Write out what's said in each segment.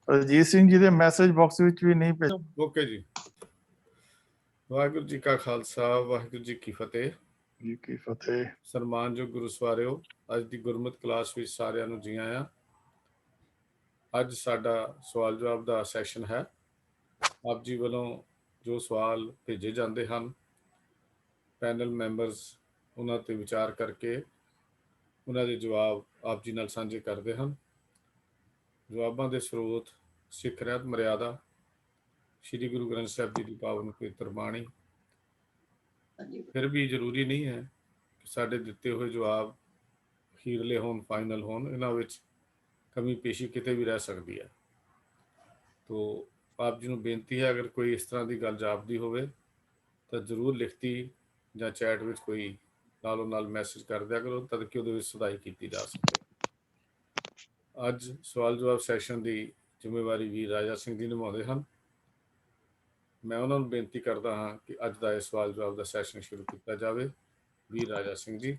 ਅਜੀਤ ਸਿੰਘ ਜੀ ਦੇ message box ਵਿੱਚ ਵੀ ਨਹੀਂ ਭੇਜ। ਓਕੇ ਜੀ। ਵਾਹਿਗੁਰੂ ਜੀ ਕਾ ਖਾਲਸਾ, ਵਾਹਿਗੁਰੂ ਜੀ ਕੀ ਫਤਿਹ। ਜੀ ਕੀ ਫਤਿਹ। ਸਨਮਾਨਯੋਗ ਗੁਰੂ ਸਵਾਰਿਓ, ਅੱਜ ਦੀ ਗੁਰਮਤਿ ਕਲਾਸ ਵਿੱਚ ਸਾਰਿਆਂ ਨੂੰ ਜੀ ਆਇਆਂ। ਅੱਜ ਸਾਡਾ ਸਵਾਲ ਜਵਾਬ ਦਾ ਸੈਸ਼ਨ ਹੈ। ਆਪ ਜੀ ਵੱਲੋਂ ਜੋ ਸਵਾਲ ਭੇਜੇ ਜਾਂਦੇ ਹਨ, ਪੈਨਲ ਮੈਂਬਰਸ ਉਹਨਾਂ 'ਤੇ ਵਿਚਾਰ ਕਰਕੇ ਉਹਨਾਂ ਦੇ ਜਵਾਬ ਆਪ ਜੀ ਨਾਲ ਸਾਂਝੇ ਕਰਦੇ ਹਨ। ਜਵਾਬਾਂ ਦੇ ਸਰੋਤ ਸਿੱਖ ਰਹਿਤ ਮਰਿਆਦਾ, ਸ਼੍ਰੀ ਗੁਰੂ ਗ੍ਰੰਥ ਸਾਹਿਬ ਜੀ ਦੀ ਪਾਵਨ ਪਵਿੱਤਰ ਬਾਣੀ। ਫਿਰ ਵੀ ਜ਼ਰੂਰੀ ਨਹੀਂ ਹੈ ਕਿ ਸਾਡੇ ਦਿੱਤੇ ਹੋਏ ਜਵਾਬ ਅਖੀਰਲੇ ਹੋਣ, ਫਾਈਨਲ ਹੋਣ। ਇਹਨਾਂ ਵਿੱਚ ਕਮੀ ਪੇਸ਼ੀ ਕਿਤੇ ਵੀ ਰਹਿ ਸਕਦੀ ਹੈ। ਤੋ ਆਪ ਜੀ ਨੂੰ ਬੇਨਤੀ ਹੈ, ਅਗਰ ਕੋਈ ਇਸ ਤਰ੍ਹਾਂ ਦੀ ਗੱਲ ਜਾਪਦੀ ਹੋਵੇ ਤਾਂ ਜ਼ਰੂਰ ਲਿਖਤੀ ਜਾਂ ਚੈਟ ਵਿੱਚ ਕੋਈ ਨਾਲੋਂ ਨਾਲ ਮੈਸੇਜ ਕਰ ਦਿਆ ਕਰੋ, ਤਦ ਕਿ ਉਹਦੇ ਵਿੱਚ ਸੁਧਾਈ ਕੀਤੀ ਜਾ ਸਕੇ। ਅੱਜ ਸਵਾਲ ਜਵਾਬ ਸੈਸ਼ਨ ਦੀ ਜ਼ਿੰਮੇਵਾਰੀ ਵੀਰ ਰਾਜਾ ਸਿੰਘ ਜੀ ਨਿਭਾਉਂਦੇ ਹਨ। ਮੈਂ ਉਹਨਾਂ ਨੂੰ ਬੇਨਤੀ ਕਰਦਾ ਹਾਂ ਕਿ ਅੱਜ ਦਾ ਇਹ ਸਵਾਲ ਜਵਾਬ ਦਾ ਸੈਸ਼ਨ ਸ਼ੁਰੂ ਕੀਤਾ ਜਾਵੇ। ਵੀਰ ਰਾਜਾ ਸਿੰਘ ਜੀ,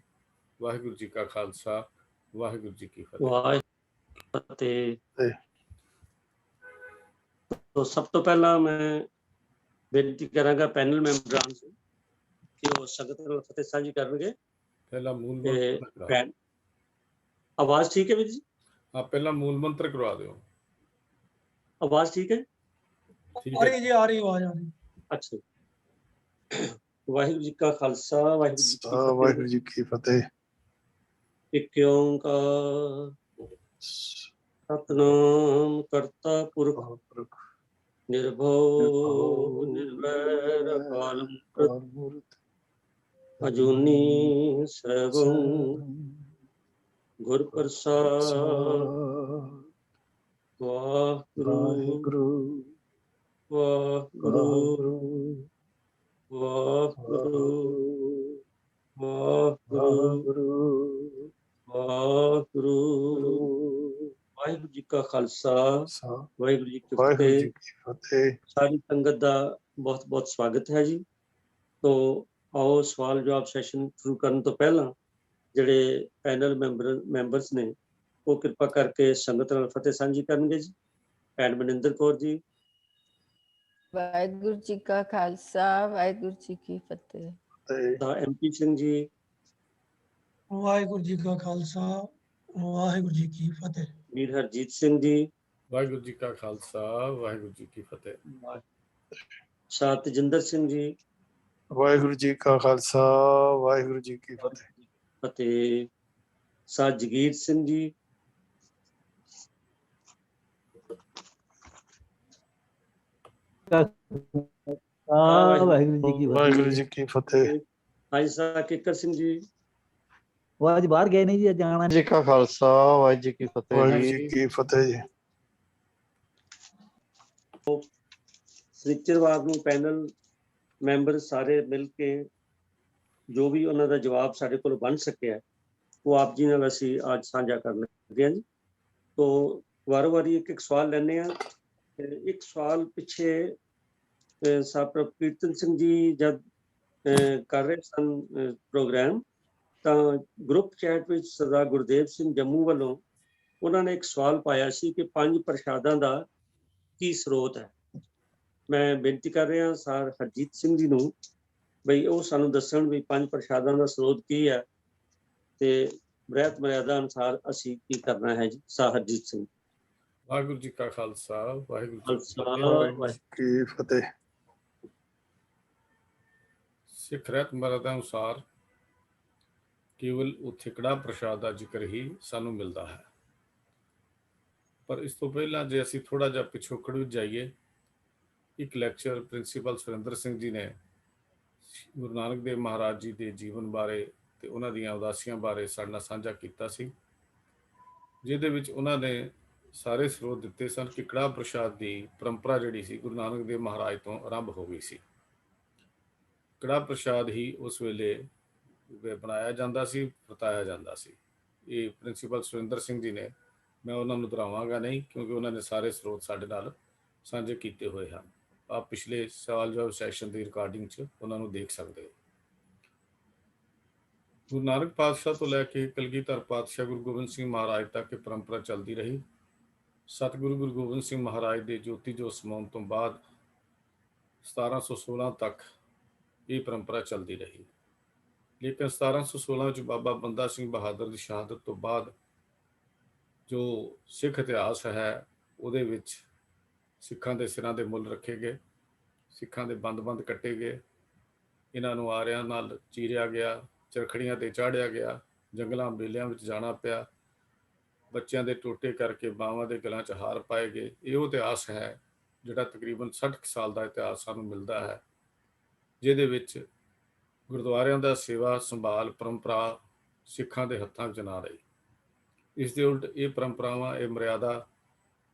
ਵਾਹਿਗੁਰੂ ਜੀ ਕਾ ਖਾਲਸਾ, ਵਾਹਿਗੁਰੂ ਜੀ ਕੀ ਫਤਿਹ। तो सब तो पहला मैं बेनती करांगा पैनल मैंबरां से कि वो संगत नाल फतेह साझी करनगे। पहला मूल आवाज ठीक है वीर जी? हाँ, पहला मूल मंत्र करवा दो। आवाज ठीक है? आ रही आवाज आ रही। अच्छा। वाहिगुरू जी का खालसा, वाहिगुरू जी की फतेह। एक ओंकार सतनाम करता पुरख निर्भव निर्वैर अकाल मूर्त अजूनी सैभं गुर प्रसाद। वाहिगुरू वाहिगुरू वाहिगुरू वाहिगुरू वाहिगुरू। वाहिगुरू जी का खालसा, वाहिगुरू जी की फतेह। सारी संगत का बहुत बहुत स्वागत है जी। तो आओ सवाल जवाब सैशन शुरू करने तो पहला जिहड़े पैनल मैंबर्स ने वो कृपा करके संगत नाल फतेह साझी करनगे जी। भैन मनिंदर कौर जी। वाहिगुरू जी का खालसा, वाहिगुरू जी की फतेह। MP सिंह जी। वाहिगुरू जी का खालसा, वाहिगुरू जी की फतेह। वीर हरजीत सिंह जी। वाहिगुरू जी का खालसा, वाहिगुरू जी की फतेह। शाह तेजिंदर सिंह जी। वाहिगुरू जी का खालसा, वाहिगुरू जी की फतेह। शाह जगीर सिंह जी। वाहिगुरू जी की फतेह। हाजी शाह किकर सिंह जी। वो आज बाहर गए नहीं जी, जाना जी का खालसा, वाहिगुरू जी की फतेह। वाहिगुरू जी की फतेह जी। ਸ੍ਰਿਚਰਵਾਰ ਨੂੰ ਪੈਨਲ ਮੈਂਬਰ ਸਾਰੇ ਮਿਲ ਕੇ ਜੋ ਵੀ ਉਹਨਾਂ ਦਾ ਜਵਾਬ ਸਾਡੇ ਕੋਲ ਬਣ ਸਕਿਆ ਉਹ ਆਪ ਜੀ ਨਾਲ ਅਸੀਂ ਅੱਜ ਸਾਂਝਾ ਕਰਨ ਲੱਗੇ ਹਾਂ ਜੀ। ਤੋ ਵਾਰ-ਵਾਰੀ ਇੱਕ ਸਵਾਲ ਲੈਣੇ ਆ। ਇੱਕ ਸਵਾਲ ਪਿੱਛੇ ਸਾਬਕਾ ਕੀਰਤਨ ਸਿੰਘ ਜੀ ਜਦ ਕਰ ਰਹੇ ਸਨ ਪ੍ਰੋਗਰਾਮ, ਤਾਂ ਗਰੁੱਪ ਚੈਟ ਵਿੱਚ ਸਰਦਾਰ ਗੁਰਦੇਵ ਸਿੰਘ ਜੰਮੂ ਵੱਲੋਂ ਉਹਨਾਂ ਨੇ ਇੱਕ ਸਵਾਲ ਪਾਇਆ ਸੀ ਕਿ 5 ਪ੍ਰਸ਼ਾਦਾਂ ਦਾ ਕੀ ਸਰੋਤ ਹੈ। ਮੈਂ ਬੇਨਤੀ ਕਰ ਰਿਹਾ ਸਰ ਹਰਜੀਤ ਸਿੰਘ ਜੀ ਨੂੰ ਬਈ ਉਹ ਸਾਨੂੰ ਦੱਸਣ ਵੀ 5 ਪ੍ਰਸ਼ਾਦਾਂ ਦਾ ਸਰੋਤ ਕੀ ਹੈ ਤੇ ਰਹਿਤ ਮਰਿਆਦਾ ਅਨੁਸਾਰ ਅਸੀਂ ਕੀ ਕਰਨਾ ਹੈ ਜੀ। ਸਰ ਹਰਜੀਤ ਸਿੰਘ। ਵਾਹਿਗੁਰੂ ਜੀ ਕਾ ਖਾਲਸਾ, ਵਾਹਿਗੁਰੂ ਜੀ ਕੀ ਫਤਿਹ। ਸਿੱਖ ਰਹਿਤ ਮਰਿਆਦਾ ਅਨੁਸਾਰ ਕੇਵਲ ਉੱਥੇ ਕੜਾਹ ਪ੍ਰਸ਼ਾਦ ਦਾ ਜ਼ਿਕਰ ਹੀ ਸਾਨੂੰ ਮਿਲਦਾ ਹੈ। ਪਰ ਇਸ ਤੋਂ ਪਹਿਲਾਂ ਜੇ ਅਸੀਂ ਥੋੜਾ ਜਿਹਾ ਪਿਛੋਕੜ ਵਿੱਚ ਜਾਈਏ, ਇੱਕ ਲੈਕਚਰ ਪ੍ਰਿੰਸੀਪਲ ਸੁਰਿੰਦਰ ਸਿੰਘ ਜੀ ਨੇ ਗੁਰੂ ਨਾਨਕ ਦੇਵ ਮਹਾਰਾਜ ਜੀ ਦੇ ਜੀਵਨ ਬਾਰੇ ਤੇ ਉਹਨਾਂ ਦੀਆਂ ਉਦਾਸੀਆਂ ਬਾਰੇ ਸਾਡੇ ਨਾਲ ਸਾਂਝਾ ਕੀਤਾ ਸੀ, ਜਿਹਦੇ ਵਿੱਚ ਉਹਨਾਂ ਨੇ ਸਾਰੇ ਸਰੋਤ ਦਿੱਤੇ ਸਨ ਕਿ ਕੜਾਹ ਪ੍ਰਸ਼ਾਦ ਦੀ ਪਰੰਪਰਾ ਜਿਹੜੀ ਸੀ ਗੁਰੂ ਨਾਨਕ ਦੇਵ ਮਹਾਰਾਜ ਤੋਂ ਆਰੰਭ ਹੋ ਗਈ ਸੀ। ਕੜਾਹ ਪ੍ਰਸ਼ਾਦ ਹੀ ਉਸ ਵੇਲੇ ਬਣਾਇਆ ਜਾਂਦਾ ਸੀ, ਵਰਤਾਇਆ ਜਾਂਦਾ ਸੀ। ਇਹ ਪ੍ਰਿੰਸੀਪਲ ਸੁਰਿੰਦਰ ਸਿੰਘ ਜੀ ਨੇ, ਮੈਂ ਉਹਨਾਂ ਨੂੰ ਦੁਹਰਾਵਾਂਗਾ ਨਹੀਂ ਕਿਉਂਕਿ ਉਹਨਾਂ ਨੇ ਸਾਰੇ ਸਰੋਤ ਸਾਡੇ ਨਾਲ ਸਾਂਝੇ ਕੀਤੇ ਹੋਏ ਹਨ। ਆਪ ਪਿਛਲੇ ਸਵਾਲ ਜਵਾਬ ਸੈਸ਼ਨ ਦੀ ਰਿਕਾਰਡਿੰਗ 'ਚ ਉਹਨਾਂ ਨੂੰ ਦੇਖ ਸਕਦੇ ਹੋ। ਗੁਰੂ ਨਾਨਕ ਪਾਤਸ਼ਾਹ ਤੋਂ ਲੈ ਕੇ ਕਲਗੀਧਰ ਪਾਤਸ਼ਾਹ ਗੁਰੂ ਗੋਬਿੰਦ ਸਿੰਘ ਮਹਾਰਾਜ ਤੱਕ ਇਹ ਪਰੰਪਰਾ ਚੱਲਦੀ ਰਹੀ। ਸਤਿਗੁਰੂ ਗੁਰੂ ਗੋਬਿੰਦ ਸਿੰਘ ਮਹਾਰਾਜ ਦੇ ਜੋਤੀ ਜੋਤ ਸਮਾਉਣ ਤੋਂ ਬਾਅਦ 1716 ਤੱਕ ਇਹ ਪਰੰਪਰਾ ਚੱਲਦੀ ਰਹੀ। ਲੇਕਿਨ 1716 ਵਿੱਚ ਬਾਬਾ ਬੰਦਾ ਸਿੰਘ ਬਹਾਦਰ ਦੀ ਸ਼ਹਾਦਤ ਤੋਂ ਬਾਅਦ ਜੋ ਸਿੱਖ ਇਤਿਹਾਸ ਹੈ ਉਹਦੇ ਵਿੱਚ ਸਿੱਖਾਂ ਦੇ ਸਿਰਾਂ ਦੇ ਮੁੱਲ ਰੱਖੇ ਗਏ, ਸਿੱਖਾਂ ਦੇ ਬੰਦ ਕੱਟੇ ਗਏ, ਇਹਨਾਂ ਨੂੰ ਆਰਿਆਂ ਨਾਲ ਚੀਰਿਆ ਗਿਆ, ਚਰਖੜੀਆਂ ਤੇ ਚਾੜਿਆ ਗਿਆ, ਜੰਗਲਾਂ ਬੇਲਿਆਂ ਵਿੱਚ ਜਾਣਾ ਪਿਆ, ਬੱਚਿਆਂ ਦੇ ਟੋਟੇ ਕਰਕੇ ਬਾਵਾਂ ਦੇ ਗਲਾਂ 'ਚ ਹਾਰ ਪਾਏ ਗਏ। ਇਹ ਉਹ ਇਤਿਹਾਸ ਹੈ ਜਿਹੜਾ ਤਕਰੀਬਨ 60 ਸਾਲ ਦਾ ਇਤਿਹਾਸ ਸਾਨੂੰ ਮਿਲਦਾ ਹੈ, ਜਿਹਦੇ ਵਿੱਚ ਗੁਰਦੁਆਰਿਆਂ ਦਾ ਸੇਵਾ ਸੰਭਾਲ ਪਰੰਪਰਾ ਸਿੱਖਾਂ ਦੇ ਹੱਥਾਂ ਵਿੱਚ ਨਾ ਰਹੀ। ਇਸ ਦੇ ਉਲਟ ਇਹ ਪਰੰਪਰਾਵਾਂ, ਇਹ ਮਰਿਆਦਾ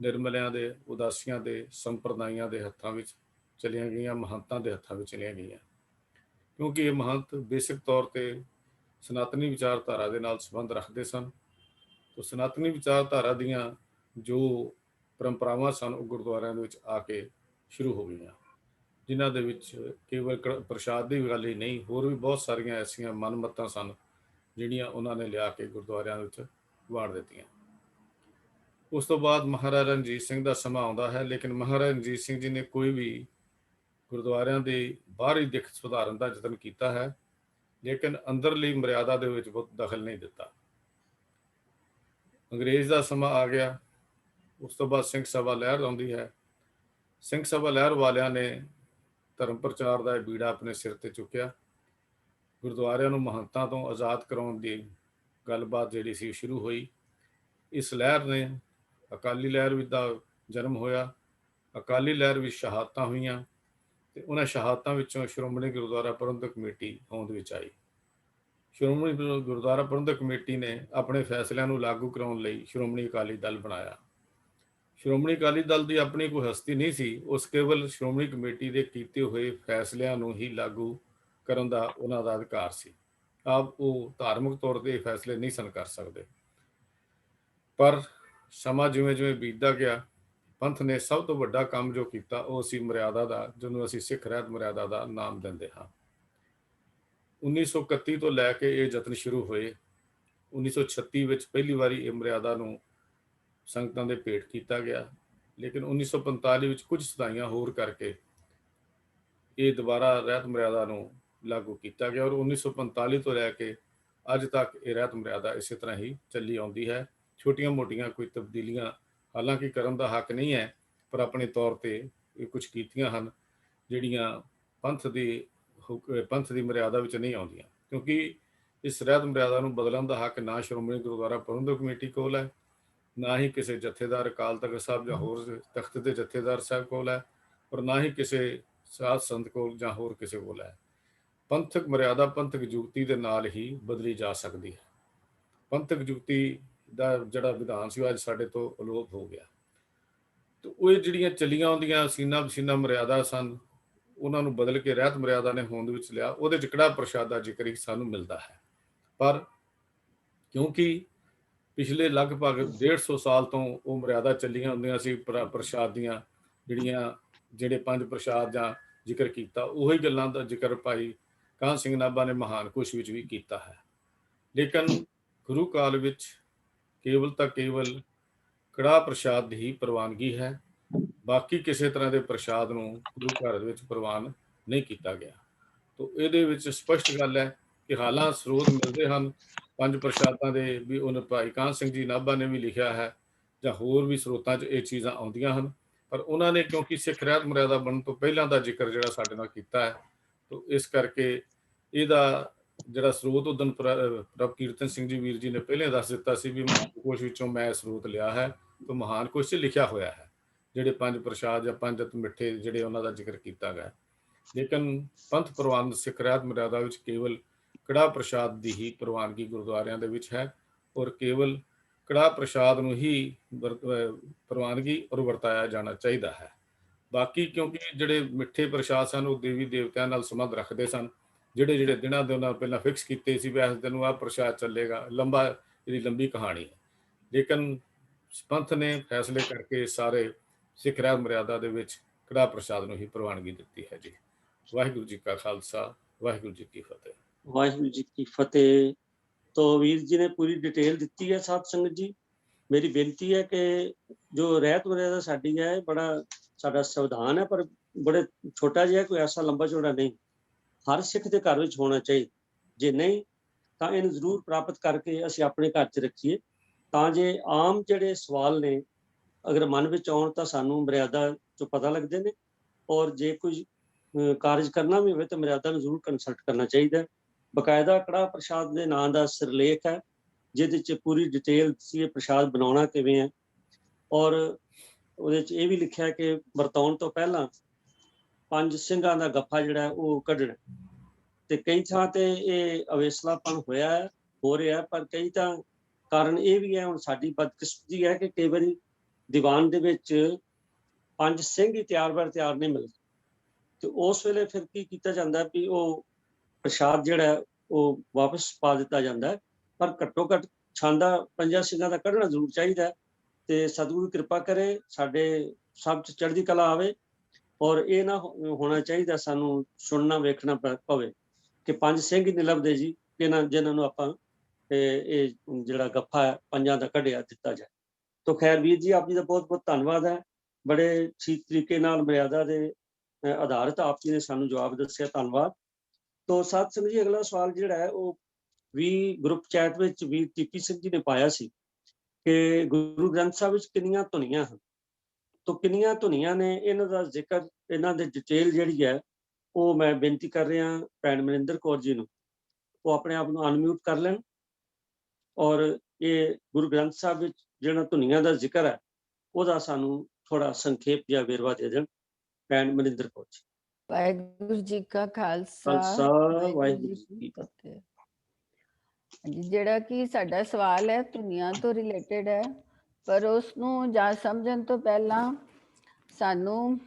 ਨਿਰਮਲਿਆਂ ਦੇ, ਉਦਾਸੀਆਂ ਦੇ, ਸੰਪਰਦਾਇਆਂ ਦੇ ਹੱਥਾਂ ਵਿੱਚ ਚਲੀਆਂ ਗਈਆਂ, ਮਹੰਤਾਂ ਦੇ ਹੱਥਾਂ ਵਿੱਚ ਚਲੀਆਂ ਗਈਆਂ, ਕਿਉਂਕਿ ਇਹ ਮਹੰਤ ਬੇਸਿਕ ਤੌਰ ਤੇ ਸਨਾਤਨੀ ਵਿਚਾਰਧਾਰਾ ਦੇ ਨਾਲ ਸੰਬੰਧ ਰੱਖਦੇ ਸਨ। ਤਾਂ ਸਨਾਤਨੀ ਵਿਚਾਰਧਾਰਾ ਦੀਆਂ ਜੋ ਪਰੰਪਰਾਵਾਂ ਸਨ ਉਹ ਗੁਰਦੁਆਰਿਆਂ ਦੇ ਵਿੱਚ ਆ ਕੇ ਸ਼ੁਰੂ ਹੋ ਗਈਆਂ, ਜਿਨ੍ਹਾਂ ਦੇ ਵਿੱਚ ਕੇਵਲ ਪ੍ਰਸ਼ਾਦ ਦੀ ਗੱਲ ਹੀ ਨਹੀਂ, ਹੋਰ ਵੀ ਬਹੁਤ ਸਾਰੀਆਂ ਐਸੀਆਂ ਮਨਮੱਤਾਂ ਸਨ ਜਿਹੜੀਆਂ ਉਹਨਾਂ ਨੇ ਲਿਆ ਕੇ ਗੁਰਦੁਆਰਿਆਂ ਵਿੱਚ ਵਾੜ ਦਿੱਤੀਆਂ। ਉਸ ਤੋਂ ਬਾਅਦ ਮਹਾਰਾਜਾ ਰਣਜੀਤ ਸਿੰਘ ਦਾ ਸਮਾਂ ਆਉਂਦਾ ਹੈ, ਲੇਕਿਨ ਮਹਾਰਾਜਾ ਰਣਜੀਤ ਸਿੰਘ ਜੀ ਨੇ ਕੋਈ ਵੀ ਗੁਰਦੁਆਰਿਆਂ ਦੇ ਬਾਹਰੀ ਦਿੱਖ ਸੁਧਾਰਨ ਦਾ ਯਤਨ ਕੀਤਾ ਹੈ, ਲੇਕਿਨ ਅੰਦਰਲੀ ਮਰਿਆਦਾ ਦੇ ਵਿੱਚ ਬਹੁਤ ਦਖਲ ਨਹੀਂ ਦਿੱਤਾ। ਅੰਗਰੇਜ਼ ਦਾ ਸਮਾਂ ਆ ਗਿਆ। ਉਸ ਤੋਂ ਬਾਅਦ ਸਿੰਘ ਸਭਾ ਲਹਿਰ ਆਉਂਦੀ ਹੈ। ਸਿੰਘ ਸਭਾ ਲਹਿਰ ਵਾਲਿਆਂ ਨੇ ਧਰਮ ਪ੍ਰਚਾਰ ਦਾ ਬੀੜਾ ਆਪਣੇ ਸਿਰ ਤੇ ਚੁੱਕਿਆ। ਗੁਰਦੁਆਰਿਆਂ ਨੂੰ ਮਹੰਤਾਂ ਤੋਂ ਆਜ਼ਾਦ ਕਰਾਉਣ ਦੀ ਗੱਲਬਾਤ ਜਿਹੜੀ ਸੀ ਸ਼ੁਰੂ ਹੋਈ। ਇਸ ਲਹਿਰ ਨੇ ਅਕਾਲੀ ਲਹਿਰ ਵਿੱਚ ਦਾ ਜਨਮ ਹੋਇਆ। ਅਕਾਲੀ ਲਹਿਰ ਵਿੱਚ ਸ਼ਹਾਦਤਾਂ ਹੋਈਆਂ ਤੇ ਉਹਨਾਂ ਸ਼ਹਾਦਤਾਂ ਵਿੱਚੋਂ ਸ਼੍ਰੋਮਣੀ ਗੁਰਦੁਆਰਾ ਪ੍ਰਬੰਧਕ ਕਮੇਟੀ ਹੋਂਦ ਵਿੱਚ ਆਈ। ਸ਼੍ਰੋਮਣੀ ਗੁਰਦੁਆਰਾ ਪ੍ਰਬੰਧਕ ਕਮੇਟੀ ਨੇ ਆਪਣੇ ਫੈਸਲਿਆਂ ਨੂੰ ਲਾਗੂ ਕਰਾਉਣ ਲਈ ਸ਼੍ਰੋਮਣੀ ਅਕਾਲੀ ਦਲ ਬਣਾਇਆ। ਸ਼੍ਰੋਮਣੀ ਅਕਾਲੀ ਦਲ ਦੀ ਆਪਣੀ ਕੋਈ ਹਸਤੀ ਨਹੀਂ ਸੀ, ਉਸ ਕੇਵਲ ਸ਼੍ਰੋਮਣੀ ਕਮੇਟੀ ਦੇ ਕੀਤੇ ਹੋਏ ਫੈਸਲਿਆਂ ਨੂੰ ਹੀ ਲਾਗੂ ਕਰਨ ਦਾ ਉਹਨਾਂ ਦਾ ਅਧਿਕਾਰ ਸੀ। ਆਪ ਉਹ ਧਾਰਮਿਕ ਤੌਰ ਤੇ ਇਹ ਫੈਸਲੇ ਨਹੀਂ ਸਨ ਕਰ ਸਕਦੇ। ਪਰ ਸਮਾਂ ਜਿਵੇਂ ਜਿਵੇਂ ਬੀਤਦਾ ਗਿਆ, ਪੰਥ ਨੇ ਸਭ ਤੋਂ ਵੱਡਾ ਕੰਮ ਜੋ ਕੀਤਾ ਉਹ ਸੀ ਮਰਿਆਦਾ ਦਾ, ਜਿਹਨੂੰ ਅਸੀਂ ਸਿੱਖ ਰਹਿਤ ਮਰਿਆਦਾ ਦਾ ਨਾਮ ਦਿੰਦੇ ਹਾਂ। 1931 ਤੋਂ ਲੈ ਕੇ ਇਹ ਯਤਨ ਸ਼ੁਰੂ ਹੋਏ। 1936 ਵਿੱਚ ਪਹਿਲੀ ਵਾਰੀ ਇਹ ਮਰਿਆਦਾ ਨੂੰ ਸੰਗਤਾਂ ਦੇ ਭੇਟ ਕੀਤਾ ਗਿਆ, ਲੇਕਿਨ 1945 ਵਿੱਚ ਕੁਝ ਸਦਾਈਆਂ ਹੋਰ ਕਰਕੇ ਇਹ ਦੁਬਾਰਾ ਰਹਿਤ ਮਰਿਆਦਾ ਨੂੰ ਲਾਗੂ ਕੀਤਾ ਗਿਆ ਔਰ 1945 ਤੋਂ ਲੈ ਕੇ ਅੱਜ ਤੱਕ ਇਹ ਰਹਿਤ ਮਰਿਆਦਾ ਇਸੇ ਤਰ੍ਹਾਂ ਹੀ ਚੱਲੀ ਆਉਂਦੀ ਹੈ। ਛੋਟੀਆਂ ਮੋਟੀਆਂ ਕੋਈ ਤਬਦੀਲੀਆਂ ਹਾਲਾਂਕਿ ਕਰਨ ਦਾ ਹੱਕ ਨਹੀਂ ਹੈ, ਪਰ ਆਪਣੇ ਤੌਰ ਤੇ ਇਹ ਕੁਝ ਕੀਤੀਆਂ ਹਨ ਜਿਹੜੀਆਂ ਪੰਥ ਦੀ ਮਰਿਆਦਾ ਵਿੱਚ ਨਹੀਂ ਆਉਂਦੀਆਂ, ਕਿਉਂਕਿ ਇਸ ਰਹਿਤ ਮਰਿਆਦਾ ਨੂੰ ਬਦਲਣ ਦਾ ਹੱਕ ਨਾ ਸ਼੍ਰੋਮਣੀ ਗੁਰਦੁਆਰਾ ਪ੍ਰਬੰਧਕ ਕਮੇਟੀ ਕੋਲ ਹੈ, ਨਾ ਹੀ ਕਿਸੇ ਜਥੇਦਾਰ ਅਕਾਲ ਤਖਤ ਸਾਹਿਬ ਜਾਂ ਹੋਰ ਤਖਤ ਦੇ ਜਥੇਦਾਰ ਸਾਹਿਬ ਕੋਲ ਹੈ, ਔਰ ਨਾ ਹੀ ਕਿਸੇ ਸਾਧ ਸੰਤ ਕੋਲ ਜਾਂ ਹੋਰ ਕਿਸੇ ਕੋਲ ਹੈ। ਪੰਥਕ ਮਰਿਆਦਾ ਪੰਥਕ ਜੁਗਤੀ ਦੇ ਨਾਲ ਹੀ ਬਦਲੀ ਜਾ ਸਕਦੀ ਹੈ। ਪੰਥਕ ਜੁਗਤੀ ਦਾ ਜਿਹੜਾ ਵਿਧਾਨ ਸੀ ਉਹ ਅੱਜ ਸਾਡੇ ਤੋਂ ਅਲੋਪ ਹੋ ਗਿਆ। ਤੇ ਉਹ ਜਿਹੜੀਆਂ ਚੱਲੀਆਂ ਆਉਂਦੀਆਂ ਸੀਨਾ ਬਸੀਨਾ ਮਰਿਆਦਾ ਸਨ, ਉਹਨਾਂ ਨੂੰ ਬਦਲ ਕੇ ਰਹਿਤ ਮਰਿਆਦਾ ਨੇ ਹੋਂਦ ਵਿੱਚ ਲਿਆ। ਉਹਦੇ 'ਚ ਕੜਾਹ ਪ੍ਰਸ਼ਾਦ ਦਾ ਜ਼ਿਕਰ ਹੀ ਸਾਨੂੰ ਮਿਲਦਾ ਹੈ, ਪਰ ਕਿਉਂਕਿ ਪਿਛਲੇ ਲਗਭਗ 150 ਸਾਲ ਤੋਂ ਉਹ ਮਰਿਆਦਾ ਚੱਲੀਆਂ ਹੁੰਦੀਆਂ ਸੀ ਪ੍ਰਸ਼ਾਦ ਦੀਆਂ, ਜਿਹੜੇ 5 ਪ੍ਰਸ਼ਾਦ ਜਾਂ ਜ਼ਿਕਰ ਕੀਤਾ, ਉਹੀ ਗੱਲਾਂ ਦਾ ਜ਼ਿਕਰ ਭਾਈ ਕਾਹਨ ਸਿੰਘ ਨਾਭਾ ਨੇ ਮਹਾਨ ਕੋਸ਼ ਵਿੱਚ ਵੀ ਕੀਤਾ ਹੈ। ਲੇਕਿਨ ਗੁਰੂ ਕਾਲ ਵਿੱਚ ਕੇਵਲ ਕੜਾਹ ਪ੍ਰਸ਼ਾਦ ਦੀ ਹੀ ਪ੍ਰਵਾਨਗੀ ਹੈ, ਬਾਕੀ ਕਿਸੇ ਤਰ੍ਹਾਂ ਦੇ ਪ੍ਰਸ਼ਾਦ ਨੂੰ ਗੁਰੂ ਘਰ ਵਿੱਚ ਪ੍ਰਵਾਨ ਨਹੀਂ ਕੀਤਾ ਗਿਆ। ਤਾਂ ਇਹਦੇ ਵਿੱਚ ਸਪਸ਼ਟ ਗੱਲ ਹੈ ਕਿ ਹਾਲਾਂ ਸਰੋਤ ਮਿਲਦੇ ਹਨ 5 ਪ੍ਰਸ਼ਾਦਾਂ ਦੇ ਵੀ, ਉਹਨੇ ਭਾਈ ਕਾਹਨ ਸਿੰਘ ਜੀ ਨਾਭਾ ਨੇ ਵੀ ਲਿਖਿਆ ਹੈ ਜਾਂ ਹੋਰ ਵੀ ਸਰੋਤਾਂ 'ਚ ਇਹ ਚੀਜ਼ਾਂ ਆਉਂਦੀਆਂ ਹਨ, ਪਰ ਉਹਨਾਂ ਨੇ ਕਿਉਂਕਿ ਸਿੱਖ ਰਹਿਤ ਮਰਿਆਦਾ ਬਣਨ ਤੋਂ ਪਹਿਲਾਂ ਦਾ ਜ਼ਿਕਰ ਜਿਹੜਾ ਸਾਡੇ ਨਾਲ ਕੀਤਾ ਹੈ, ਤਾਂ ਇਸ ਕਰਕੇ ਇਹਦਾ ਜਿਹੜਾ ਸਰੋਤ ਉਦਨ ਪ੍ਰਭ ਕੀਰਤਨ ਸਿੰਘ ਜੀ ਵੀਰ ਜੀ ਨੇ ਪਹਿਲੇ ਦੱਸ ਦਿੱਤਾ ਸੀ ਵੀ ਮਹਾਨ ਕੋਸ਼ ਵਿੱਚੋਂ ਮੈਂ ਸਰੋਤ ਲਿਆ ਹੈ, ਤਾਂ ਮਹਾਨ ਕੋਸ਼ 'ਚ ਲਿਖਿਆ ਹੋਇਆ ਹੈ ਜਿਹੜੇ 5 ਪ੍ਰਸ਼ਾਦ ਜਾਂ 5 ਅਤ ਮਿੱਠੇ ਜਿਹੜੇ ਉਹਨਾਂ ਦਾ ਜ਼ਿਕਰ ਕੀਤਾ ਗਿਆ। ਲੇਕਿਨ ਪੰਥ ਪ੍ਰਵਾਨ ਸਿੱਖ ਰਹਿਤ ਮਰਿਆਦਾ ਵਿੱਚ ਕੇਵਲ ਕੜਾਹ ਪ੍ਰਸ਼ਾਦ ਦੀ ਹੀ ਪ੍ਰਵਾਨਗੀ ਗੁਰਦੁਆਰਿਆਂ ਦੇ ਵਿੱਚ ਹੈ, ਔਰ ਕੇਵਲ ਕੜਾਹ ਪ੍ਰਸ਼ਾਦ ਨੂੰ ਹੀ ਪ੍ਰਵਾਨਗੀ ਔਰ ਵਰਤਾਇਆ ਜਾਣਾ ਚਾਹੀਦਾ ਹੈ। ਬਾਕੀ ਕਿਉਂਕਿ ਜਿਹੜੇ ਮਿੱਠੇ ਪ੍ਰਸ਼ਾਦ ਸਨ ਉਹ ਦੇਵੀ ਦੇਵਤਿਆਂ ਨਾਲ ਸੰਬੰਧ ਰੱਖਦੇ ਸਨ, ਜਿਹੜੇ ਦਿਨਾਂ ਦੇ ਉਹਨਾਂ ਪਹਿਲਾਂ ਫਿਕਸ ਕੀਤੇ ਸੀ ਵੀ ਇਸ ਦਿਨ ਨੂੰ ਆਹ ਪ੍ਰਸ਼ਾਦ ਚੱਲੇਗਾ, ਇਹਦੀ ਲੰਬੀ ਕਹਾਣੀ ਹੈ। ਲੇਕਿਨ ਪੰਥ ਨੇ ਫੈਸਲੇ ਕਰਕੇ ਸਾਰੇ ਸਿੱਖ ਰਹਿਤ ਮਰਿਆਦਾ ਦੇ ਵਿੱਚ ਕੜਾਹ ਪ੍ਰਸ਼ਾਦ ਨੂੰ ਹੀ ਪ੍ਰਵਾਨਗੀ ਦਿੱਤੀ ਹੈ ਜੀ। ਵਾਹਿਗੁਰੂ ਜੀ ਕਾ ਖਾਲਸਾ, ਵਾਹਿਗੁਰੂ ਜੀ ਕੀ ਫਤਿਹ। ਵਾਹਿਗੁਰੂ ਜੀ ਕੀ ਫਤਿਹ। तो वीर जी ने पूरी डिटेल दी है साध संगत जी। ਮੇਰੀ ਬੇਨਤੀ ਹੈ ਕਿ ਜੋ ਰਹਿਤ ਮਰਿਆਦਾ ਸਾਡੀ ਹੈ ਬੜਾ ਸਾਡਾ ਸੰਵਿਧਾਨ ਹੈ, ਪਰ ਬੜੇ ਛੋਟਾ ਜਿਹਾ, ਕੋਈ ਐਸਾ ਲੰਬਾ ਚੌੜਾ ਨਹੀਂ। ਹਰ ਸਿੱਖ ਦੇ ਘਰ ਵਿੱਚ ਹੋਣਾ ਚਾਹੀਦਾ। ਜੇ ਨਹੀਂ ਤਾਂ ਇਹਨੂੰ ਜ਼ਰੂਰ ਪ੍ਰਾਪਤ ਕਰਕੇ ਅਸੀਂ ਆਪਣੇ ਘਰ 'ਚ ਰੱਖੀਏ, ਤਾਂ ਜੇ ਆਮ ਜਿਹੜੇ ਸਵਾਲ ਨੇ ਅਗਰ ਮਨ ਵਿੱਚ ਆਉਣ ਤਾਂ ਸਾਨੂੰ ਮਰਿਆਦਾ 'ਚੋਂ ਪਤਾ ਲੱਗਦੇ ਨੇ। ਔਰ ਜੇ ਕੋਈ ਕਾਰਜ ਕਰਨਾ ਵੀ ਹੋਵੇ ਤਾਂ ਮਰਿਆਦਾ ਨੂੰ ਜ਼ਰੂਰ ਕੰਸਲਟ ਕਰਨਾ ਚਾਹੀਦਾ। ਬਕਾਇਦਾ ਕੜਾਹ ਪ੍ਰਸ਼ਾਦ ਦੇ ਨਾਂ ਦਾ ਸਿਰਲੇਖ ਹੈ, ਜਿਹਦੇ 'ਚ ਪੂਰੀ ਡਿਟੇਲ ਸੀ ਇਹ ਪ੍ਰਸ਼ਾਦ ਬਣਾਉਣਾ ਕਿਵੇਂ ਹੈ, ਔਰ ਉਹਦੇ 'ਚ ਇਹ ਵੀ ਲਿਖਿਆ ਕਿ ਵਰਤਾਉਣ ਤੋਂ ਪਹਿਲਾਂ 5 ਸਿੰਘਾਂ ਦਾ ਗੱਫਾ ਜਿਹੜਾ ਉਹ ਕੱਢਣਾ। ਤੇ ਕਈ ਥਾਂ ਤੇ ਇਹ ਅਵੇਸਲਾਪਣ ਹੋਇਆ ਹੈ, ਹੋ ਰਿਹਾ, ਪਰ ਕਈ ਤਾਂ ਕਾਰਨ ਇਹ ਵੀ ਹੈ, ਹੁਣ ਸਾਡੀ ਬਦਕਿਸਮਤੀ ਹੈ ਕਿ ਕਈ ਵਾਰੀ ਦੀਵਾਨ ਦੇ ਵਿੱਚ 5 ਸਿੰਘ ਹੀ ਤਿਆਰ ਨਹੀਂ ਮਿਲਦੇ, ਤੇ ਉਸ ਵੇਲੇ ਫਿਰ ਕੀ ਕੀਤਾ ਜਾਂਦਾ ਵੀ ਉਹ ਪ੍ਰਸ਼ਾਦ ਜਿਹੜਾ ਉਹ ਵਾਪਸ ਪਾ ਦਿੱਤਾ ਜਾਂਦਾ ਹੈ। ਪਰ ਘੱਟੋ ਘੱਟ ਛਾਂਦਾ 5 ਸਿੰਘਾਂ ਦਾ ਕੱਢਣਾ ਜ਼ਰੂਰ ਚਾਹੀਦਾ। ਤੇ ਸਤਿਗੁਰੂ ਕਿਰਪਾ ਕਰੇ ਸਾਡੇ ਸਭ 'ਚ ਚੜ੍ਹਦੀ ਕਲਾ ਆਵੇ, ਔਰ ਇਹ ਨਾ ਹੋਣਾ ਚਾਹੀਦਾ ਸਾਨੂੰ ਸੁਣਨਾ ਵੇਖਣਾ ਪਵੇ ਕਿ 5 ਸਿੰਘ ਹੀ ਨਹੀਂ ਲੱਭਦੇ ਜੀ ਜਿਹਨਾਂ ਨੂੰ ਆਪਾਂ ਇਹ ਜਿਹੜਾ ਗੱਫਾ ਹੈ 5 ਦਾ ਕੱਢਿਆ ਦਿੱਤਾ ਜਾਏ। ਤੋ ਖੈਰ ਵੀਰ ਜੀ, ਆਪ ਜੀ ਦਾ ਬਹੁਤ ਬਹੁਤ ਧੰਨਵਾਦ ਹੈ। ਬੜੇ ਠੀਕ ਤਰੀਕੇ ਨਾਲ ਮਰਿਆਦਾ ਦੇ ਆਧਾਰਿਤ ਆਪ ਜੀ ਨੇ ਸਾਨੂੰ ਜਵਾਬ ਦੱਸਿਆ, ਧੰਨਵਾਦ। ਤੋ ਸਾਧ ਸੰਗਤ ਜੀ, ਅਗਲਾ ਸਵਾਲ ਜਿਹੜਾ ਹੈ ਉਹ ਵੀ ਗਰੁੱਪ ਚੈਟ ਵਿੱਚ ਵੀ ਟੀਪੀ ਸਿੰਘ ਜੀ ਨੇ ਪਾਇਆ ਸੀ ਕਿ ਗੁਰੂ ਗ੍ਰੰਥ ਸਾਹਿਬ ਵਿੱਚ ਕਿੰਨੀਆਂ ਧੁਨੀਆਂ ਹਨ। ਤੋ ਕਿੰਨੀਆਂ ਧੁਨੀਆਂ ਨੇ ਇਹਨਾਂ ਦਾ ਜ਼ਿਕਰ, ਇਹਨਾਂ ਦੀ ਡਿਟੇਲ ਜਿਹੜੀ ਹੈ ਉਹ ਮੈਂ ਬੇਨਤੀ ਕਰ ਰਿਹਾ ਭੈਣ ਮਨਿੰਦਰ ਕੌਰ ਜੀ ਨੂੰ, ਉਹ ਆਪਣੇ ਆਪ ਨੂੰ ਅਨਮਿਊਟ ਕਰ ਲੈਣ ਔਰ ਇਹ ਗੁਰੂ ਗ੍ਰੰਥ ਸਾਹਿਬ ਵਿੱਚ ਜਿਹੜਾ ਧੁਨੀਆਂ ਦਾ ਜ਼ਿਕਰ ਹੈ ਉਹਦਾ ਸਾਨੂੰ ਥੋੜਾ ਸੰਖੇਪ ਜਿਹਾ ਵੇਰਵਾ ਦੇ ਦੇਣ। ਭੈਣ ਮਨਿੰਦਰ ਕੌਰ ਜੀ। ਵਾਹਿਗੁਰੂ ਜੀ ਕਾ ਖਾਲਸਾ, ਖਾਲਸਾ, ਵਾਹਿਗੁਰੂ ਜੀ ਕੀ ਫਤਿਹ। ਹਾਂਜੀ, ਜਿਹੜਾ ਕਿ ਸਾਡਾ ਸਵਾਲ ਹੈ ਧੁਨੀਆਂ ਤੋਂ ਰਿਲੇਟਡ ਹੈ, ਪਰ ਉਸ ਨੂੰ ਜਾਂ ਸਮਝਣ ਤੋਂ ਪਹਿਲਾਂ ਸਾਨੂੰ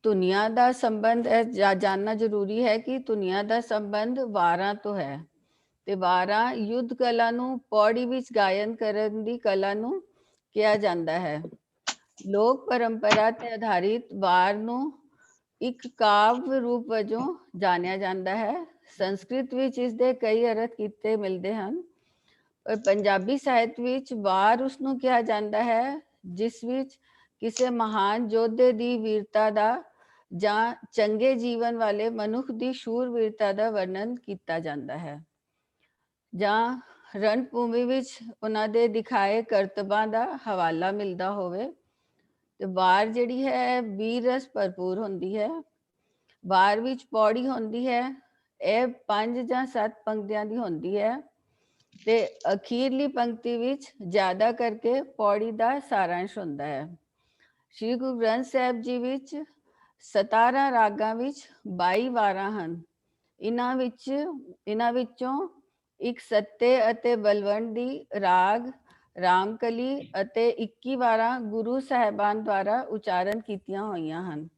ਧੁਨੀਆਂ ਦਾ ਸੰਬੰਧ ਜਾਣਨਾ ਜ਼ਰੂਰੀ ਹੈ ਕਿ ਧੁਨੀਆਂ ਦਾ ਸੰਬੰਧ ਵਾਰਾਂ ਤੋਂ ਹੈ, ਤੇ ਵਾਰਾਂ ਯੁੱਧ ਕਲਾ ਨੂੰ ਪੌੜੀ ਵਿੱਚ ਗਾਇਨ ਕਰਨ ਦੀ ਕਲਾ ਨੂੰ ਕਿਹਾ ਜਾਂਦਾ ਹੈ। ਲੋਕ ਪਰੰਪਰਾ ਤੇ ਆਧਾਰਿਤ ਵਾਰ ਨੂੰ ਇੱਕ ਕਾਵਿ ਰੂਪ ਵਜੋਂ ਜਾਣਿਆ ਜਾਂਦਾ ਹੈ। ਸੰਸਕ੍ਰਿਤ ਵਿੱਚ ਇਸ ਦੇ ਕਈ ਅਰਥ ਕੀਤੇ ਮਿਲਦੇ ਹਨ, ਪਰ ਪੰਜਾਬੀ ਸਾਹਿਤ ਵਿੱਚ ਵਾਰ ਉਸ ਨੂੰ ਕਿਹਾ ਜਾਂਦਾ ਹੈ ਜਿਸ ਵਿੱਚ ਕਿਸੇ ਮਹਾਨ ਯੋਧੇ ਦੀ ਵੀਰਤਾ ਦਾ ਜਾਂ ਚੰਗੇ ਜੀਵਨ ਵਾਲੇ ਮਨੁੱਖ ਦੀ ਸ਼ੂਰਵੀਰਤਾ ਦਾ ਵਰਣਨ ਕੀਤਾ ਜਾਂਦਾ ਹੈ, ਜਾਂ ਰਣਭੂਮੀ ਵਿੱਚ ਉਹਨਾਂ ਦੇ ਦਿਖਾਏ ਕਰਤਬਾਂ ਦਾ ਹਵਾਲਾ ਮਿਲਦਾ ਹੋਵੇ। ਤੇ ਵਾਰ ਜਿਹੜੀ ਹੈ ਵੀਰ ਰਸ ਭਰਪੂਰ ਹੁੰਦੀ ਹੈ। ਵਾਰ ਵਿੱਚ ਪੌੜੀ ਹੁੰਦੀ ਹੈ, ਇਹ 5 ਜਾਂ 7 ਪੰਕਤੀਆਂ ਦੀ ਹੁੰਦੀ ਹੈ, ਤੇ ਅਖੀਰਲੀ ਪੰਕਤੀ ਵਿੱਚ ਜ਼ਿਆਦਾ ਕਰਕੇ ਪੌੜੀ ਦਾ ਸਾਰਾਂਸ਼ ਹੁੰਦਾ ਹੈ। ਸ਼੍ਰੀ ਗੁਰੂ ਗ੍ਰੰਥ ਸਾਹਿਬ ਜੀ ਵਿੱਚ 17 ਰਾਗਾਂ ਵਿੱਚ 22 ਵਾਰਾਂ ਹਨ। ਇਹਨਾਂ ਵਿੱਚੋਂ ਇੱਕ ਸੱਤੇ ਅਤੇ ਬਲਵੰਡ ਦੀ ਰਾਗ ਰਾਮਕਲੀ ਅਤੇ 21 ਵਾਰਾਂ ਗੁਰੂ ਸਾਹਿਬਾਨ ਦੁਆਰਾ ਉਚਾਰਨ ਕੀਤੀਆਂ ਹੋਈਆਂ ਹਨ।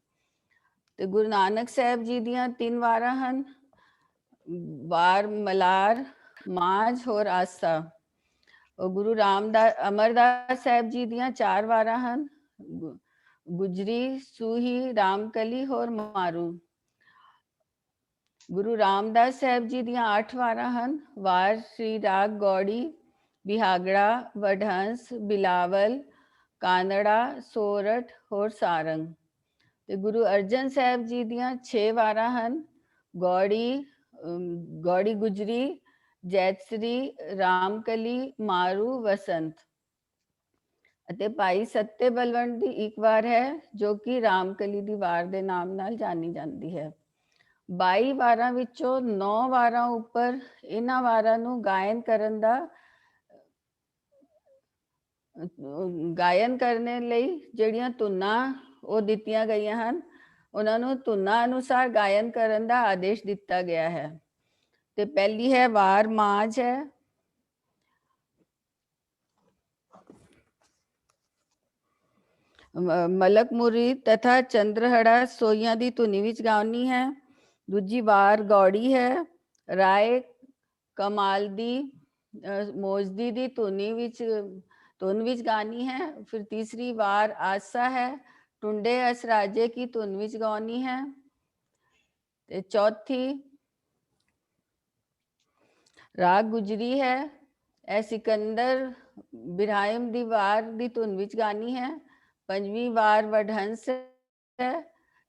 ਤੇ ਗੁਰੂ ਨਾਨਕ ਸਾਹਿਬ ਜੀ ਦੀਆਂ 3 ਵਾਰਾਂ ਹਨ, ਵਾਰ ਮਲਾਰ, ਮਾਝ ਹੋਰ ਆਸਾ। ਉਹ ਗੁਰੂ ਅਮਰਦਾਸ ਸਾਹਿਬ ਜੀ ਦੀਆਂ 4 ਵਾਰਾਂ ਹਨ, ਗੁਜਰੀ, ਸੂਹੀ, ਰਾਮਕਲੀ ਹੋਰ ਮਾਰੂ। ਗੁਰੂ ਰਾਮਦਾਸ ਸਾਹਿਬ ਜੀ ਦੀਆਂ 8 ਵਾਰਾਂ ਹਨ, ਵਾਰ ਸ੍ਰੀ ਰਾਗ ਗੌੜੀ, ਬਿਹਾਗੜਾ, ਵਡਹੰਸ, ਬਿਲਾਵਲ, ਕਾਨੜਾ, ਸੋਰਠ ਹੋਰ ਸਾਰੰਗ। ਤੇ ਗੁਰੂ ਅਰਜਨ ਸਾਹਿਬ ਜੀ ਦੀਆਂ 6 ਵਾਰਾਂ ਹਨ, ਗੌੜੀ ਗੁਜਰੀ, ਜੈਤਸਰੀ, ਰਾਮਕਲੀ, ਮਾਰੂ, ਵਸੰਤ। ਅਤੇ ਭਾਈ ਸੱਤੇ ਬਲਵੰਡ ਦੀ ਇੱਕ ਵਾਰ ਹੈ ਜੋ ਕਿ ਰਾਮਕਲੀ ਦੀ ਵਾਰ ਦੇ ਨਾਮ ਨਾਲ ਜਾਣੀ ਜਾਂਦੀ ਹੈ। 22 ਵਾਰਾਂ ਵਿੱਚੋਂ 9 ਵਾਰਾਂ ਉੱਪਰ ਇਹਨਾਂ ਵਾਰਾਂ ਨੂੰ ਗਾਇਨ ਕਰਨ ਲਈ ਜਿਹੜੀਆਂ ਧੁਨਾਂ ਉਹ ਦਿੱਤੀਆਂ ਗਈਆਂ ਹਨ, ਉਹਨਾਂ ਨੂੰ ਧੁਨਾਂ ਅਨੁਸਾਰ ਗਾਇਨ ਕਰਨ ਦਾ ਆਦੇਸ਼ ਦਿੱਤਾ ਗਿਆ ਹੈ। ਤੇ ਪਹਿਲੀ ਹੈ ਵਾਰ ਮਾਝ ਹੈ। ਮਲਕ ਮੁਰੀ ਤਥਾ ਚੰਦਰਹੜਾ ਸੋਈਆਂ ਦੀ ਧੁਨੀ ਵਿੱਚ ਗਾਉਣੀ ਹੈ। ਦੂਜੀ ਵਾਰ ਗੌੜੀ ਹੈ। ਰਾਏ ਕਮਾਲ ਦੀ ਮੋਜਦੀ ਦੀ ਧੁਨ ਵਿੱਚ ਗਾਣੀ ਹੈ। ਫਿਰ ਤੀਸਰੀ ਵਾਰ ਆਸਾ ਹੈ, ਟੁੰਡੇ ਅਸਰਾਜੇ की ਧੁਨ ਵਿੱਚ ਗਾਉਣੀ ਹੈ। ਤੇ ਚੌਥੀ ਰਾਗ ਗੁਜਰੀ ਹੈ। ਇਹ ਸਿਕੰਦਰ ਬਿਰਹਾਇਮ ਦੀ ਵਾਰ ਦੀ ਧੁਨ ਵਿੱਚ ਗਾਣੀ ਹੈ। ਪੰਜਵੀਂ ਵਾਰ ਵਡਹੰਸ ਹੈ।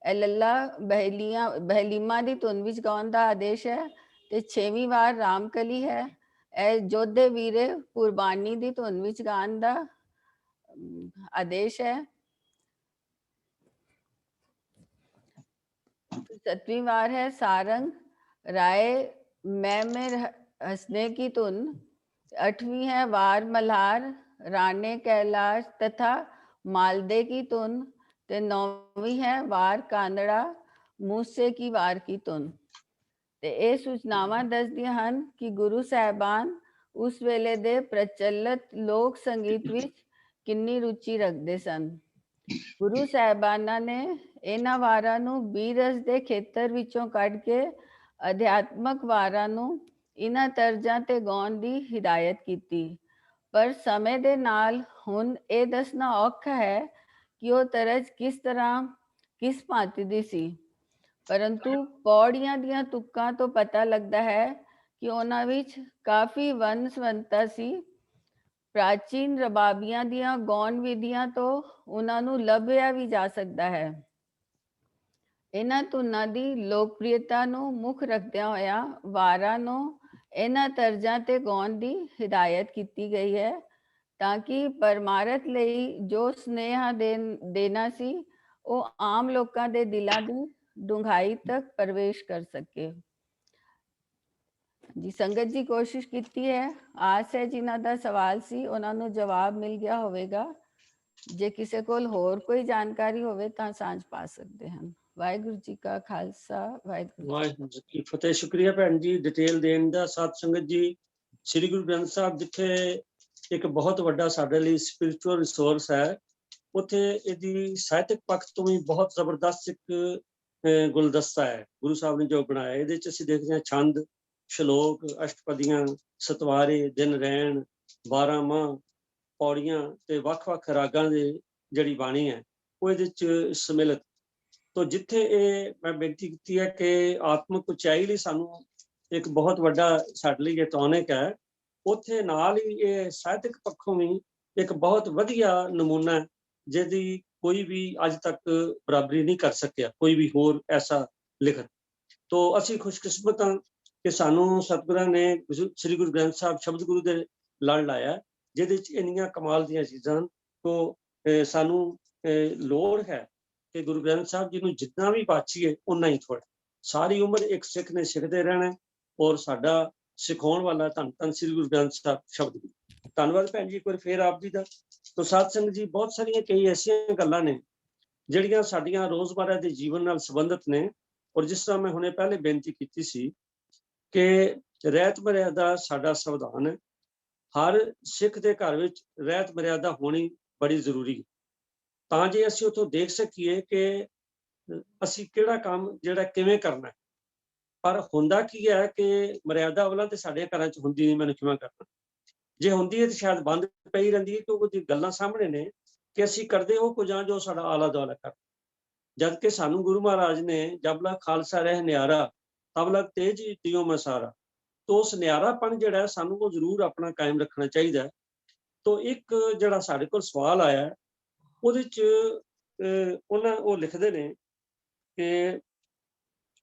ਇਹ ਲੱਲਾ ਬਹਿਲੀਮਾ ਦੀ ਧੁਨ ਵਿੱਚ ਗਾਉਣ ਦਾ ਆਦੇਸ਼ ਹੈ। ਤੇ 6ਵੀਂ ਵਾਰ ਰਾਮਕਲੀ ਹੈ। ਇਹ ਜੋਧੇ ਵੀਰੇ ਕੁਰਬਾਨੀ ਦੀ ਧੁਨ ਵਿੱਚ ਗਾਉਣ ਦਾ ਆਦੇਸ਼ ਹੈ। 7ਵੀਂ वार है सारंग राय मैं में हंसने की धुन। 8वीं है वार मल्हार राणे कैलाश तथा मालदे की धुन। ते 9वीं है वार कांदड़ा मूसे की वार की धुन। ਤੇ ਇਹ ਸੂਚਨਾਵਾਂ ਦੱਸਦੀਆਂ ਹਨ ਕਿ ਗੁਰੂ ਸਾਹਿਬਾਨ ਉਸ ਵੇਲੇ ਦੇ ਪ੍ਰਚਲਿਤ ਲੋਕ ਸੰਗੀਤ ਵਿੱਚ ਕਿੰਨੀ ਰੁਚੀ ਰੱਖਦੇ ਸਨ। ਗੁਰੂ ਸਾਹਿਬਾਨਾਂ ਨੇ ਇਹਨਾਂ ਵਾਰਾਂ ਨੂੰ ਬੀਰਸ ਦੇ ਖੇਤਰ ਵਿੱਚੋਂ ਕੱਢ ਕੇ ਅਧਿਆਤਮਕ ਵਾਰਾਂ ਨੂੰ ਇਹਨਾਂ ਤਰਜ਼ਾਂ ਤੇ ਗਾਉਣ ਦੀ ਹਿਦਾਇਤ ਕੀਤੀ। ਪਰ ਸਮੇਂ ਦੇ ਨਾਲ ਹੁਣ ਇਹ ਦੱਸਣਾ ਔਖਾ ਹੈ ਕਿ ਉਹ ਤਰਜ਼ ਕਿਸ ਭਾਂਤੀ ਦੀ ਸੀ, ਪਰੰਤੂ ਪੌੜੀਆਂ ਦੀਆਂ ਤੁਕਾਂ ਤੋਂ ਪਤਾ ਲੱਗਦਾ ਹੈ ਕਿ ਉਹਨਾਂ ਵਿੱਚ ਕਾਫੀ ਵੰਨ-ਸੁਵੰਨਤਾ ਸੀ। ਪ੍ਰਾਚੀਨ ਰਬਾਬੀਆਂ ਦੀਆਂ ਗਾਉਣ ਵਿਧੀਆਂ ਤੋਂ ਉਹਨਾਂ ਨੂੰ ਲੱਭਿਆ ਵੀ ਜਾ ਸਕਦਾ ਹੈ। ਇਹਨਾਂ ਧੁਨਾਂ ਦੀ ਲੋਕਪ੍ਰਿਯਤਾ ਨੂੰ ਮੁੱਖ ਰੱਖਦਿਆਂ ਹੋਇਆ ਵਾਰਾਂ ਨੂੰ ਇਹਨਾਂ ਤਰਜ਼ਾਂ ਤੇ ਗਾਉਣ ਦੀ ਹਿਦਾਇਤ ਕੀਤੀ ਗਈ ਹੈ ਤਾਂ ਕਿ ਪਰਮਾਰਥ ਲਈ ਜੋ ਸੁਨੇਹਾ ਦੇਣਾ ਸੀ ਉਹ ਆਮ ਲੋਕਾਂ ਦੇ ਦਿਲਾਂ ਦੀ ਡੂੰਘਾਈ ਤੱਕ ਪ੍ਰਵੇਸ਼ ਕਰ ਸਕੇ। ਜੀ ਸੰਗਤ ਜੀ ਕੋਸ਼ਿਸ਼ ਕੀਤੀ ਹੈ, ਆਸ ਹੈ ਜਿਨ੍ਹਾਂ ਦਾ ਸਵਾਲ ਸੀ ਉਹਨਾਂ ਨੂੰ ਜਵਾਬ ਮਿਲ ਗਿਆ ਹੋਵੇਗਾ। ਜੇ ਕਿਸੇ ਕੋਲ ਹੋਰ ਕੋਈ ਜਾਣਕਾਰੀ ਹੋਵੇ ਤਾਂ ਸਾਂਝ ਪਾ ਸਕਦੇ ਹਨ। ਵਾਹਿਗੁਰੂ ਜੀ ਕਾ ਖਾਲਸਾ, ਵਾਹਿਗੁਰੂ ਜੀ ਕੀ ਫਤਿਹ। ਸ਼ੁਕਰੀਆ ਭੈਣ ਜੀ ਡਿਟੇਲ ਦੇਣ ਦਾ। ਸਾਧ ਸੰਗਤ ਜੀ, ਸ੍ਰੀ ਗੁਰੂ ਗ੍ਰੰਥ ਸਾਹਿਬ ਜਿੱਥੇ ਇੱਕ ਬਹੁਤ ਵੱਡਾ ਸਾਡੇ ਲਈ ਸਪਿਰਿਚੁਅਲ ਰਿਸੋਰਸ ਹੈ, ਉੱਥੇ ਇਹਦੀ ਸਾਹਿਤਕ ਪੱਖ ਤੋਂ ਵੀ ਬਹੁਤ ਜ਼ਬਰਦਸਤ ਇੱਕ ਗੁਲਦਸਤਾ ਹੈ ਗੁਰੂ ਸਾਹਿਬ ਨੇ ਜੋ ਬਣਾਇਆ। ਇਹਦੇ 'ਚ ਅਸੀਂ ਦੇਖਦੇ ਹਾਂ ਛੰਦ, ਸ਼ਲੋਕ, ਅਸ਼ਟਪਦੀਆਂ, ਸਤਵਾਰੇ, ਦਿਨ ਰੈਣ, 12 ਮਾਹ, ਪੌੜੀਆਂ ਤੇ ਵੱਖ-ਵੱਖ ਰਾਗਾਂ ਦੇ ਜਿਹੜੀ ਬਾਣੀ ਹੈ ਉਹ ਇਹਦੇ 'ਚ ਸਮਿਲਿਤ। ਤੋ ਜਿੱਥੇ ਇਹ ਮੈਂ ਬੇਨਤੀ ਕੀਤੀ ਹੈ ਕਿ ਆਤਮਿਕ ਉਚਾਈ ਲਈ ਸਾਨੂੰ ਇੱਕ ਬਹੁਤ ਵੱਡਾ ਸਾਡੇ ਲਈ ਇਹ ਟੌਨਿਕ ਹੈ, ਉੱਥੇ ਨਾਲ ਹੀ ਇਹ ਸਾਹਿਤਕ ਪੱਖੋਂ ਵੀ ਇੱਕ ਬਹੁਤ ਵਧੀਆ ਨਮੂਨਾ ਜਿਹਦੀ ਕੋਈ ਵੀ ਅੱਜ ਤੱਕ ਬਰਾਬਰੀ ਨਹੀਂ ਕਰ ਸਕਿਆ ਕੋਈ ਵੀ ਹੋਰ ਐਸਾ ਲਿਖਤ। ਤੋ ਅਸੀਂ ਖੁਸ਼ਕਿਸਮਤ ਹਾਂ ਕਿ ਸਾਨੂੰ ਸਤਿਗੁਰਾਂ ਨੇ ਸ੍ਰੀ ਗੁਰੂ ਗ੍ਰੰਥ ਸਾਹਿਬ ਸ਼ਬਦ ਗੁਰੂ ਦੇ ਲੜ ਲਾਇਆ, ਜਿਹਦੇ 'ਚ ਇੰਨੀਆਂ ਕਮਾਲ ਦੀਆਂ ਚੀਜ਼ਾਂ। ਤੋ ਸਾਨੂੰ ਲੋੜ ਹੈ ਕਿ ਗੁਰੂ ਗ੍ਰੰਥ ਸਾਹਿਬ ਜੀ ਨੂੰ ਜਿੰਨਾ ਵੀ ਬਾਚੀਏ ਉਨਾ ਹੀ ਥੋੜ੍ਹਾ। ਸਾਰੀ ਉਮਰ ਇੱਕ ਸਿੱਖ ਨੇ ਸਿੱਖਦੇ ਰਹਿਣਾ ਔਰ ਸਾਡਾ ਸਿਖਾਉਣ ਵਾਲਾ ਧੰਨ ਧੰਨ ਸ੍ਰੀ ਗੁਰੂ ਗ੍ਰੰਥ ਸਾਹਿਬ ਸ਼ਬਦ ਗੁਰੂ। ਧੰਨਵਾਦ ਭੈਣ ਜੀ ਇੱਕ ਵਾਰ ਫੇਰ ਆਪ ਜੀ ਦਾ। ਤੋ ਸਾਧ ਸੰਗਤ ਜੀ, ਬਹੁਤ ਸਾਰੀਆਂ ਕਈ ਐਸੀਆਂ ਗੱਲਾਂ ਨੇ ਜਿਹੜੀਆਂ ਸਾਡੀਆਂ ਰੋਜ਼ਮर्रा ਦੇ ਜੀਵਨ ਨਾਲ ਸੰਬੰਧਿਤ ਨੇ। ਔਰ ਜਿਸ ਤਰ੍ਹਾਂ ਮੈਂ ਹੁਣੇ ਪਹਿਲੇ ਬੇਨਤੀ ਕੀਤੀ ਸੀ ਕਿ ਰਹਿਤ ਮਰਿਆਦਾ ਸਾਡਾ ਸੰਵਿਧਾਨ ਹੈ। ਹਰ ਸਿੱਖ ਦੇ ਘਰ ਵਿੱਚ ਰਹਿਤ ਮਰਿਆਦਾ ਹੋਣੀ ਬੜੀ ਜ਼ਰੂਰੀ ਹੈ ਤਾਂ ਜੇ ਅਸੀਂ ਉੱਥੋਂ ਦੇਖ ਸਕੀਏ ਕਿ ਅਸੀਂ ਕਿਹੜਾ ਕੰਮ ਜਿਹੜਾ ਕਿਵੇਂ ਕਰਨਾ ਹੈ। ਪਰ ਹੁੰਦਾ ਕੀ ਹੈ ਕਿ ਮਰਿਆਦਾ ਵਾਲਾ ਤੇ ਸਾਡੇ ਘਰਾਂ 'ਚ ਹੁੰਦੀ ਨਹੀਂ, ਮੈਨੂੰ ਕਿਵੇਂ ਕਰਨਾ। ਜੇ ਹੁੰਦੀ ਹੈ ਤਾਂ ਸ਼ਾਇਦ ਬੰਦ ਪਈ ਰਹਿੰਦੀ ਹੈ ਕਿਉਂਕਿ ਉਹਦੀ ਗੱਲਾਂ ਸਾਹਮਣੇ ਨੇ ਕਿ ਅਸੀਂ ਕਰਦੇ ਉਹ ਕੁਝ ਜੋ ਸਾਡਾ ਆਲਾ ਦੁਆਲਾ ਕਰ। ਜਦ ਕਿ ਸਾਨੂੰ ਗੁਰੂ ਮਹਾਰਾਜ ਨੇ ਜਬਲਾ ਖਾਲਸਾ ਰਹਿ ਨਿਆਰਾ ਤਬਲਾ ਤੇਜ ਦਿਓ ਮਸਾਰਾ, ਤੋ ਉਸ ਨਿਆਰਾਪਣ ਜਿਹੜਾ ਸਾਨੂੰ ਉਹ ਜ਼ਰੂਰ ਆਪਣਾ ਕਾਇਮ ਰੱਖਣਾ ਚਾਹੀਦਾ ਹੈ। ਤੋ ਇੱਕ ਜਿਹੜਾ ਸਾਡੇ ਕੋਲ ਸਵਾਲ ਆਇਆ ਉਹਦੇ 'ਚ ਉਹ ਲਿਖਦੇ ਨੇ ਕਿ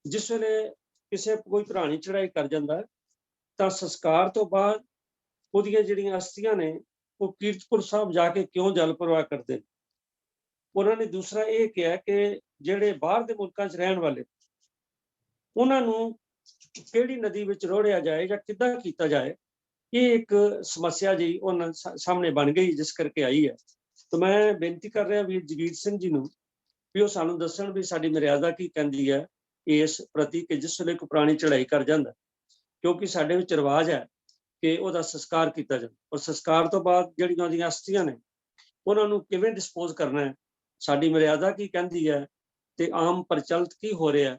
ਜਿਸ ਵੇਲੇ ਕਿਸੇ ਕੋਈ ਪੁਰਾਣੀ ਚੜ੍ਹਾਈ ਕਰ ਜਾਂਦਾ ਤਾਂ ਸੰਸਕਾਰ ਤੋਂ ਬਾਅਦ ਉਹਦੀਆਂ ਜਿਹੜੀਆਂ ਅਸਥੀਆਂ ਨੇ ਉਹ ਕੀਰਤਪੁਰ ਸਾਹਿਬ ਜਾ ਕੇ ਕਿਉਂ ਜਲ ਪ੍ਰਵਾਹ ਕਰਦੇ। ਉਹਨਾਂ ਨੇ ਦੂਸਰਾ ਇਹ ਕਿਹਾ ਕਿ ਜਿਹੜੇ ਬਾਹਰ ਦੇ ਮੁਲਕਾਂ 'ਚ ਰਹਿਣ ਵਾਲੇ ਉਹਨਾਂ ਨੂੰ ਕਿਹੜੀ ਨਦੀ ਵਿੱਚ ਰੋੜਿਆ ਜਾਏ ਜਾਂ ਕਿੱਦਾਂ ਕੀਤਾ ਜਾਏ। ਇਹ ਇੱਕ ਸਮੱਸਿਆ ਜੀ ਉਹਨਾਂ ਸਾਹਮਣੇ ਬਣ ਗਈ ਜਿਸ ਕਰਕੇ ਆਈ ਹੈ। ਤਾਂ ਮੈਂ ਬੇਨਤੀ ਕਰ ਰਿਹਾ ਵੀਰ ਜਗੀਰ ਸਿੰਘ ਜੀ ਨੂੰ ਵੀ ਉਹ ਸਾਨੂੰ ਦੱਸਣ ਵੀ ਸਾਡੀ ਮਰਿਆਦਾ ਕੀ ਕਹਿੰਦੀ ਹੈ ਇਸ ਪ੍ਰਤੀ ਕਿ ਜਿਸ ਵੇਲੇ ਕੋਈ ਪੁਰਾਣੀ ਚੜ੍ਹਾਈ ਕਰ ਜਾਂਦਾ, ਕਿਉਂਕਿ ਸਾਡੇ ਵਿੱਚ ਰਿਵਾਜ ਹੈ ਕਿ ਉਹਦਾ ਸੰਸਕਾਰ ਕੀਤਾ ਜਾਂਦਾ ਔਰ ਸੰਸਕਾਰ ਤੋਂ ਬਾਅਦ ਜਿਹੜੀਆਂ ਉਹਦੀਆਂ ਅਸਥੀਆਂ ਨੇ ਉਹਨਾਂ ਨੂੰ ਕਿਵੇਂ ਡਿਸਪੋਜ਼ ਕਰਨਾ ਹੈ, ਸਾਡੀ ਮਰਿਆਦਾ ਕੀ ਕਹਿੰਦੀ ਹੈ ਤੇ ਆਮ ਪ੍ਰਚਲਿਤ ਕੀ ਹੋ ਰਿਹਾ,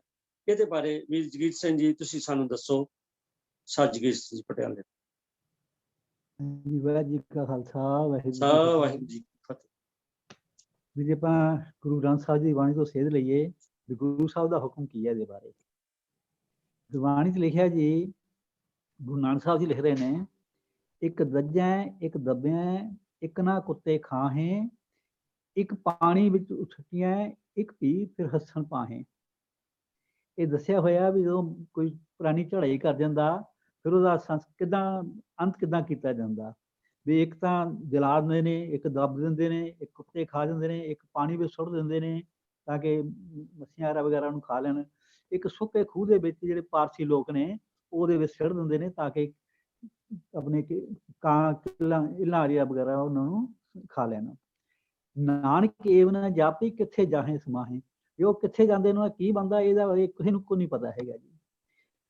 ਇਹਦੇ ਬਾਰੇ ਵੀਰ ਜਗੀਰ ਸਿੰਘ ਜੀ ਤੁਸੀਂ ਸਾਨੂੰ ਦੱਸੋ। ਜਗੀਰ ਸਿੰਘ ਪਟਿਆਲੇ। ਵਾਹਿਗੁਰੂ ਜੀ ਕਾ ਖਾਲਸਾ, ਵਾਹਿਗੁਰੂ ਜੀ ਕੀ ਫਤਿਹ। ਵੀ ਜੇ ਆਪਾਂ ਗੁਰੂ ਗ੍ਰੰਥ ਸਾਹਿਬ ਜੀ ਦੀ ਬਾਣੀ ਤੋਂ ਸੇਧ ਲਈਏ ਵੀ ਗੁਰੂ ਸਾਹਿਬ ਦਾ ਹੁਕਮ ਕੀ ਹੈ ਇਹਦੇ ਬਾਰੇ। ਗੁਰਬਾਣੀ 'ਚ ਲਿਖਿਆ ਜੀ, ਗੁਰੂ ਨਾਨਕ ਸਾਹਿਬ ਜੀ ਲਿਖ ਰਹੇ ਨੇ, ਇੱਕ ਦੱਜੈ ਇੱਕ ਦੱਬਿਆ ਇੱਕ ਨਾ ਕੁੱਤੇ ਖਾਹੇ, ਇੱਕ ਪਾਣੀ ਵਿੱਚ ਉਛਟੀਆਂ ਇੱਕ ਪੀ ਫਿਰ ਹੱਸਣ ਪਾਹੇ। ਇਹ ਦੱਸਿਆ ਹੋਇਆ ਵੀ ਜਦੋਂ ਕੋਈ ਪੁਰਾਣੀ ਚੜ੍ਹਾਈ ਕਰ ਜਾਂਦਾ ਫਿਰ ਉਹਦਾ ਅੰਤ ਕਿੱਦਾਂ ਕੀਤਾ ਜਾਂਦਾ। ਵੀ ਇੱਕ ਤਾਂ ਜਲਾ ਦਿੰਦੇ ਨੇ, ਇੱਕ ਦੱਬ ਦਿੰਦੇ ਨੇ, ਇੱਕ ਕੁੱਤੇ ਖਾ ਜਾਂਦੇ ਨੇ, ਇੱਕ ਪਾਣੀ ਵਿੱਚ ਸੁੱਟ ਦਿੰਦੇ ਨੇ ਤਾਂ ਕਿ ਮੱਛੀਆਂ ਵਗੈਰਾ ਨੂੰ ਖਾ ਲੈਣ। ਇੱਕ ਸੁੱਕੇ ਖੂਹ ਦੇ ਵਿੱਚ ਜਿਹੜੇ ਪਾਰਸੀ ਲੋਕ ਨੇ ਉਹਦੇ ਵਿੱਚ ਸਿੱਟ ਦਿੰਦੇ ਨੇ ਤਾਂ ਕਿ ਆਪਣੇ ਕਾਂ ਇਲਾਰੀਆ ਵਗੈਰਾ ਉਹਨਾਂ ਨੂੰ ਖਾ ਲੈਣ। ਨਾਨਕ ਏਵ ਨਾ ਜਾਪੀ ਕਿੱਥੇ ਜਾਹੇ ਸਮਾਹੇ, ਵੀ ਉਹ ਕਿੱਥੇ ਜਾਂਦੇ ਨੇ ਕੀ ਬਣਦਾ ਇਹਦਾ ਕਿਸੇ ਨੂੰ ਕੋਈ ਨਹੀਂ ਪਤਾ ਹੈਗਾ ਜੀ।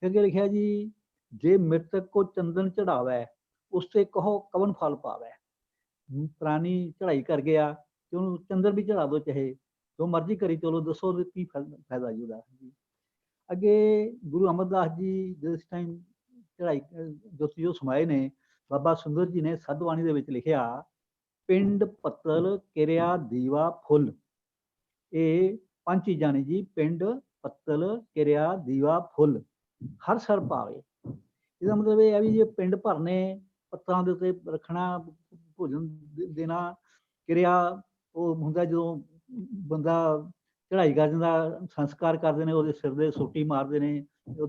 ਅੱਗੇ ਲਿਖਿਆ ਜੀ, ਜੇ ਮ੍ਰਿਤਕ ਕੋ ਚੰਦਨ ਚੜਾਵੈ ਉਸ ਤੇ ਕਹੋ ਕਵਨ ਫਲ ਪਾਵੈ। ਪ੍ਰਾਣੀ ਚੜਾਈ ਕਰ ਗਿਆ ਤੇ ਉਹਨੂੰ ਚੰਦਨ ਵੀ ਚੜਾ ਦੋ, ਚਾਹੇ ਜੋ ਮਰਜ਼ੀ ਕਰੀ ਚਲੋ, ਦੱਸੋ ਕੀ ਫਾਇਦਾ ਜੀ ਉਹਦਾ। ਅੱਗੇ ਗੁਰੂ ਅਮਰਦਾਸ ਜੀ ਜਿਸ ਟਾਈਮ ਚੜਾਈ ਜੋ ਸਮਾਏ ਨੇ, ਬਾਬਾ ਸੁੰਦਰ ਜੀ ਨੇ ਸਾਧੂਬਾਣੀ ਦੇ ਵਿੱਚ ਲਿਖਿਆ, ਪਿੰਡ ਪੱਤਲ ਕਿਰਿਆ ਦੀਵਾ ਫੁੱਲ। ਇਹ 5 ਚੀਜ਼ਾਂ ਨੇ ਜੀ, ਪਿੰਡ ਪੱਤਲ ਕਿਰਿਆ ਦੀਵਾ ਫੁੱਲ ਹਰ ਸਰ ਪਾਵੇ। ਇਹਦਾ ਮਤਲਬ ਇਹ ਹੈ ਵੀ ਜੇ ਪਿੰਡ ਭਰਨੇ, ਪੱਤਰਾਂ ਦੇ ਉੱਤੇ ਰੱਖਣਾ, ਭੋਜਨ ਦੇਣਾ, ਕਿਰਿਆ ਉਹ ਹੁੰਦਾ ਜਦੋਂ ਬੰਦਾ ਚੜਾਈ ਕਰ ਜਾਂਦਾ, ਸੰਸਕਾਰ ਕਰਦੇ ਨੇ, ਉਹਦੇ ਸਿਰ ਦੇ ਸੋਟੀ ਮਾਰਦੇ ਨੇ, ਉਹ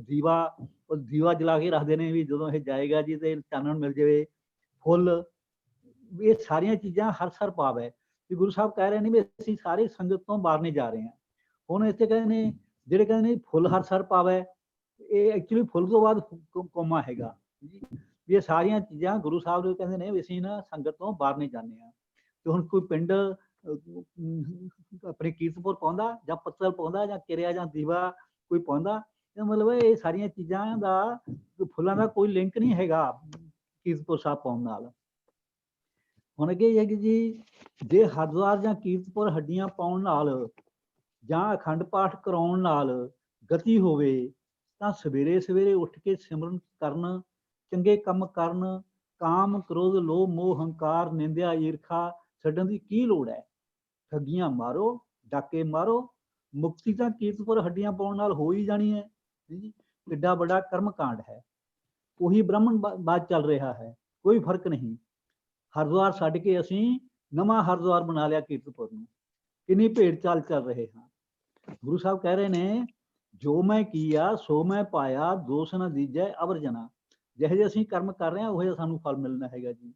ਦੀਵਾ ਜਲਾ ਕੇ ਰੱਖਦੇ ਨੇ ਵੀ ਜਦੋਂ ਇਹ ਜਾਏਗਾ ਜੀ ਤੇ ਚਾਨਣ ਮਿਲ ਜਾਵੇ। ਫੁੱਲ, ਇਹ ਸਾਰੀਆਂ ਚੀਜ਼ਾਂ ਹਰ ਸਰ ਪਾਵ ਹੈ ਵੀ ਗੁਰੂ ਸਾਹਿਬ ਕਹਿ ਰਹੇ ਨੇ ਵੀ ਅਸੀਂ ਸਾਰੀ ਸੰਗਤ ਤੋਂ ਮਾਰਨੇ ਜਾ ਰਹੇ ਹਾਂ। ਹੁਣ ਇੱਥੇ ਕਹਿੰਦੇ ਨੇ, ਜਿਹੜੇ ਕਹਿੰਦੇ ਨੇ ਫੁੱਲ ਹਰ ਸਰ ਪਾਵੈ, ਇਹ ਐਕਚੁਅਲੀ ਫੁੱਲ ਤੋਂ ਬਾਅਦ ਕੋਮਾ ਹੈਗਾ ਜੀ। ਵੀ ਇਹ ਸਾਰੀਆਂ ਚੀਜ਼ਾਂ ਗੁਰੂ ਸਾਹਿਬ ਨੂੰ ਕਹਿੰਦੇ ਨੇ ਵੀ ਅਸੀਂ ਨਾ ਸੰਗਤ ਤੋਂ ਬਾਹਰ ਜਾਂਦੇ ਹਾਂ। ਤੇ ਹੁਣ ਕੋਈ ਪਿੰਡ ਆਪਣੇ ਕੀਰਤਪੁਰ ਪਾਉਂਦਾ ਜਾਂ ਪੱਤਲ ਪਾਉਂਦਾ ਜਾਂ ਕਿਰਿਆ ਜਾਂ ਦੀਵਾ ਕੋਈ ਪਾਉਂਦਾ, ਇਹਦਾ ਮਤਲਬ ਇਹ ਸਾਰੀਆਂ ਚੀਜ਼ਾਂ ਦਾ ਫੁੱਲਾਂ ਦਾ ਕੋਈ ਲਿੰਕ ਨਹੀਂ ਹੈਗਾ ਕੀਰਤਪੁਰ ਸਾਹਿਬ ਪਾਉਣ ਨਾਲ। ਹੁਣ ਅੱਗੇ ਇਹ ਹੈ ਕਿ ਜੀ, ਜੇ ਹਰਿਦੁਆਰ ਜਾਂ ਕੀਰਤਪੁਰ ਹੱਡੀਆਂ ਪਾਉਣ ਨਾਲ ਜਾਂ ਅਖੰਡ ਪਾਠ ਕਰਾਉਣ ਨਾਲ ਗਤੀ ਹੋਵੇ ਤਾਂ ਸਵੇਰੇ ਸਵੇਰੇ ਉੱਠ ਕੇ ਸਿਮਰਨ ਕਰਨ, ਚੰਗੇ ਕੰਮ ਕਰਨ, ਕਾਮ ਕ੍ਰੋਧ ਲੋਭ ਮੋਹ ਹੰਕਾਰ ਨਿੰਦਿਆ ਈਰਖਾ ਛੱਡਣ ਦੀ ਕੀ ਲੋੜ ਹੈ। ਠੱਗੀਆਂ ਮਾਰੋ, ਡਾਕੇ ਮਾਰੋ, ਮੁਕਤੀ ਤਾਂ ਕੀਰਤਪੁਰ ਹੱਡੀਆਂ ਪਾਉਣ ਨਾਲ ਹੋ ਹੀ ਜਾਣੀ ਹੈ ਜੀ। ਕਿੱਡਾ ਵੱਡਾ ਕਰਮ ਕਾਂਡ ਹੈ। ਉਹੀ ਬ੍ਰਾਹਮਣ ਬਾਦ ਚੱਲ ਰਿਹਾ ਹੈ, ਕੋਈ ਫਰਕ ਨਹੀਂ। ਹਰਿਦੁਆਰ ਛੱਡ ਕੇ ਅਸੀਂ ਨਵਾਂ ਹਰਿਦੁਆਰ ਬਣਾ ਲਿਆ ਕੀਰਤਪੁਰ ਨੂੰ। ਕਿੰਨੀ ਭੇਡ ਚਾਲ ਚੱਲ ਰਹੇ ਹਾਂ। ਗੁਰੂ ਸਾਹਿਬ ਕਹਿ ਰਹੇ ਨੇ, ਜੋ ਮੈਂ ਕੀਆ ਸੋ ਮੈਂ ਪਾਇਆ, ਦੋਸ਼ ਨਾ ਦੀਜੈ ਅਵਰ ਜਨਾ। ਜਿਹੇ ਜਿਹੇ ਅਸੀਂ ਕਰਮ ਕਰ ਰਹੇ ਹਾਂ ਉਹ ਸਾਨੂੰ ਫਲ ਮਿਲਣਾ ਹੈਗਾ ਜੀ।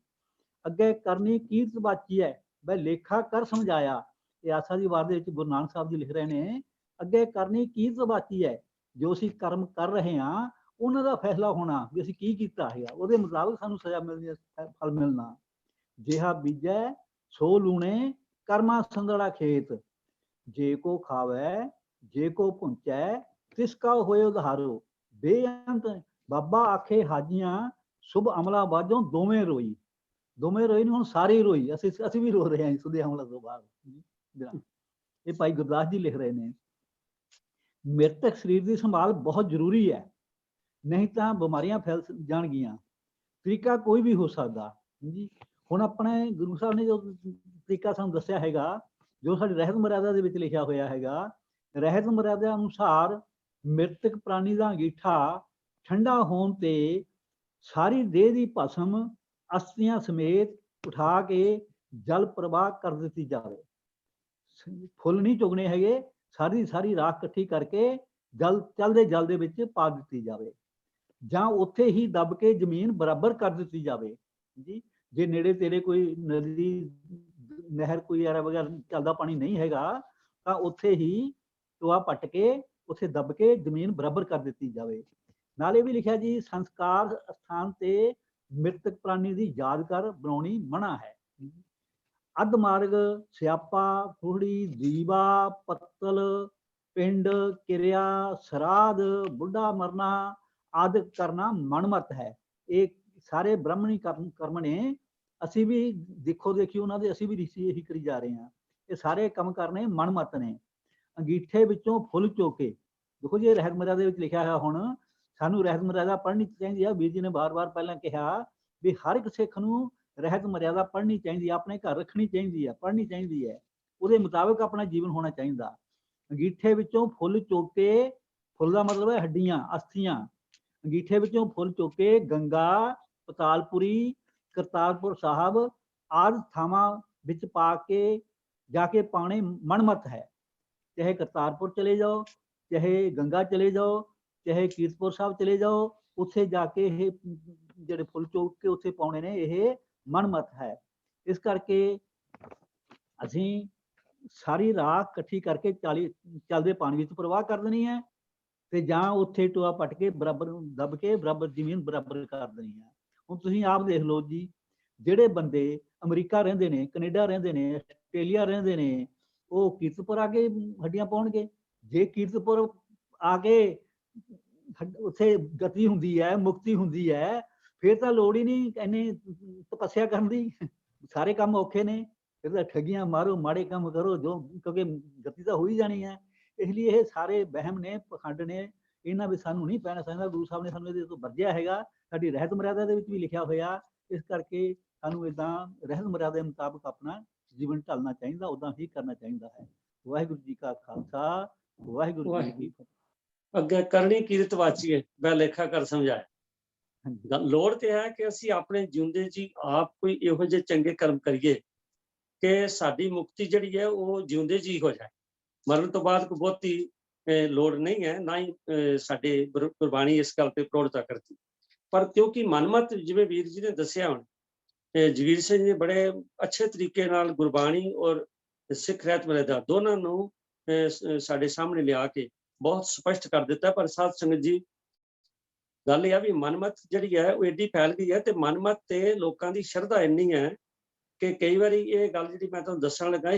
ਅੱਗੇ ਕਰਨੀ ਕੀਰਤ ਬਾਚੀ ਹੈ, ਬਈ ਲੇਖਾ ਕਰ ਸਮਝਾਇਆ। ਇਹ ਆਸਾ ਦੀ ਵਾਰ ਦੇ ਵਿੱਚ ਗੁਰੂ ਨਾਨਕ ਸਾਹਿਬ ਜੀ ਲਿਖ ਰਹੇ ਨੇ, ਅੱਗੇ ਕਰਨੀ ਕੀਰਤ ਬਾਚੀ ਹੈ, ਜੋ ਅਸੀਂ ਕਰਮ ਕਰ ਰਹੇ ਹਾਂ ਉਹਨਾਂ ਦਾ ਫੈਸਲਾ ਹੋਣਾ ਵੀ ਅਸੀਂ ਕੀ ਕੀਤਾ ਹੈਗਾ, ਉਹਦੇ ਮੁਤਾਬਕ ਸਾਨੂੰ ਸਜ਼ਾ ਮਿਲਣੀ ਹੈ, ਫਲ ਮਿਲਣਾ। ਜਿਹਾ ਬੀਜੈ ਸੋ ਲੂਣੇ ਕਰਮਾ ਸੰਦੜਾ ਖੇਤ, ਜੇ ਕੋ ਖਾਵੈ ਜੇ ਕੋ ਪੁੰਚੈ ਤਿਸ ਕਾ ਹੋਏ ਉਧਾਰੋ। ਬੇਅੰਤ ਬਾਬਾ ਆਖੇ ਹਾਜੀਆਂ ਸ਼ੁਭ ਅਮਲਾ ਬਾਝੋਂ ਦੋਵੇਂ ਰੋਈ। ਦੋਵੇਂ ਰੋਈ ਨਹੀਂ, ਹੁਣ ਸਾਰੇ ਰੋਈ। ਅਸੀਂ ਵੀ ਰੋ ਰਹੇ ਹਾਂ ਸੁਦੇ ਹਮਲਾ ਤੋਂ ਬਾਅਦ। ਇਹ ਭਾਈ ਗੁਰਦਾਸ ਜੀ ਲਿਖ ਰਹੇ ਨੇ, ਮ੍ਰਿਤਕ ਸਰੀਰ ਦੀ ਸੰਭਾਲ ਬਹੁਤ ਜ਼ਰੂਰੀ ਹੈ, ਨਹੀਂ ਤਾਂ ਬਿਮਾਰੀਆਂ ਫੈਲ ਜਾਣਗੀਆਂ। ਤਰੀਕਾ ਕੋਈ ਵੀ ਹੋ ਸਕਦਾ ਜੀ। ਹੁਣ ਆਪਣੇ ਗੁਰੂ ਸਾਹਿਬ ਨੇ ਜੋ ਤਰੀਕਾ ਸਾਨੂੰ ਦੱਸਿਆ ਹੈਗਾ, ਜੋ ਸਾਡੀ ਰਹਿਤ ਮਰਿਆਦਾ ਦੇ ਵਿੱਚ ਲਿਖਿਆ ਹੋਇਆ ਹੈਗਾ, ਰਹਿਤ ਮਰਿਆਦਾ ਅਨੁਸਾਰ ਮ੍ਰਿਤਕ ਪ੍ਰਾਣੀ ਦਾ ਅੰਗੀਠਾ ਠੰਡਾ ਹੋਣ ਤੇ ਸਾਰੀ ਦੇਹ ਦੀ ਭਸਮ ਅਸਥੀਆਂ ਸਮੇਤ ਉਠਾ ਕੇ ਜਲ ਪ੍ਰਵਾਹ ਕਰ ਦਿੱਤੀ ਜਾਵੇ। ਫੁੱਲ ਨਹੀਂ ਚੁਗਣੇ ਹੈਗੇ, ਸਾਰੀ ਰਾਖ ਇਕੱਠੀ ਕਰਕੇ ਚੱਲਦੇ ਜਲ ਦੇ ਵਿੱਚ ਪਾ ਦਿੱਤੀ ਜਾਵੇ, ਜਾਂ ਉੱਥੇ ਹੀ ਦੱਬ ਕੇ ਜ਼ਮੀਨ ਬਰਾਬਰ ਕਰ ਦਿੱਤੀ ਜਾਵੇ ਜੀ। ਜੇ ਨੇੜੇ ਤੇੜੇ ਕੋਈ ਨਦੀ ਨਹਿਰ ਕੋਈ ਐਰਾ ਵਗੈਰਾ ਚੱਲਦਾ ਪਾਣੀ ਨਹੀਂ ਹੈਗਾ ਤਾਂ ਉੱਥੇ ਹੀ ਟੋਆ ਪੱਟ ਕੇ ਉੱਥੇ ਦੱਬ ਕੇ ਜ਼ਮੀਨ ਬਰਾਬਰ ਕਰ ਦਿੱਤੀ ਜਾਵੇ। ਨਾਲ ਇਹ ਵੀ ਲਿਖਿਆ ਜੀ, ਸੰਸਕਾਰ ਸਥਾਨ ਤੇ ਮ੍ਰਿਤਕ ਪ੍ਰਾਣੀ ਦੀ ਯਾਦਗਾਰ ਬਣਾਉਣੀ ਮਨਾ ਹੈ। ਅੱਧ ਮਾਰਗ ਸਿਆਪਾ ਫੁਹੜੀ ਦੀਵਾ ਪੱਤਲ ਪਿੰਡ ਕਿਰਿਆ ਸਰਾਧ ਬੁੱਢਾ ਮਰਨਾ ਆਦਿ ਕਰਨਾ ਮਨਮਤ ਹੈ। ਇਹ ਸਾਰੇ ਬ੍ਰਾਹਮਣੀ ਕਰਮ ਨੇ। ਅਸੀਂ ਵੀ ਦੇਖੋ ਦੇਖੀ ਉਹਨਾਂ ਦੇ, ਅਸੀਂ ਵੀ ਇਹੀ ਕਰੀ ਜਾ ਰਹੇ ਹਾਂ। ਇਹ ਸਾਰੇ ਕੰਮ ਕਰਨੇ ਮਨਮਤ ਨੇ। ਅੰਗੀਠੇ ਵਿੱਚੋਂ ਫੁੱਲ ਚੋਕੇ, ਦੇਖੋ ਜੀ ਰਹਿਤ ਮਰਿਆਦਾ ਦੇ ਵਿੱਚ ਲਿਖਿਆ ਹੋਇਆ। ਹੁਣ ਸਾਨੂੰ ਰਹਿਤ ਮਰਿਆਦਾ ਪੜ੍ਹਨੀ ਚਾਹੀਦੀ ਆ। ਵੀਰ ਜੀ ਨੇ ਵਾਰ-ਵਾਰ ਪਹਿਲਾਂ ਕਿਹਾ ਵੀ ਹਰ ਇੱਕ ਸਿੱਖ ਨੂੰ ਰਹਿਤ ਮਰਿਆਦਾ ਪੜ੍ਹਨੀ ਚਾਹੀਦੀ ਹੈ, ਆਪਣੇ ਘਰ ਰੱਖਣੀ ਚਾਹੀਦੀ ਹੈ, ਪੜ੍ਹਨੀ ਚਾਹੀਦੀ ਹੈ। ਉਹਦੇ ਮੁਤਾਬਕ ਆਪਣਾ ਜੀਵਨ ਹੋਣਾ ਚਾਹੀਦਾ। ਅੰਗੀਠੇ ਵਿੱਚੋਂ ਫੁੱਲ ਚੋਕੇ, ਫੁੱਲ ਦਾ ਮਤਲਬ ਹੈ ਹੱਡੀਆਂ, ਅਸਥੀਆਂ। ਅੰਗੀਠੇ ਵਿੱਚੋਂ ਫੁੱਲ ਚੋਕੇ ਗੰਗਾ, ਪਤਾਲਪੁਰੀ, ਕਰਤਾਰਪੁਰ ਸਾਹਿਬ ਆਦਿ ਥਾਵਾਂ ਵਿੱਚ ਪਾ ਕੇ ਜਾ ਕੇ ਪਾਉਣੇ ਮਨਮਤ ਹੈ। ਚਾਹੇ ਕਰਤਾਰਪੁਰ ਚਲੇ ਜਾਓ, ਚਾਹੇ ਗੰਗਾ ਚਲੇ ਜਾਓ, ਚਾਹੇ ਕੀਰਤਪੁਰ ਸਾਹਿਬ ਚਲੇ ਜਾਓ, ਉੱਥੇ ਜਾ ਕੇ ਇਹ ਜਿਹੜੇ ਫੁੱਲ ਚੁੱਕ ਕੇ ਉੱਥੇ ਪਾਉਣੇ ਨੇ, ਇਹ ਮਨਮਤ ਹੈ। ਇਸ ਕਰਕੇ ਅਸੀਂ ਸਾਰੀ ਰਾਖ ਇਕੱਠੀ ਕਰਕੇ ਚੱਲਦੇ ਪਾਣੀ ਵਿੱਚ ਪ੍ਰਵਾਹ ਕਰ ਦੇਣੀ ਹੈ ਤੇ ਜਾਂ ਉੱਥੇ ਟੋਆ ਪੱਟ ਕੇ ਬਰਾਬਰ ਦੱਬ ਕੇ ਬਰਾਬਰ ਜ਼ਮੀਨ ਬਰਾਬਰ ਕਰ ਦੇਣੀ ਹੈ। ਹੁਣ ਤੁਸੀਂ ਆਪ ਦੇਖ ਲਓ ਜੀ, ਜਿਹੜੇ ਬੰਦੇ ਅਮਰੀਕਾ ਰਹਿੰਦੇ ਨੇ, ਕੈਨੇਡਾ ਰਹਿੰਦੇ ਨੇ, ਆਸਟ੍ਰੇਲੀਆ ਰਹਿੰਦੇ ਨੇ, ਉਹ ਕੀਰਤਪੁਰ ਆ ਕੇ ਹੱਡੀਆਂ ਪਾਉਣਗੇ। ਜੇ ਕੀਰਤਪੁਰ ਆ ਕੇ ਉੱਥੇ ਗਤੀ ਹੁੰਦੀ ਹੈ, ਮੁਕਤੀ ਹੁੰਦੀ ਹੈ, ਫਿਰ ਤਾਂ ਲੋੜ ਹੀ ਨਹੀਂ ਇੰਨੀ ਤਪੱਸਿਆ ਕਰਨ ਦੀ। ਸਾਰੇ ਕੰਮ ਔਖੇ ਨੇ, ਫਿਰ ਤਾਂ ਠੱਗੀਆਂ ਮਾਰੋ, ਮਾੜੇ ਕੰਮ ਕਰੋ, ਜੋ ਕਿਉਂਕਿ ਗਤੀ ਤਾਂ ਹੋ ਹੀ ਜਾਣੀ ਹੈ। ਇਸ ਲਈ ਇਹ ਸਾਰੇ ਵਹਿਮ ਨੇ, ਪਖੰਡ ਨੇ, ਇਹਨਾਂ ਵਿੱਚ ਸਾਨੂੰ ਨਹੀਂ ਪੈਣਾ ਚਾਹੀਦਾ। ਗੁਰੂ ਸਾਹਿਬ ਨੇ ਸਾਨੂੰ ਇਹਦੇ ਤੋਂ ਵਰਜਿਆ ਹੈਗਾ, ਸਾਡੀ ਰਹਿਤ ਮਰਿਆਦਾ ਦੇ ਵਿੱਚ ਵੀ ਲਿਖਿਆ ਹੋਇਆ। ਇਸ ਕਰਕੇ ਸਾਨੂੰ ਏਦਾਂ ਰਹਿਤ ਮਰਿਆਦਾ ਦੇ ਮੁਤਾਬਕ ਆਪਣਾ ਜੀਵਨ ਢਾਲਣਾ ਚਾਹੀਦਾ, ਉਦਾਂ ਹੀ ਕਰਨਾ ਚਾਹੀਦਾ ਹੈ। ਵਾਹਿਗੁਰੂ ਜੀ ਕਾ ਖਾਲਸਾ, ਵਾਹਿਗੁਰੂ ਜੀ ਕੀ ਫਤਿਹ। ਅੱਗੇ ਕਰਨੀ ਕੀਰਤ ਵਾਚੀਏ ਵੈ ਲੇਖਾ ਕਰ ਸਮਝਾਇਆ। ਲੋੜ ਤੇ ਹੈ ਕਿ ਅਸੀਂ ਆਪਣੇ ਜਿਉਂਦੇ ਜੀ ਆਪ ਕੋਈ ਇਹੋ ਜਿਹੇ ਚੰਗੇ ਕਰਮ ਕਰੀਏ ਕਿ ਸਾਡੀ ਮੁਕਤੀ ਜਿਹੜੀ ਹੈ ਉਹ ਜਿਉਂਦੇ ਜੀ ਹੋ ਜਾਏ। ਮਰਨ ਤੋਂ ਬਾਅਦ ਕੋਈ ਬਹੁਤੀ ਲੋੜ ਨਹੀਂ ਹੈ, ਨਾ ਹੀ ਸਾਡੇ ਗੁਰਬਾਣੀ ਇਸ ਗੱਲ ਤੇ ਪ੍ਰੋੜਤਾ ਕਰਦੀ। ਪਰ ਕਿਉਂਕਿ ਮਨਮਤ, ਜਿਵੇਂ ਵੀਰ ਜੀ ਨੇ ਦੱਸਿਆ, ਹੁਣ ਜਗੀਰ ਸਿੰਘ ਜੀ ਬੜੇ ਅੱਛੇ ਤਰੀਕੇ ਨਾਲ ਗੁਰਬਾਣੀ ਔਰ ਸਿੱਖ ਰਹਿਤ ਮਰਿਆਦਾ ਦੋਨਾਂ ਨੂੰ ਸਾਡੇ ਸਾਹਮਣੇ ਲਿਆ ਕੇ ਬਹੁਤ ਸਪਸ਼ਟ ਕਰ ਦਿੱਤਾ। ਪਰ ਸਾਧ ਸੰਗਤ ਜੀ, ਗੱਲ ਇਹ ਆ ਵੀ ਮਨਮਤ ਜਿਹੜੀ ਹੈ ਉਹ ਏਡੀ ਫੈਲ ਗਈ ਹੈ ਤੇ ਮਨਮਤ ਤੇ ਲੋਕਾਂ ਦੀ ਸ਼ਰਧਾ ਇੰਨੀ ਹੈ ਕਿ ਕਈ ਵਾਰੀ ਇਹ ਗੱਲ ਜਿਹੜੀ ਮੈਂ ਤੁਹਾਨੂੰ ਦੱਸਣ ਲੱਗਾ,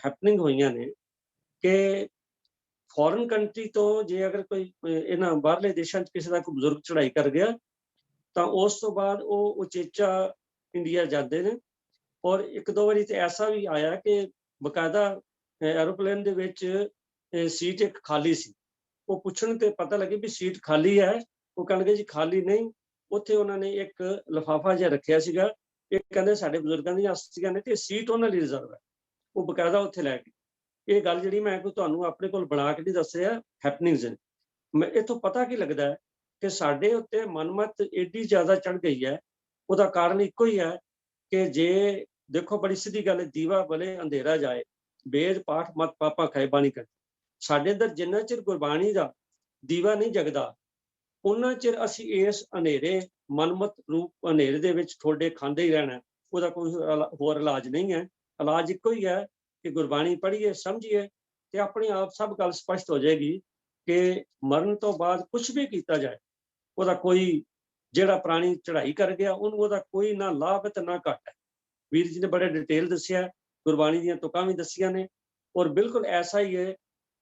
ਹੈਪਨਿੰਗ ਹੋਈਆਂ ਨੇ ਕਿ ਫੋਰਨ ਕੰਟਰੀ ਤੋਂ ਜੇ ਅਗਰ ਕੋਈ ਇਹਨਾਂ ਬਾਹਰਲੇ ਦੇਸ਼ਾਂ 'ਚ ਕਿਸੇ ਦਾ ਕੋਈ ਬਜ਼ੁਰਗ ਚੜ੍ਹਾਈ ਕਰ ਗਿਆ ਤਾਂ ਉਸ ਤੋਂ ਬਾਅਦ ਉਹ ਉਚੇਚਾ ਇੰਡੀਆ ਜਾਂਦੇ ਨੇ। ਔਰ ਇੱਕ ਦੋ ਵਾਰੀ ਤੇ ਐਸਾ ਵੀ ਆਇਆ ਕਿ ਬਕਾਇਦਾ ਐਰੋਪਲੇਨ ਦੇ ਵਿੱਚ ਸੀਟ ਇੱਕ ਖਾਲੀ ਸੀ। ਉਹ ਪੁੱਛਣ ਤੇ ਪਤਾ ਲੱਗੇ ਵੀ ਸੀਟ ਖਾਲੀ ਹੈ। ਉਹ ਕਹਿਣਗੇ ਜੀ ਖਾਲੀ ਨਹੀਂ, ਉੱਥੇ ਉਹਨਾਂ ਨੇ ਇੱਕ ਲਿਫਾਫਾ ਜਿਹਾ ਰੱਖਿਆ ਸੀਗਾ, ਇਹ ਕਹਿੰਦੇ ਸਾਡੇ ਬਜ਼ੁਰਗਾਂ ਦੀਆਂ ਅਸਥੀਆਂ ਨੇ ਤੇ ਸੀਟ ਉਹਨਾਂ ਲਈ ਰਿਜ਼ਰਵ ਹੈ। ਉਹ ਬਕਾਇਦਾ ਉੱਥੇ ਲੈ ਗਏ। ਇਹ ਗੱਲ ਜਿਹੜੀ ਮੈਂ ਕੋਈ ਤੁਹਾਨੂੰ ਆਪਣੇ ਕੋਲ ਬਣਾ ਕੇ ਨਹੀਂ ਦੱਸਿਆ, ਹੈਪਨਿੰਗਸ ਨੇ। ਮੈਂ ਇੱਥੋਂ ਪਤਾ ਕੀ ਲੱਗਦਾ ਹੈ ਕਿ ਸਾਡੇ ਉੱਤੇ ਮਨਮਤ ਏਡੀ ਜ਼ਿਆਦਾ ਚੜ੍ਹ ਗਈ ਹੈ। ਉਹਦਾ ਕਾਰਨ ਇੱਕੋ ਹੀ ਹੈ ਕਿ ਜੇ ਦੇਖੋ, ਬੜੀ ਸਿੱਧੀ ਗੱਲ ਹੈ, ਦੀਵਾ ਬਲੇ ਅੰਧੇਰਾ ਜਾਏ, ਵੇਦ ਪਾਠ ਮਤ ਪਾਪਾ ਖਾਏ ਬਾਣੀ ਕਰ। ਸਾਡੇ ਅੰਦਰ ਜਿੰਨਾ ਚਿਰ ਗੁਰਬਾਣੀ ਦਾ ਦੀਵਾ ਨਹੀਂ ਜਗਦਾ, ਉਹਨਾਂ ਚਿਰ ਅਸੀਂ ਇਸ ਹਨੇਰੇ ਮਨਮਤ ਰੂਪ ਹਨੇਰੇ ਦੇ ਵਿੱਚ ਠੋਡੇ ਖਾਂਦੇ ਹੀ ਰਹਿਣਾ। ਉਹਦਾ ਕੋਈ ਹੋਰ ਇਲਾਜ ਨਹੀਂ ਹੈ। ਇਲਾਜ ਇੱਕੋ ਹੀ ਹੈ ਕਿ ਗੁਰਬਾਣੀ ਪੜ੍ਹੀਏ, ਸਮਝੀਏ ਤੇ ਆਪਣੇ ਆਪ ਸਭ ਗੱਲ ਸਪਸ਼ਟ ਹੋ ਜਾਏਗੀ ਕਿ ਮਰਨ ਤੋਂ ਬਾਅਦ ਕੁਝ ਵੀ ਕੀਤਾ ਜਾਏ, ਉਹਦਾ ਕੋਈ, ਜਿਹੜਾ ਪ੍ਰਾਣੀ ਚੜ੍ਹਾਈ ਕਰ ਗਿਆ ਉਹਨੂੰ ਉਹਦਾ ਕੋਈ ਨਾ ਲਾਭ ਤੇ ਨਾ ਘਾਟ ਹੈ। ਵੀਰ ਜੀ ਨੇ ਬੜੇ ਡਿਟੇਲ ਦੱਸਿਆ, ਗੁਰਬਾਣੀ ਦੀਆਂ ਤੁਕਾਂ ਵੀ ਦੱਸੀਆਂ ਨੇ। ਔਰ ਬਿਲਕੁਲ ਐਸਾ ਹੀ ਹੈ।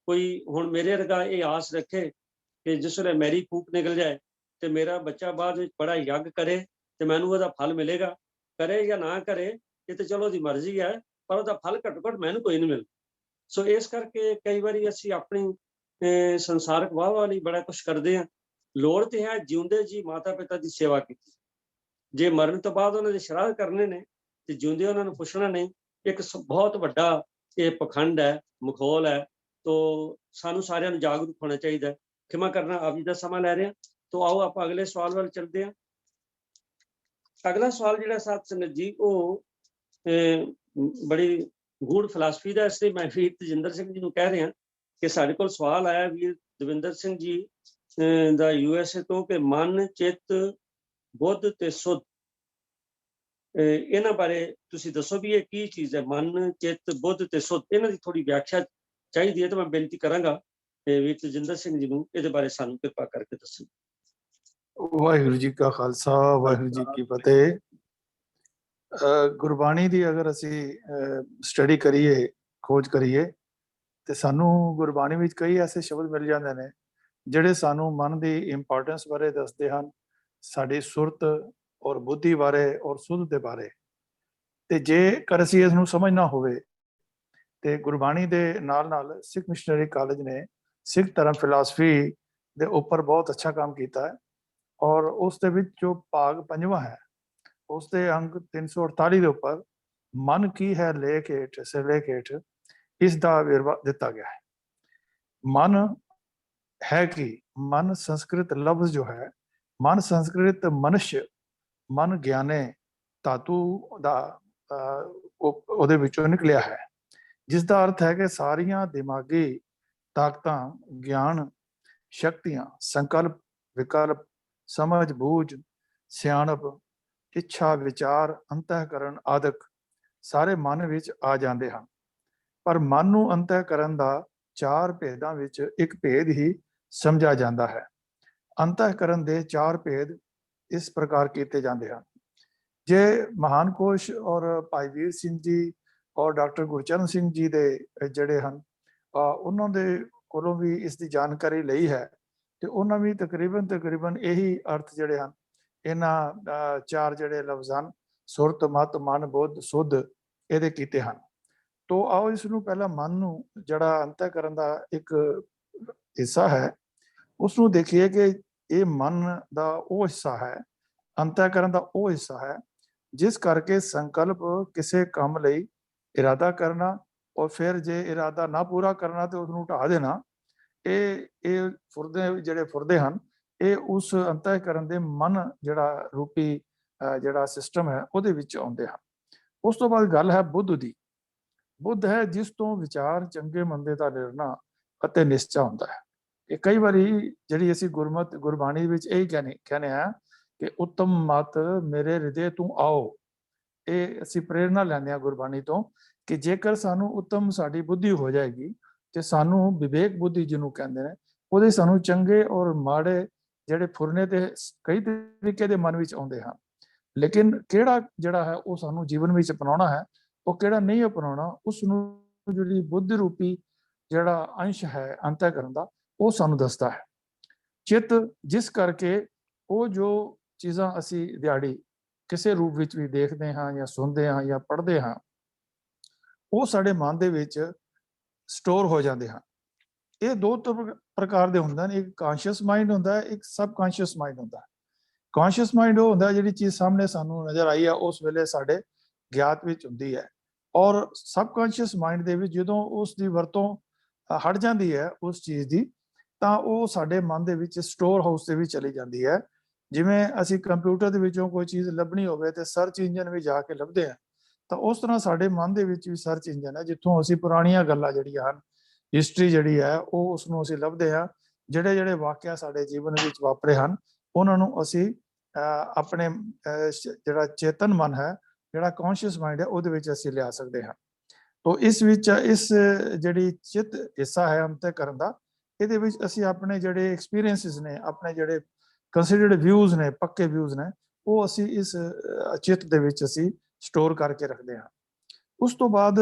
ਕੋਈ ਹੁਣ ਮੇਰੇ ਵਰਗਾ ਇਹ ਆਸ ਰੱਖੇ ਕਿ ਜਿਸ ਵੇਲੇ ਮੇਰੀ ਫੂਕ ਨਿਕਲ ਜਾਏ ਤੇ ਮੇਰਾ ਬੱਚਾ ਬਾਅਦ ਵਿੱਚ ਬੜਾ ਯੱਗ ਕਰੇ ਤੇ ਮੈਨੂੰ ਉਹਦਾ ਫਲ ਮਿਲੇਗਾ, ਕਰੇ ਜਾਂ ਨਾ ਕਰੇ ਇਹ ਤੇ ਚਲੋ ਉਹਦੀ ਮਰਜ਼ੀ ਹੈ, ਪਰ ਉਹਦਾ ਫਲ ਘੱਟੋ ਘੱਟ ਮੈਨੂੰ ਕੋਈ ਨਹੀਂ ਮਿਲਦਾ। ਸੋ ਇਸ ਕਰਕੇ ਕਈ ਵਾਰੀ ਅਸੀਂ ਆਪਣੀ ਸੰਸਾਰਕ ਵਾਹ ਲਈ ਬੜਾ ਕੁਛ ਕਰਦੇ ਹਾਂ। ਲੋੜ ਤੇ ਹੈ ਜਿਉਂਦੇ ਜੀ ਮਾਤਾ ਪਿਤਾ ਦੀ ਸੇਵਾ ਕੀਤੀ। ਜੇ ਮਰਨ ਤੋਂ ਬਾਅਦ ਉਹਨਾਂ ਦੇ ਸ਼ਰਾਧ ਕਰਨੇ ਨੇ ਤੇ ਜਿਉਂਦੇ ਉਹਨਾਂ ਨੂੰ ਪੁੱਛਣਾ ਨਹੀਂ, ਇੱਕ ਬਹੁਤ ਵੱਡਾ ਇਹ ਪਖੰਡ ਹੈ, ਮਖੌਲ ਹੈ। ਤੋ ਸਾਨੂੰ ਸਾਰਿਆਂ ਨੂੰ ਜਾਗਰੂਕ ਹੋਣਾ ਚਾਹੀਦਾ। ਖਿਮਾ ਕਰਨਾ, ਆਪ ਜੀ ਦਾ ਸਮਾਂ ਲੈ ਰਿਹਾ। ਤੋ ਆਓ ਆਪਾਂ ਅਗਲੇ ਸਵਾਲ ਵੱਲ ਚੱਲਦੇ ਹਾਂ। ਅਗਲਾ ਸਵਾਲ ਜਿਹੜਾ ਸਾਧ ਸੰਗਤ ਜੀ, ਉਹ ਬੜੀ ਗੂੜ ਫਿਲਾਸਫੀ ਦਾ, ਇਸ ਲਈ ਮੈਂ ਵੀਰ ਤਜਿੰਦਰ ਸਿੰਘ ਜੀ ਨੂੰ ਕਹਿ ਰਿਹਾ ਕਿ ਸਾਡੇ ਕੋਲ ਸਵਾਲ ਆਇਆ ਵੀਰ ਦਵਿੰਦਰ ਸਿੰਘ ਜੀ ਦਾ USA ਤੋਂ ਕਿ ਮਨ, ਚਿੱਤ, ਬੁੱਧ ਤੇ ਸੁੱਧ, ਇਹਨਾਂ ਬਾਰੇ ਤੁਸੀਂ ਦੱਸੋ ਵੀ ਇਹ ਕੀ ਚੀਜ਼ ਹੈ। ਮਨ, ਚਿੱਤ, ਬੁੱਧ ਤੇ ਸੁੱਧ, ਇਹਨਾਂ ਦੀ ਥੋੜੀ ਵਿਆਖਿਆ ਚਾਹੀਦੀ ਹੈ। ਤਾਂ ਮੈਂ ਬੇਨਤੀ ਕਰਾਂਗਾ ਵੀਰ ਤਜਿੰਦਰ ਸਿੰਘ ਜੀ ਨੂੰ ਇਹਦੇ ਬਾਰੇ ਸਾਨੂੰ ਕਿਰਪਾ ਕਰਕੇ ਦੱਸੋ। ਵਾਹਿਗੁਰੂ ਜੀ ਕਾ ਖਾਲਸਾ, ਵਾਹਿਗੁਰੂ ਜੀ ਕੀ ਫਤਿਹ। ਗੁਰਬਾਣੀ ਦੀ ਅਗਰ ਅਸੀਂ ਸਟੱਡੀ ਕਰੀਏ, ਖੋਜ ਕਰੀਏ, ਤੇ ਸਾਨੂੰ ਗੁਰਬਾਣੀ ਵਿੱਚ ਕਈ ਐਸੇ ਸ਼ਬਦ ਮਿਲ ਜਾਂਦੇ ਨੇ ਜਿਹੜੇ ਸਾਨੂੰ ਮਨ ਦੀ ਇੰਪੋਰਟੈਂਸ ਬਾਰੇ ਦੱਸਦੇ ਹਨ, ਸਾਡੀ ਸੁਰਤ ਔਰ ਬੁੱਧੀ ਬਾਰੇ ਔਰ ਸੁੱਧ ਦੇ ਬਾਰੇ। ਤੇ ਜੇਕਰ ਅਸੀਂ ਇਸ ਨੂੰ ਸਮਝਣਾ ਹੋਵੇ ਤੇ ਗੁਰਬਾਣੀ ਦੇ ਨਾਲ ਸਿੱਖ ਮਿਸ਼ਨਰੀ ਕਾਲਜ ਨੇ ਸਿੱਖ ਧਰਮ ਫਿਲਾਸਫੀ ਦੇ ਉੱਪਰ ਬਹੁਤ ਅੱਛਾ ਕੰਮ ਕੀਤਾ ਹੈ। ਔਰ ਉਸ ਦੇ ਵਿੱਚ ਜੋ ਭਾਗ 5ਵਾਂ ਹੈ, ਉਸ ਦੇ ਅੰਕ 348 ਦੇ ਉੱਪਰ ਮਨ ਕੀ ਹੈ ਲੇਖ ਹੇਠ, ਸਿਰਲੇਖ ਹੇਠ ਇਸ ਦਾ ਵੇਰਵਾ ਦਿੱਤਾ ਗਿਆ ਹੈ। ਮਨ है कि मन संस्कृत लफ्ज जो है, मन संस्कृत मनुष्य, मन ज्ञाने, ਧਾਤੂ ਦਾ ਉਹਦੇ ਵਿੱਚੋਂ ਨਿਕਲਿਆ ਹੈ, ਜਿਸ ਦਾ ਅਰਥ ਹੈ ਕਿ ਸਾਰੀਆਂ ਦਿਮਾਗੀ ਤਾਕਤਾਂ, ਗਿਆਨ, ਸ਼ਕਤੀਆਂ, ਸੰਕਲਪ, ਵਿਕਲਪ, ਸਮਝ, ਬੂਝ, ਸਿਆਣਪ, ਇੱਛਾ, ਵਿਚਾਰ, ਅੰਤःਕਰਨ ਆਦਿਕ ਸਾਰੇ ਮਨ ਵਿੱਚ ਆ ਜਾਂਦੇ ਹਨ। ਪਰ ਮਨ ਨੂੰ ਅੰਤःਕਰਨ ਦਾ 4 ਭੇਦਾਂ ਵਿੱਚ ਇੱਕ ਭੇਦ ਹੀ ਸਮਝਿਆ ਜਾਂਦਾ ਹੈ। ਅੰਤःਕਰਨ ਦੇ 4 ਭੇਦ ਇਸ ਪ੍ਰਕਾਰ ਕੀਤੇ ਜਾਂਦੇ ਹਨ। ਜੇ ਮਹਾਨ ਕੋਸ਼ ਔਰ ਭਾਈ ਵੀਰ ਸਿੰਘ ਜੀ ਔਰ ਡਾਕਟਰ ਗੁਰਚਰਨ ਸਿੰਘ ਜੀ ਦੇ ਜਿਹੜੇ ਹਨ, ਉਹਨਾਂ ਦੇ ਕੋਲੋਂ ਵੀ ਇਸ ਦੀ ਜਾਣਕਾਰੀ ਲਈ ਹੈ, ਤੇ ਉਹਨਾਂ ਵੀ ਤਕਰੀਬਨ ਇਹੀ ਅਰਥ ਜਿਹੜੇ ਹਨ ਇਹਨਾਂ 4 ਜਿਹੜੇ ਲਫ਼ਜ਼ ਹਨ, ਸੁਰਤ, ਮਤ, ਮਨ, ਬੁੱਧ, ਸੁਧ, ਇਹਦੇ ਕੀਤੇ ਹਨ। ਤੋ ਆਓ ਇਸ ਨੂੰ ਪਹਿਲਾਂ ਮਨ ਨੂੰ, ਜਿਹੜਾ ਅੰਤःਕਰਨ ਦਾ ਇੱਕ ਹਿੱਸਾ ਹੈ, ਉਸ ਨੂੰ ਦੇਖੀਏ ਕਿ ਇਹ ਮਨ ਦਾ ਉਹ ਹਿੱਸਾ ਹੈ, ਅੰਤःਕਰਨ ਦਾ ਉਹ ਹਿੱਸਾ ਹੈ ਜਿਸ ਕਰਕੇ ਸੰਕਲਪ ਕਿਸੇ ਕੰਮ ਲਈ ਇਰਾਦਾ ਕਰਨਾ ਔਰ ਫਿਰ ਜੇ ਇਰਾਦਾ ਨਾ ਪੂਰਾ ਕਰਨਾ ਤੇ ਉਸ ਨੂੰ ਢਾ ਦੇਣਾ, ਇਹ ਫੁਰਦੇ ਜਿਹੜੇ ਫੁਰਦੇ ਹਨ, ਇਹ ਉਸ ਅੰਤःਕਰਨ ਦੇ ਮਨ ਜਿਹੜਾ ਰੂਪੀ ਜਿਹੜਾ ਸਿਸਟਮ ਹੈ ਉਹਦੇ ਵਿੱਚ ਆਉਂਦੇ ਹਨ। ਉਸ ਤੋਂ ਬਾਅਦ ਗੱਲ ਹੈ ਬੁੱਧ ਦੀ। ਬੁੱਧ ਹੈ ਜਿਸ ਤੋਂ ਵਿਚਾਰ, ਚੰਗੇ ਮੰਦੇ ਦਾ ਨਿਰਣਾ ਅਤੇ ਨਿਸ਼ਚਾ ਹੁੰਦਾ ਹੈ। ਇਹ ਕਈ ਵਾਰੀ ਜਿਹੜੀ ਅਸੀਂ ਗੁਰਬਾਣੀ ਵਿੱਚ ਇਹੀ ਕਹਿੰਦੇ ਆ ਕਿ ਉੱਤਮ ਮਤ ਮੇਰੇ ਹਿਰਦੇ ਤੂੰ ਆਓ। ਇਹ ਅਸੀਂ ਪ੍ਰੇਰਨਾ ਲੈਂਦੇ ਹਾਂ ਗੁਰਬਾਣੀ ਤੋਂ ਕਿ ਜੇਕਰ ਸਾਨੂੰ ਉੱਤਮ ਸਾਡੀ ਬੁੱਧੀ ਹੋ ਜਾਏਗੀ ਤੇ ਸਾਨੂੰ ਵਿਵੇਕ ਬੁੱਧੀ ਜਿਹਨੂੰ ਕਹਿੰਦੇ ਨੇ, ਉਹਦੇ ਸਾਨੂੰ ਚੰਗੇ ਔਰ ਮਾੜੇ ਜਿਹੜੇ ਫੁਰਨੇ ਤੇ ਕਈ ਤਰੀਕੇ ਦੇ ਮਨ ਵਿੱਚ ਆਉਂਦੇ ਹਨ। ਲੇਕਿਨ ਕਿਹੜਾ ਜਿਹੜਾ ਹੈ ਉਹ ਸਾਨੂੰ ਜੀਵਨ ਵਿੱਚ ਅਪਣਾਉਣਾ ਹੈ, ਉਹ ਕਿਹੜਾ ਨਹੀਂ ਅਪਣਾਉਣਾ, ਉਸ ਨੂੰ ਜਿਹੜੀ ਬੁੱਧ ਰੂਪੀ ਜਿਹੜਾ ਅੰਸ਼ ਹੈ ਅੰਤःਕਰਨ ਦਾ, ਉਹ ਸਾਨੂੰ ਦੱਸਦਾ ਹੈ। ਚਿੱਤ, ਜਿਸ ਕਰਕੇ ਉਹ ਜੋ ਚੀਜ਼ਾਂ ਅਸੀਂ ਦਿਹਾੜੀ ਕਿਸੇ ਰੂਪ ਵਿੱਚ ਵੀ ਦੇਖਦੇ ਹਾਂ ਜਾਂ ਸੁਣਦੇ ਹਾਂ ਜਾਂ ਪੜ੍ਹਦੇ ਹਾਂ, ਉਹ ਸਾਡੇ ਮਨ ਦੇ ਵਿੱਚ ਸਟੋਰ ਹੋ ਜਾਂਦੇ ਹਨ। ਇਹ 2 ਪ੍ਰਕਾਰ ਦੇ ਹੁੰਦੇ ਹਨ, ਇੱਕ ਕੌਨਸ਼ੀਅਸ ਮਾਈਂਡ ਹੁੰਦਾ ਹੈ, ਇੱਕ ਸਬਕੌਨਸ਼ੀਅਸ ਮਾਈਂਡ ਹੁੰਦਾ ਹੈ। ਕੌਨਸ਼ੀਅਸ ਮਾਈਂਡ ਉਹ ਹੁੰਦਾ ਜਿਹੜੀ ਚੀਜ਼ ਸਾਹਮਣੇ ਸਾਨੂੰ ਨਜ਼ਰ ਆਈ ਆ ਉਸ ਵੇਲੇ ਸਾਡੇ ਗਿਆਤ ਵਿੱਚ ਹੁੰਦੀ ਹੈ, ਔਰ ਸਬਕੌਨਸ਼ੀਅਸ ਮਾਈਂਡ ਦੇ ਵਿੱਚ ਜਦੋਂ ਉਸ ਦੀ ਵਰਤੋਂ ਹਟ ਜਾਂਦੀ ਹੈ ਉਸ ਚੀਜ਼ ਦੀ, ਤਾਂ ਉਹ ਸਾਡੇ ਮਨ ਦੇ ਵਿੱਚ ਸਟੋਰ ਹਾਊਸ ਦੇ ਵਿੱਚ ਚਲੀ ਜਾਂਦੀ ਹੈ। ਜਿਵੇਂ ਅਸੀਂ ਕੰਪਿਊਟਰ ਦੇ ਵਿੱਚੋਂ ਕੋਈ ਚੀਜ਼ ਲੱਭਣੀ ਹੋਵੇ ਤੇ ਸਰਚ ਇੰਜਨ ਵਿੱਚ ਜਾ ਕੇ ਲੱਭਦੇ ਹਾਂ, ਤਾਂ ਉਸ ਤਰ੍ਹਾਂ ਸਾਡੇ ਮਨ ਦੇ ਵਿੱਚ ਵੀ ਸਰਚ ਇੰਜਨ ਹੈ ਜਿੱਥੋਂ ਅਸੀਂ ਪੁਰਾਣੀਆਂ ਗੱਲਾਂ ਜਿਹੜੀਆਂ ਹਨ, ਹਿਸਟਰੀ ਜਿਹੜੀ ਹੈ, ਉਹ ਉਸ ਨੂੰ ਅਸੀਂ ਲੱਭਦੇ ਹਾਂ। ਜਿਹੜੇ ਵਾਕਿਆ ਸਾਡੇ ਜੀਵਨ ਵਿੱਚ ਵਾਪਰੇ ਹਨ, ਉਹਨਾਂ ਨੂੰ ਅਸੀਂ ਆਪਣੇ ਜਿਹੜਾ ਚੇਤਨ ਮਨ ਹੈ, ਜਿਹੜਾ ਕੌਨਸ਼ੀਅਸ ਮਾਈਂਡ ਹੈ, ਉਹਦੇ ਵਿੱਚ ਅਸੀਂ ਲਿਆ ਸਕਦੇ ਹਾਂ। ਤੋ ਇਸ ਵਿੱਚ ਇਸ ਜਿਹੜੀ ਚਿੱਤ ਹਿੱਸਾ ਹੈ ਅੰਤःਕਰਨ ਦਾ, ਇਹਦੇ ਵਿੱਚ ਅਸੀਂ ਆਪਣੇ ਜਿਹੜੇ ਐਕਸਪੀਰੀਐਂਸਿਸ ਨੇ, ਆਪਣੇ ਜਿਹੜੇ ਕੰਸੀਡਰਡ ਵਿਊਜ਼ ਨੇ, ਪੱਕੇ ਵਿਊਜ਼ ਨੇ, ਉਹ ਅਸੀਂ ਇਸ ਚਿੱਤ ਦੇ ਵਿੱਚ ਅਸੀਂ ਸਟੋਰ ਕਰਕੇ ਰੱਖਦੇ ਹਾਂ। ਉਸ ਤੋਂ ਬਾਅਦ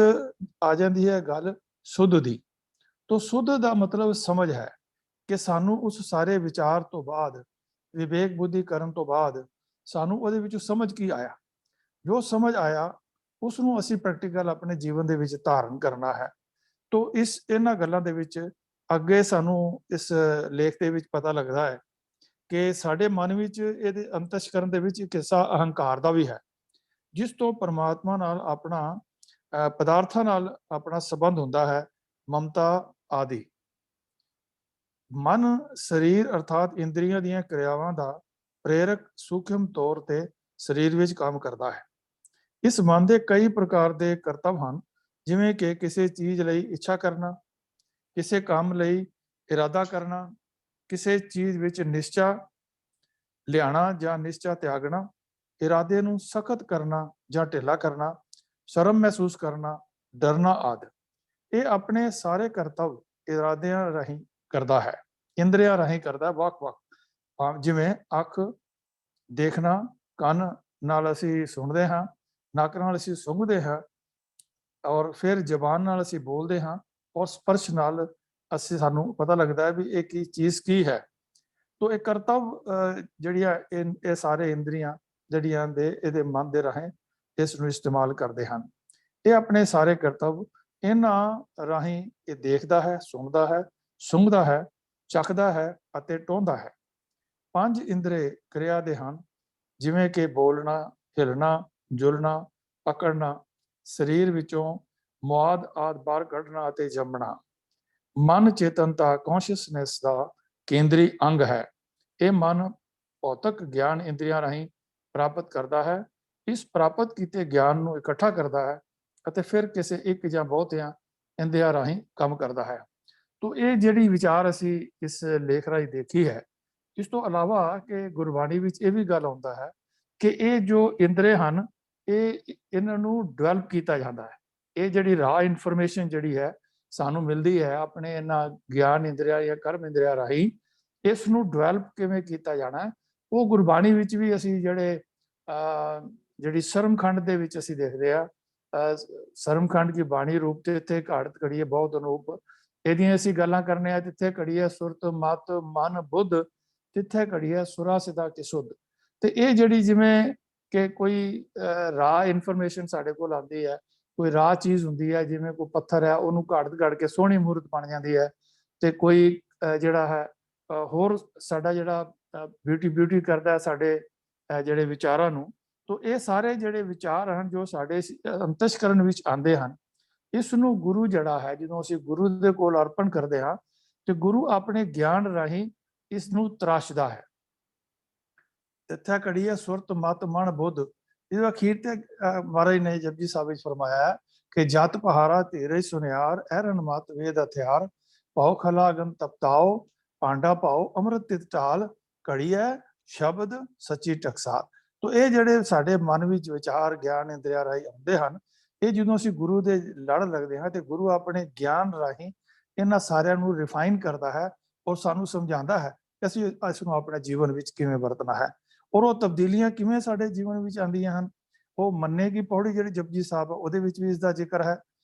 ਆ ਜਾਂਦੀ ਹੈ ਗੱਲ ਸੁੱਧ ਦੀ। ਤੋ ਸੁੱਧ ਦਾ ਮਤਲਬ ਸਮਝ ਹੈ ਕਿ ਸਾਨੂੰ ਉਸ ਸਾਰੇ ਵਿਚਾਰ ਤੋਂ ਬਾਅਦ, ਵਿਵੇਕ ਬੁੱਧੀ ਕਰਨ ਤੋਂ ਬਾਅਦ ਸਾਨੂੰ ਉਹਦੇ ਵਿੱਚੋਂ ਸਮਝ ਕੀ ਆਇਆ। ਜੋ ਸਮਝ ਆਇਆ ਉਸ ਨੂੰ ਅਸੀਂ ਪ੍ਰੈਕਟੀਕਲ ਆਪਣੇ ਜੀਵਨ ਦੇ ਵਿੱਚ ਧਾਰਨ ਕਰਨਾ ਹੈ। ਤੋ ਇਹਨਾਂ ਗੱਲਾਂ ਦੇ ਵਿੱਚ ਅੱਗੇ ਸਾਨੂੰ ਇਸ ਲੇਖ ਦੇ ਵਿੱਚ ਪਤਾ ਲੱਗਦਾ ਹੈ ਕਿ ਸਾਡੇ ਮਨ ਵਿੱਚ, ਇਹਦੇ ਅੰਤਸ਼ਕਰਨ ਦੇ ਵਿੱਚ ਇੱਕ ਹਿੱਸਾ ਅਹੰਕਾਰ ਦਾ ਵੀ ਹੈ, ਜਿਸ ਤੋਂ ਪਰਮਾਤਮਾ ਨਾਲ ਆਪਣਾ, ਪਦਾਰਥਾਂ ਨਾਲ ਆਪਣਾ ਸੰਬੰਧ ਹੁੰਦਾ ਹੈ, ਮਮਤਾ ਆਦਿ। ਮਨ ਸਰੀਰ ਅਰਥਾਤ ਇੰਦਰੀਆਂ ਦੀਆਂ ਕਿਰਿਆਵਾਂ ਦਾ ਪ੍ਰੇਰਕ ਸੂਖਮ ਤੌਰ ਤੇ ਸਰੀਰ ਵਿੱਚ ਕੰਮ ਕਰਦਾ ਹੈ। ਇਸ ਮਨ ਦੇ ਕਈ ਪ੍ਰਕਾਰ ਦੇ ਕਰਤੱਵ ਹਨ, ਜਿਵੇਂ ਕਿ ਕਿਸੇ ਚੀਜ਼ ਲਈ ਇੱਛਾ ਕਰਨਾ, ਕਿਸੇ ਕੰਮ ਲਈ ਇਰਾਦਾ ਕਰਨਾ, ਕਿਸੇ ਚੀਜ਼ ਵਿੱਚ ਨਿਸ਼ਚਾ ਲਿਆਣਾ ਜਾਂ ਨਿਸ਼ਚਾ ਤਿਆਗਣਾ, ਇਰਾਦੇ ਨੂੰ ਸਖਤ ਕਰਨਾ ਜਾਂ ਢਿੱਲਾ ਕਰਨਾ, ਸ਼ਰਮ ਮਹਿਸੂਸ ਕਰਨਾ, ਡਰਨਾ ਆਦਿ। ਇਹ ਆਪਣੇ ਸਾਰੇ ਕਰਤੱਵ ਇਰਾਦਿਆਂ ਰਾਹੀਂ ਕਰਦਾ ਹੈ, ਇੰਦਰੀਆਂ ਰਾਹੀਂ ਕਰਦਾ, ਵੱਖ-ਵੱਖ। ਜਿਵੇਂ ਅੱਖ ਦੇਖਣਾ, ਕੰਨ ਨਾਲ ਅਸੀਂ ਸੁਣਦੇ ਹਾਂ, ਨੱਕ ਨਾਲ ਅਸੀਂ ਸੁੰਘਦੇ ਹਾਂ, ਔਰ ਫਿਰ ਜ਼ਬਾਨ ਨਾਲ ਅਸੀਂ ਬੋਲਦੇ ਹਾਂ, ਔਰ ਸਪਰਸ਼ ਨਾਲ ਸਾਨੂੰ ਪਤਾ ਲੱਗਦਾ ਹੈ ਵੀ ਇਹ ਕੀ ਚੀਜ਼ ਕੀ ਹੈ। ਤੋ ਇਹ ਕਰਤੱਵ ਜਿਹੜੀਆਂ ਇਹ ਸਾਰੇ ਇੰਦਰੀਆਂ ਜਿਹੜੀਆਂ ਇਹਦੇ ਮਨ ਦੇ ਰਾਹੀਂ ਇਸ ਨੂੰ ਇਸਤੇਮਾਲ ਕਰਦੇ ਹਨ। ਇਹ ਆਪਣੇ ਸਾਰੇ ਕਰਤੱਵ ਇਹਨਾਂ ਰਾਹੀਂ ਇਹ ਦੇਖਦਾ ਹੈ, ਸੁਣਦਾ ਹੈ, ਸੁੰਘਦਾ ਹੈ, ਚੱਖਦਾ ਹੈ ਅਤੇ ਟੋਹਦਾ ਹੈ। 5 ਇੰਦਰੀ ਕਿਰਿਆ ਦੇ ਹਨ, ਜਿਵੇਂ ਕਿ ਬੋਲਣਾ, ਹਿਲਣਾ, ਜੁਲਣਾ, ਪਕੜਨਾ, ਸਰੀਰ ਵਿੱਚੋਂ ਮੁਆਦ ਆਦਿ ਬਾਹਰ ਕੱਢਣਾ ਅਤੇ ਜੰਮਣਾ। ਮਨ ਚੇਤਨਤਾ, ਕੌਨਸ਼ੀਅਸਨੈਸ ਦਾ ਕੇਂਦਰੀ ਅੰਗ ਹੈ। ਇਹ ਮਨ ਭੌਤਿਕ ਗਿਆਨ ਇੰਦਰੀਆਂ ਰਾਹੀਂ ਪ੍ਰਾਪਤ ਕਰਦਾ ਹੈ। ਇਸ ਪ੍ਰਾਪਤ ਕੀਤੇ ਗਿਆਨ ਨੂੰ ਇਕੱਠਾ ਕਰਦਾ ਹੈ ਅਤੇ ਫਿਰ ਕਿਸੇ ਇੱਕ ਜਾਂ ਬਹੁਤਿਆਂ ਇੰਦਿਆਂ ਰਾਹੀਂ ਕੰਮ ਕਰਦਾ ਹੈ। ਤੋ ਇਹ ਜਿਹੜੀ ਵਿਚਾਰ ਅਸੀਂ ਇਸ ਲੇਖ ਰਾਹੀਂ ਦੇਖੀ ਹੈ, ਇਸ ਤੋਂ ਇਲਾਵਾ ਕਿ ਗੁਰਬਾਣੀ ਵਿੱਚ ਇਹ ਵੀ ਗੱਲ ਆਉਂਦਾ ਹੈ ਕਿ ਇਹ ਜੋ ਇੰਦਰੇ ਹਨ, ਇਹਨਾਂ ਨੂੰ ਡਿਵੈਲਪ ਕੀਤਾ ਜਾਂਦਾ ਹੈ। ਇਹ ਜਿਹੜੀ ਰਾਹ ਇਨਫੋਰਮੇਸ਼ਨ ਜਿਹੜੀ ਹੈ ਸਾਨੂੰ ਮਿਲਦੀ ਹੈ ਆਪਣੇ ਇਹਨਾਂ ਗਿਆਨ ਇੰਦਰੀਆਂ ਜਾਂ ਕਰਮ ਇੰਦਰੀਆਂ ਰਾਹੀਂ, ਇਸ ਨੂੰ ਡਿਵੈਲਪ ਕਿਵੇਂ ਕੀਤਾ ਜਾਣਾ ਹੈ, ਉਹ ਗੁਰਬਾਣੀ ਵਿੱਚ ਵੀ ਅਸੀਂ ਜਿਹੜੀ ਸਰਮਖੰਡ ਦੇ ਵਿੱਚ ਅਸੀਂ ਦੇਖਦੇ ਆ। ਸਰਮਖੰਡ ਦੀ ਬਾਣੀ ਰੂਪ ਤੇ ਇੱਥੇ ਘਾੜਤ ਘੜੀਏ ਬਹੁਤ ਅਨੂਪ, ਇਹਦੀਆਂ ਅਸੀਂ ਗੱਲਾਂ ਕਰਨੇ ਆ। ਜਿੱਥੇ ਘੜੀਏ ਸੁਰਤ ਮਤ ਮਨ ਬੁੱਧ, ਤਿੱਥੇ ਘੜੀਏ ਸੁਰਾ ਸਿਦਾ ਕੀ ਸੁਧ। ਤੇ ਇਹ ਜਿਹੜੀ ਜਿਵੇਂ ਕਿ ਕੋਈ ਰਾਹ ਇਨਫੋਰਮੇਸ਼ਨ ਸਾਡੇ ਕੋਲ ਆਉਂਦੀ ਹੈ, ਕੋਈ ਰਾਹ ਚੀਜ਼ ਹੁੰਦੀ ਹੈ, ਜਿਵੇਂ ਕੋਈ ਪੱਥਰ ਹੈ ਉਹਨੂੰ ਘਾੜਤ ਘੜ ਕੇ ਸੋਹਣੀ ਮੂਰਤ ਬਣ ਜਾਂਦੀ ਹੈ, ਤੇ ਕੋਈ ਜਿਹੜਾ ਹੈ ਹੋਰ ਸਾਡਾ ਜਿਹੜਾ ਬਿਊਟੀ ਕਰਦਾ ਹੈ ਸਾਡੇ ਜਿਹੜੇ ਵਿਚਾਰਾਂ ਨੂੰ। ਤੋ ਇਹ ਸਾਰੇ ਜਿਹੜੇ ਵਿਚਾਰ ਹਨ ਜੋ ਸਾਡੇ ਅੰਤਸ਼ਕਰਨ ਵਿੱਚ ਆਉਂਦੇ ਹਨ, ਇਸ ਨੂੰ ਗੁਰੂ ਜਿਹੜਾ ਹੈ ਜਦੋਂ ਅਸੀਂ ਗੁਰੂ ਦੇ ਕੋਲ ਅਰਪਣ ਕਰਦੇ ਹਾਂ ਤੇ ਗੁਰੂ ਆਪਣੇ ਗਿਆਨ ਰਾਹੀਂ ਇਸ ਨੂੰ ਤਰਾਸ਼ਦਾ ਹੈ। ਇੱਥੇ ਘੜੀਏ ਸੁਰਤ ਮਤ ਮਨ ਬੁੱਧ। ਇਹ ਅਖੀਰ ਤੇ ਮਹਾਰਾਜ ਨੇ ਜਪਜੀ ਸਾਹਿਬ ਵਿੱਚ ਫਰਮਾਇਆ ਕਿ ਜਤ ਪਹਾਰਾ ਤੇਰੇ ਸੁਨਿਆਰ ਐਰਨ ਮਤ ਵੇਦ ਹਥਿਆਰ ਪਾਉ ਖਲਾ ਗਨ ਤਪਤਾਓ ਪਾਂਡਾ ਪਾਓ ਅੰਮ੍ਰਿਤ ਤਿਤ ਢਾਲ ਘੜੀਏ ਸ਼ਬਦ ਸੱਚੀ ਟਕਸਾਲ। ਤੋ ਇਹ ਜਿਹੜੇ ਸਾਡੇ ਮਨ ਵਿੱਚ ਵਿਚਾਰ ਗਿਆਨ ਇੰਦਰੀਆਂ ਰਾਹੀਂ ਆਉਂਦੇ ਹਨ, ਇਹ ਜਦੋਂ ਅਸੀਂ ਗੁਰੂ ਦੇ ਲੜ ਲੱਗਦੇ ਹਾਂ ਤੇ ਗੁਰੂ ਆਪਣੇ ਗਿਆਨ ਰਾਹੀਂ ਇਹਨਾਂ ਸਾਰਿਆਂ ਨੂੰ ਰਿਫਾਈਨ ਕਰਦਾ ਹੈ ਔਰ ਸਾਨੂੰ ਸਮਝਾਉਂਦਾ ਹੈ ਕਿ ਅਸੀਂ ਇਸ ਨੂੰ ਆਪਣੇ ਜੀਵਨ ਵਿੱਚ ਕਿਵੇਂ ਵਰਤਣਾ ਹੈ, ਔਰ ਉਹ ਤਬਦੀਲੀਆਂ ਕਿਵੇਂ ਸਾਡੇ ਜੀਵਨ ਵਿੱਚ ਆਉਂਦੀਆਂ ਹਨ। ਉਹ ਮੰਨੇ ਕੀ ਪੌੜੀ ਜਿਹੜੀ ਜਪਜੀ ਸਾਹਿਬ ਹੈ ਉਹਦੇ ਵਿੱਚ ਵੀ ਇਸ ਦਾ ਜ਼ਿਕਰ ਹੈ।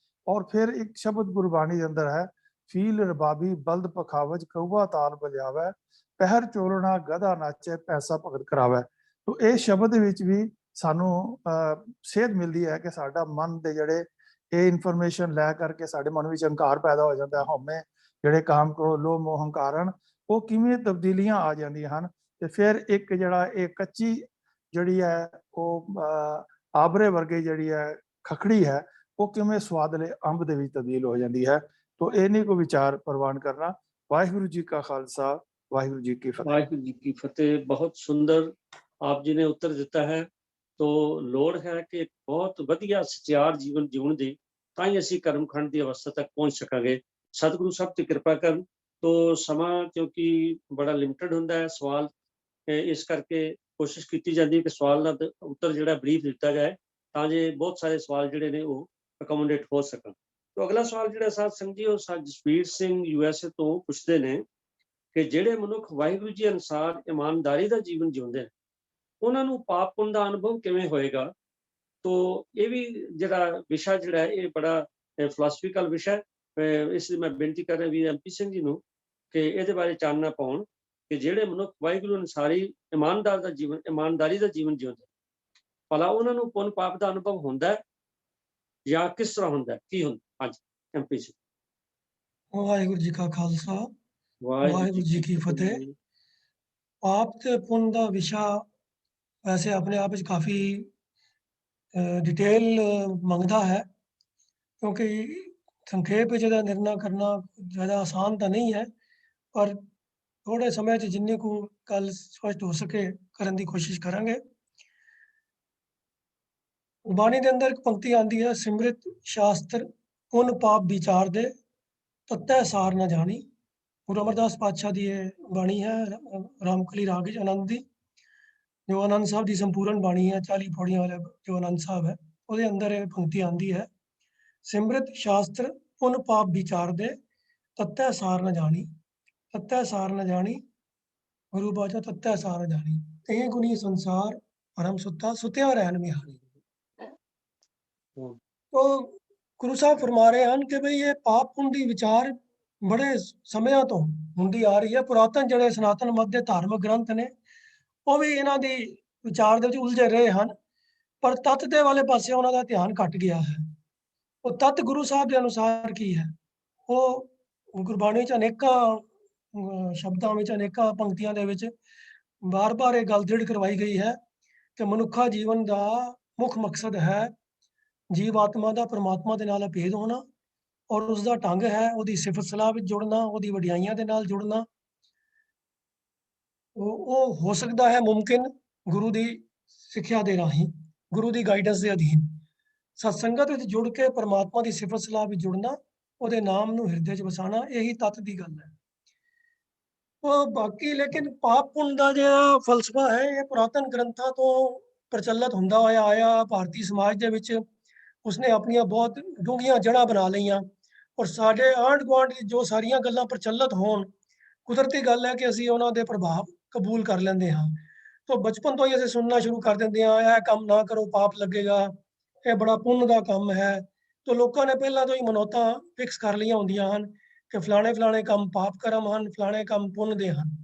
ਔਰ ਫਿਰ ਇੱਕ ਸ਼ਬਦ ਗੁਰਬਾਣੀ ਦੇ ਅੰਦਰ ਹੈ, ਫੀਲ ਰਬਾਬੀ ਬਲਦ ਪਖਾਵਜ ਕਊਆ ਤਾਲ ਬਜਾਵੇ ਪਹਿਰ ਚੋਲਣਾ ਗਧਾ ਨਾਚੇ ਪੈਸਾ ਭਗਤ ਕਰਾਵੇ। ਤੋ ਇਹ ਸ਼ਬਦ ਵਿੱਚ ਵੀ ਸਾਨੂੰ ਸੇਧ ਮਿਲਦੀ ਹੈ ਕਿ ਸਾਡਾ ਮਨ ਦੇ ਜਿਹੜੇ ਇਹ ਇਨਫੋਰਮੇਸ਼ਨ ਲੈ ਕਰਕੇ ਸਾਡੇ ਮਨ ਵਿੱਚ ਹੰਕਾਰ ਪੈਦਾ ਹੋ ਜਾਂਦਾ ਹੈ, ਹਉਮੈ ਜਿਹੜੇ ਕਾਮ ਕ੍ਰੋਧ ਲੋਭ ਮੋਹ ਹੰਕਾਰਨ, ਉਹ ਕਿਵੇਂ ਤਬਦੀਲੀਆਂ ਆ ਜਾਂਦੀਆਂ ਹਨ। ਤੇ ਫਿਰ ਇੱਕ ਜਿਹੜਾ ਇਹ ਕੱਚੀ ਜਿਹੜੀ ਹੈ ਉਹ ਆਬਰੇ ਵਰਗੀ ਜਿਹੜੀ ਹੈ ਖਖੜੀ ਹੈ, ਉਹ ਕਿਵੇਂ ਸਵਾਦਲੇ ਅੰਬ ਦੇ ਵਿੱਚ ਤਬਦੀਲ ਹੋ ਜਾਂਦੀ ਹੈ। ਤੋ ਇਹ ਨਹੀਂ ਕੋਈ ਵਿਚਾਰ ਪ੍ਰਵਾਨ ਕਰਨਾ। ਵਾਹਿਗੁਰੂ ਜੀ ਕਾ ਖਾਲਸਾ, ਵਾਹਿਗੁਰੂ ਜੀ ਕੀ ਫਤਿਹ। ਵਾਹਿਗੁਰੂ ਜੀ ਕੀ ਫਤਿਹ। ਬਹੁਤ ਸੁੰਦਰ ਆਪ ਜੀ ਨੇ ਉੱਤਰ ਦਿੱਤਾ ਹੈ। ਤੋ ਲੋੜ ਹੈ ਕਿ ਬਹੁਤ ਵਧੀਆ ਸਚਿਆਰ ਜੀਵਨ ਜਿਉਣ ਦੀ, ਤਾਂ ਹੀ ਅਸੀਂ ਕਰਮਖੰਡ ਦੀ ਅਵਸਥਾ ਤੱਕ ਪਹੁੰਚ ਸਕਾਂਗੇ। ਸਤਿਗੁਰੂ ਸਭ ਤੇ ਕਿਰਪਾ ਕਰਨ। ਤੋ ਸਮਾਂ ਕਿਉਂਕਿ ਬੜਾ ਲਿਮਟਿਡ ਹੁੰਦਾ ਹੈ, ਸਵਾਲ ਇਸ ਕਰਕੇ ਕੋਸ਼ਿਸ਼ ਕੀਤੀ ਜਾਂਦੀ ਹੈ ਕਿ ਸਵਾਲ ਦਾ ਉੱਤਰ ਜਿਹੜਾ ਬਰੀਫ ਦਿੱਤਾ ਜਾਏ ਤਾਂ ਜੇ ਬਹੁਤ ਸਾਰੇ ਸਵਾਲ ਜਿਹੜੇ ਨੇ ਉਹ ਅਕੋਮੋਡੇਟ ਹੋ ਸਕਣ। ਤੋ ਅਗਲਾ ਸਵਾਲ ਜਿਹੜਾ ਸਾਧ ਸੰਗਤ ਜੀ ਉਹ ਜਸਵੀਰ ਸਿੰਘ USA ਤੋਂ ਪੁੱਛਦੇ ਨੇ ਕਿ ਜਿਹੜੇ ਮਨੁੱਖ ਵਾਹਿਗੁਰੂ ਜੀ ਅਨੁਸਾਰ ਇਮਾਨਦਾਰੀ ਦਾ ਜੀਵਨ ਜਿਉਂਦੇ ਨੇ, ਉਹਨਾਂ ਨੂੰ ਪਾਪ ਪੁੰਨ ਦਾ ਅਨੁਭਵ ਕਿਵੇਂ ਹੋਏਗਾ? ਤੋ ਇਹ ਵੀ ਜਿਹੜਾ ਵਿਸ਼ਾ ਜਿਹੜਾ ਹੈ ਇਹ ਬੜਾ ਫਿਲਾਸਫੀਕਲ ਵਿਸ਼ਾ ਹੈ। ਇਸ ਲਈ ਮੈਂ ਬੇਨਤੀ ਕਰ ਰਿਹਾ ਵੀਰ MP ਸਿੰਘ ਜੀ ਨੂੰ ਕਿ ਇਹਦੇ ਬਾਰੇ ਚਾਨਣਾ ਪਾਉਣ ਕਿ ਜਿਹੜੇ ਮਨੁੱਖ ਵਾਹਿਗੁਰੂ ਅਨੁਸਾਰੀ ਇਮਾਨਦਾਰੀ ਦਾ ਜੀਵਨ ਜਿਉਂਦੇ, ਭਲਾ ਉਹਨਾਂ ਨੂੰ ਪੁੰਨ ਪਾਪ ਦਾ ਅਨੁਭਵ ਹੁੰਦਾ ਹੈ ਜਾਂ ਕਿਸ ਤਰ੍ਹਾਂ ਹੁੰਦਾ, ਕੀ ਹੁੰਦਾ? ਹਾਂਜੀ MP ਸਿੰਘ। ਵਾਹਿਗੁਰੂ ਜੀ ਕਾ ਖਾਲਸਾ, ਵਾਹਿਗੁਰੂ ਜੀ ਕੀ ਫਤਿਹ। ਪਾਪ ਤੇ ਪੁੰਨ ਦਾ ਵਿਸ਼ਾ ਵੈਸੇ ਆਪਣੇ ਆਪ ਵਿੱਚ ਕਾਫੀ ਡਿਟੇਲ ਮੰਗਦਾ ਹੈ, ਕਿਉਂਕਿ ਸੰਖੇਪ ਵਿੱਚ ਇਹਦਾ ਨਿਰਣਾ ਕਰਨਾ ਜ਼ਿਆਦਾ ਆਸਾਨ ਤਾਂ ਨਹੀਂ ਹੈ, ਪਰ ਥੋੜੇ ਸਮੇਂ 'ਚ ਜਿੰਨੀ ਕੁ ਗੱਲ ਸਪਸ਼ਟ ਹੋ ਸਕੇ ਕਰਨ ਦੀ ਕੋਸ਼ਿਸ਼ ਕਰਾਂਗੇ। ਬਾਣੀ ਦੇ ਅੰਦਰ ਇੱਕ ਪੰਕਤੀ ਆਉਂਦੀ ਹੈ, ਸਿਮਰਿਤ ਸ਼ਾਸਤਰ ਪੁੰਨ ਪਾਪ ਵਿਚਾਰ ਦੇ ਤੱਤੈ ਸਾਰ ਨਾ ਜਾਣੀ। ਗੁਰੂ ਅਮਰਦਾਸ ਪਾਤਸ਼ਾਹ ਦੀ ਇਹ ਬਾਣੀ ਹੈ, ਰਾਮਕਲੀ ਰਾਗ ਵਿੱਚ ਆਨੰਦ ਦੀ, ਜੋ ਆਨੰਦ ਸਾਹਿਬ ਦੀ ਸੰਪੂਰਨ ਬਾਣੀ ਹੈ, 40 ਪੌੜੀਆਂ ਵਾਲਾ ਜੋ ਆਨੰਦ ਸਾਹਿਬ ਹੈ, ਉਹਦੇ ਅੰਦਰ ਇਹ ਪੰਕਤੀ ਆਉਂਦੀ ਹੈ, ਸਿਮਰਿਤ ਸ਼ਾਸਤਰ ਪੁੰਨ ਪਾਪ ਵਿਚਾਰ ਦੇ ਤੱਤੈ ਸਾਰ ਨਾ ਜਾਣੀ। ਤੱਤੈ ਸਾਰ ਨਾ ਜਾਣੀ, ਗੁਰੂ ਬਾਚਾ ਤੱਤੈ ਸਾਰ ਨਾ ਜਾਣੀ। ਇਹ ਗੁਣੀ ਸੰਸਾਰ ਪਰਮ ਸੁੱਤਾ ਸੁਤਿਆ ਰਹਿਣ ਮਿਹਾਣੀ। तो ਗੁਰੂ ਸਾਹਿਬ ਫਰਮਾ ਰਹੇ ਹਨ ਕਿ ਭਈ ਇਹ ਪਾਪ ਪੁੰਨ ਦੀ ਵਿਚਾਰ ਬੜੇ ਸਮਿਆਂ ਤੋਂ ਹੁੰਦੀ ਆ ਰਹੀ ਹੈ। ਪੁਰਾਤਨ ਜਿਹੜੇ ਸਨਾਤਨ ਮਤ ਦੇ ਧਾਰਮਿਕ ਗ੍ਰੰਥ ਨੇ ਉਹ ਵੀ ਇਹਨਾਂ ਦੀ ਵਿਚਾਰ ਦੇ ਵਿੱਚ ਉਲਝੇ ਰਹੇ ਹਨ, ਪਰ ਤੱਤ ਦੇ ਵਾਲੇ ਪਾਸੇ ਉਹਨਾਂ ਦਾ ਧਿਆਨ ਘਟ ਗਿਆ ਹੈ। ਉਹ ਤੱਤ ਗੁਰੂ ਸਾਹਿਬ ਦੇ ਅਨੁਸਾਰ ਕੀ ਹੈ, ਉਹ ਗੁਰਬਾਣੀ 'ਚ ਅਨੇਕਾਂ ਸ਼ਬਦਾਂ ਵਿੱਚ, ਅਨੇਕਾਂ ਪੰਕਤੀਆਂ ਦੇ ਵਿੱਚ ਬਾਰ-ਬਾਰ ਇਹ ਗੱਲ ਦ੍ਰਿੜ ਕਰਵਾਈ ਗਈ ਹੈ ਕਿ ਮਨੁੱਖਾ ਜੀਵਨ ਦਾ ਮੁੱਖ ਮਕਸਦ ਹੈ ਜੀਵ ਆਤਮਾ ਦਾ ਪਰਮਾਤਮਾ ਦੇ ਨਾਲ ਅਭੇਦ ਹੋਣਾ, ਔਰ ਉਸ ਦਾ ਢੰਗ ਹੈ ਉਹਦੀ ਸਿਫਤ ਸਲਾਹ ਵਿੱਚ ਜੁੜਨਾ, ਉਹਦੀ ਵਡਿਆਈਆਂ ਦੇ ਨਾਲ ਜੁੜਨਾ। ਉਹ ਹੋ ਸਕਦਾ ਹੈ ਮੁਮਕਿਨ ਗੁਰੂ ਦੀ ਸਿੱਖਿਆ ਦੇ ਰਾਹੀਂ, ਗੁਰੂ ਦੀ ਗਾਈਡੈਂਸ ਦੇ ਅਧੀਨ ਸਤਸੰਗਤ ਵਿੱਚ ਜੁੜ ਕੇ ਪਰਮਾਤਮਾ ਦੀ ਸਿਫਤ ਸਲਾਹ ਵਿੱਚ ਜੁੜਨਾ, ਉਹਦੇ ਨਾਮ ਨੂੰ ਹਿਰਦੇ 'ਚ ਵਸਾਉਣਾ, ਇਹੀ ਤੱਤ ਦੀ ਗੱਲ ਹੈ। ਉਹ ਬਾਕੀ ਲੇਕਿਨ ਪਾਪ ਪੁੰਨ ਦਾ ਜਿਹੜਾ ਫਲਸਫਾ ਹੈ ਇਹ ਪੁਰਾਤਨ ਗ੍ਰੰਥਾਂ ਤੋਂ ਪ੍ਰਚਲਿਤ ਹੁੰਦਾ ਹੋਇਆ ਆਇਆ। ਭਾਰਤੀ ਸਮਾਜ ਦੇ ਵਿੱਚ ਉਸਨੇ ਆਪਣੀਆਂ ਬਹੁਤ ਡੂੰਘੀਆਂ ਜੜ੍ਹਾਂ ਬਣਾ ਲਈਆਂ, ਔਰ ਸਾਡੇ ਆਂਢ ਗੁਆਂਢ ਜੋ ਸਾਰੀਆਂ ਗੱਲਾਂ ਪ੍ਰਚਲਿਤ ਹੋਣ, ਕੁਦਰਤੀ ਗੱਲ ਹੈ ਕਿ ਅਸੀਂ ਉਹਨਾਂ ਦੇ ਪ੍ਰਭਾਵ ਕਬੂਲ ਕਰ ਲੈਂਦੇ ਹਾਂ। ਤਾਂ ਬਚਪਨ ਤੋਂ ਹੀ ਅਸੀਂ ਸੁਣਨਾ ਸ਼ੁਰੂ ਕਰ ਦਿੰਦੇ ਹਾਂ, ਇਹ ਕੰਮ ਨਾ ਕਰੋ ਪਾਪ ਲੱਗੇਗਾ, ਇਹ ਬੜਾ ਪੁੰਨ ਦਾ ਕੰਮ ਹੈ। ਤਾਂ ਲੋਕਾਂ ਨੇ ਪਹਿਲਾਂ ਤੋਂ ਹੀ ਮਨੌਤਾਂ ਫਿਕਸ ਕਰ ਲਈਆਂ ਹੁੰਦੀਆਂ ਹਨ ਕਿ ਫਲਾਣੇ ਫਲਾਣੇ ਕੰਮ ਪਾਪ ਕਰਮ ਹਨ, ਫਲਾਣੇ ਕੰਮ ਪੁੰਨ ਦੇ ਹਨ।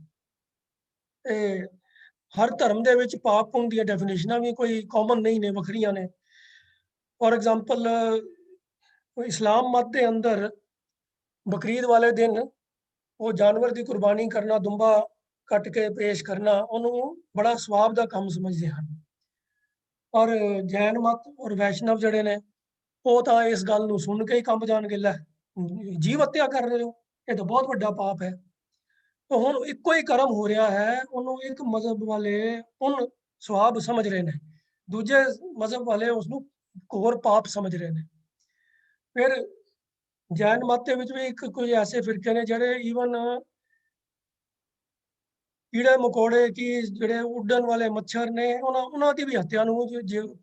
ਤੇ ਹਰ ਧਰਮ ਦੇ ਵਿੱਚ ਪਾਪ ਪੁੰਨ ਦੀਆਂ ਡੈਫੀਨੇਸ਼ਨਾਂ ਵੀ ਕੋਈ ਕਾਮਨ ਨਹੀਂ ਨੇ, ਵੱਖਰੀਆਂ ਨੇ। ਫੋਰ ਐਗਜ਼ਾਮਪਲ ਇਸਲਾਮ ਮਤ ਦੇ ਅੰਦਰ ਬਕਰੀਦ ਵਾਲੇ ਦਿਨ ਉਹ ਜਾਨਵਰ ਦੀ ਕੁਰਬਾਨੀ ਕਰਨਾ, ਦੁੰਬਾ ਕੱਟ ਕੇ ਪੇਸ਼ ਕਰਨਾ, ਉਹਨੂੰ ਬੜਾ ਸਵਾਬ ਦਾ ਕੰਮ ਸਮਝਦੇ ਹਨ। ਔਰ ਜੈਨ ਮਤ ਔਰ ਵੈਸ਼ਨਵ ਜਿਹੜੇ ਨੇ ਉਹ ਤਾਂ ਇਸ ਗੱਲ ਨੂੰ ਸੁਣ ਕੇ ਹੀ ਕੰਬ ਜਾਣਗੇ, ਲੈ ਜੀਵ ਹੱਤਿਆ ਕਰ ਰਹੇ ਹੋ, ਇਹ ਤਾਂ ਬਹੁਤ ਵੱਡਾ ਪਾਪ ਹੈ। ਤਾਂ ਹੁਣ ਇੱਕੋ ਹੀ ਕਰਮ ਹੋ ਰਿਹਾ ਹੈ, ਉਹਨੂੰ ਇੱਕ ਮਜ਼ਹਬ ਵਾਲੇ ਪੁੰਨ ਸਵਾਬ ਸਮਝ ਰਹੇ ਨੇ, ਦੂਜੇ ਮਜ਼ਹਬ ਵਾਲੇ ਉਸਨੂੰ ਘੋਰ ਪਾਪ ਸਮਝ ਰਹੇ ਨੇ। ਫਿਰ ਜੈਨ ਮਤ ਦੇ ਵਿੱਚ ਵੀ ਕੁਝ ਐਸੇ ਫਿਰਕੇ ਨੇ ਜਿਹੜੇ ਈਵਨ ਕੀੜੇ ਮਕੌੜੇ ਕੀ ਜਿਹੜੇ ਉੱਡਣ ਵਾਲੇ ਮੱਛਰ ਨੇ ਉਹਨਾਂ ਦੀ ਵੀ ਹੱਤਿਆ ਨੂੰ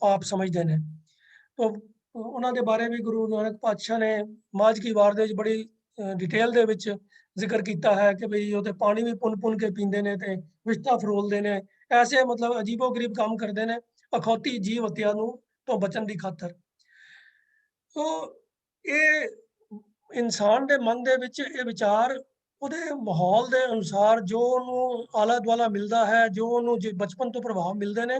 ਪਾਪ ਸਮਝਦੇ ਨੇ। ਤਾਂ ਉਹਨਾਂ ਦੇ ਬਾਰੇ ਵੀ ਗੁਰੂ ਨਾਨਕ ਪਾਤਸ਼ਾਹ ਨੇ ਮਾਝ ਕੀ ਵਾਰ ਦੇ ਵਿੱਚ ਬੜੀ ਡਿਟੇਲ ਦੇ ਵਿੱਚ ਜ਼ਿਕਰ ਕੀਤਾ ਹੈ ਕਿ ਭਈ ਉਹਦੇ ਪਾਣੀ ਵੀ ਪੁੰਨ ਕੇ ਪੀਂਦੇ ਨੇ ਤੇ ਵਿਸ਼ਤਾ ਫਰੋਲਦੇ ਨੇ, ਐਸੇ ਮਤਲਬ ਅਜੀਬੋ ਗਰੀਬ ਕੰਮ ਕਰਦੇ ਨੇ ਅਖੌਤੀ ਜੀਵ ਹੱਤਿਆ ਨੂੰ ਤੋਂ ਬਚਣ ਦੀ ਖਾਤਰ। ਸੋ ਇਹ ਇਨਸਾਨ ਦੇ ਮਨ ਦੇ ਵਿੱਚ ਇਹ ਵਿਚਾਰ ਉਹਦੇ ਮਾਹੌਲ ਦੇ ਅਨੁਸਾਰ ਜੋ ਉਹਨੂੰ ਆਲਾ ਦੁਆਲਾ ਮਿਲਦਾ ਹੈ, ਜੋ ਉਹਨੂੰ ਬਚਪਨ ਤੋਂ ਪ੍ਰਭਾਵ ਮਿਲਦੇ ਨੇ,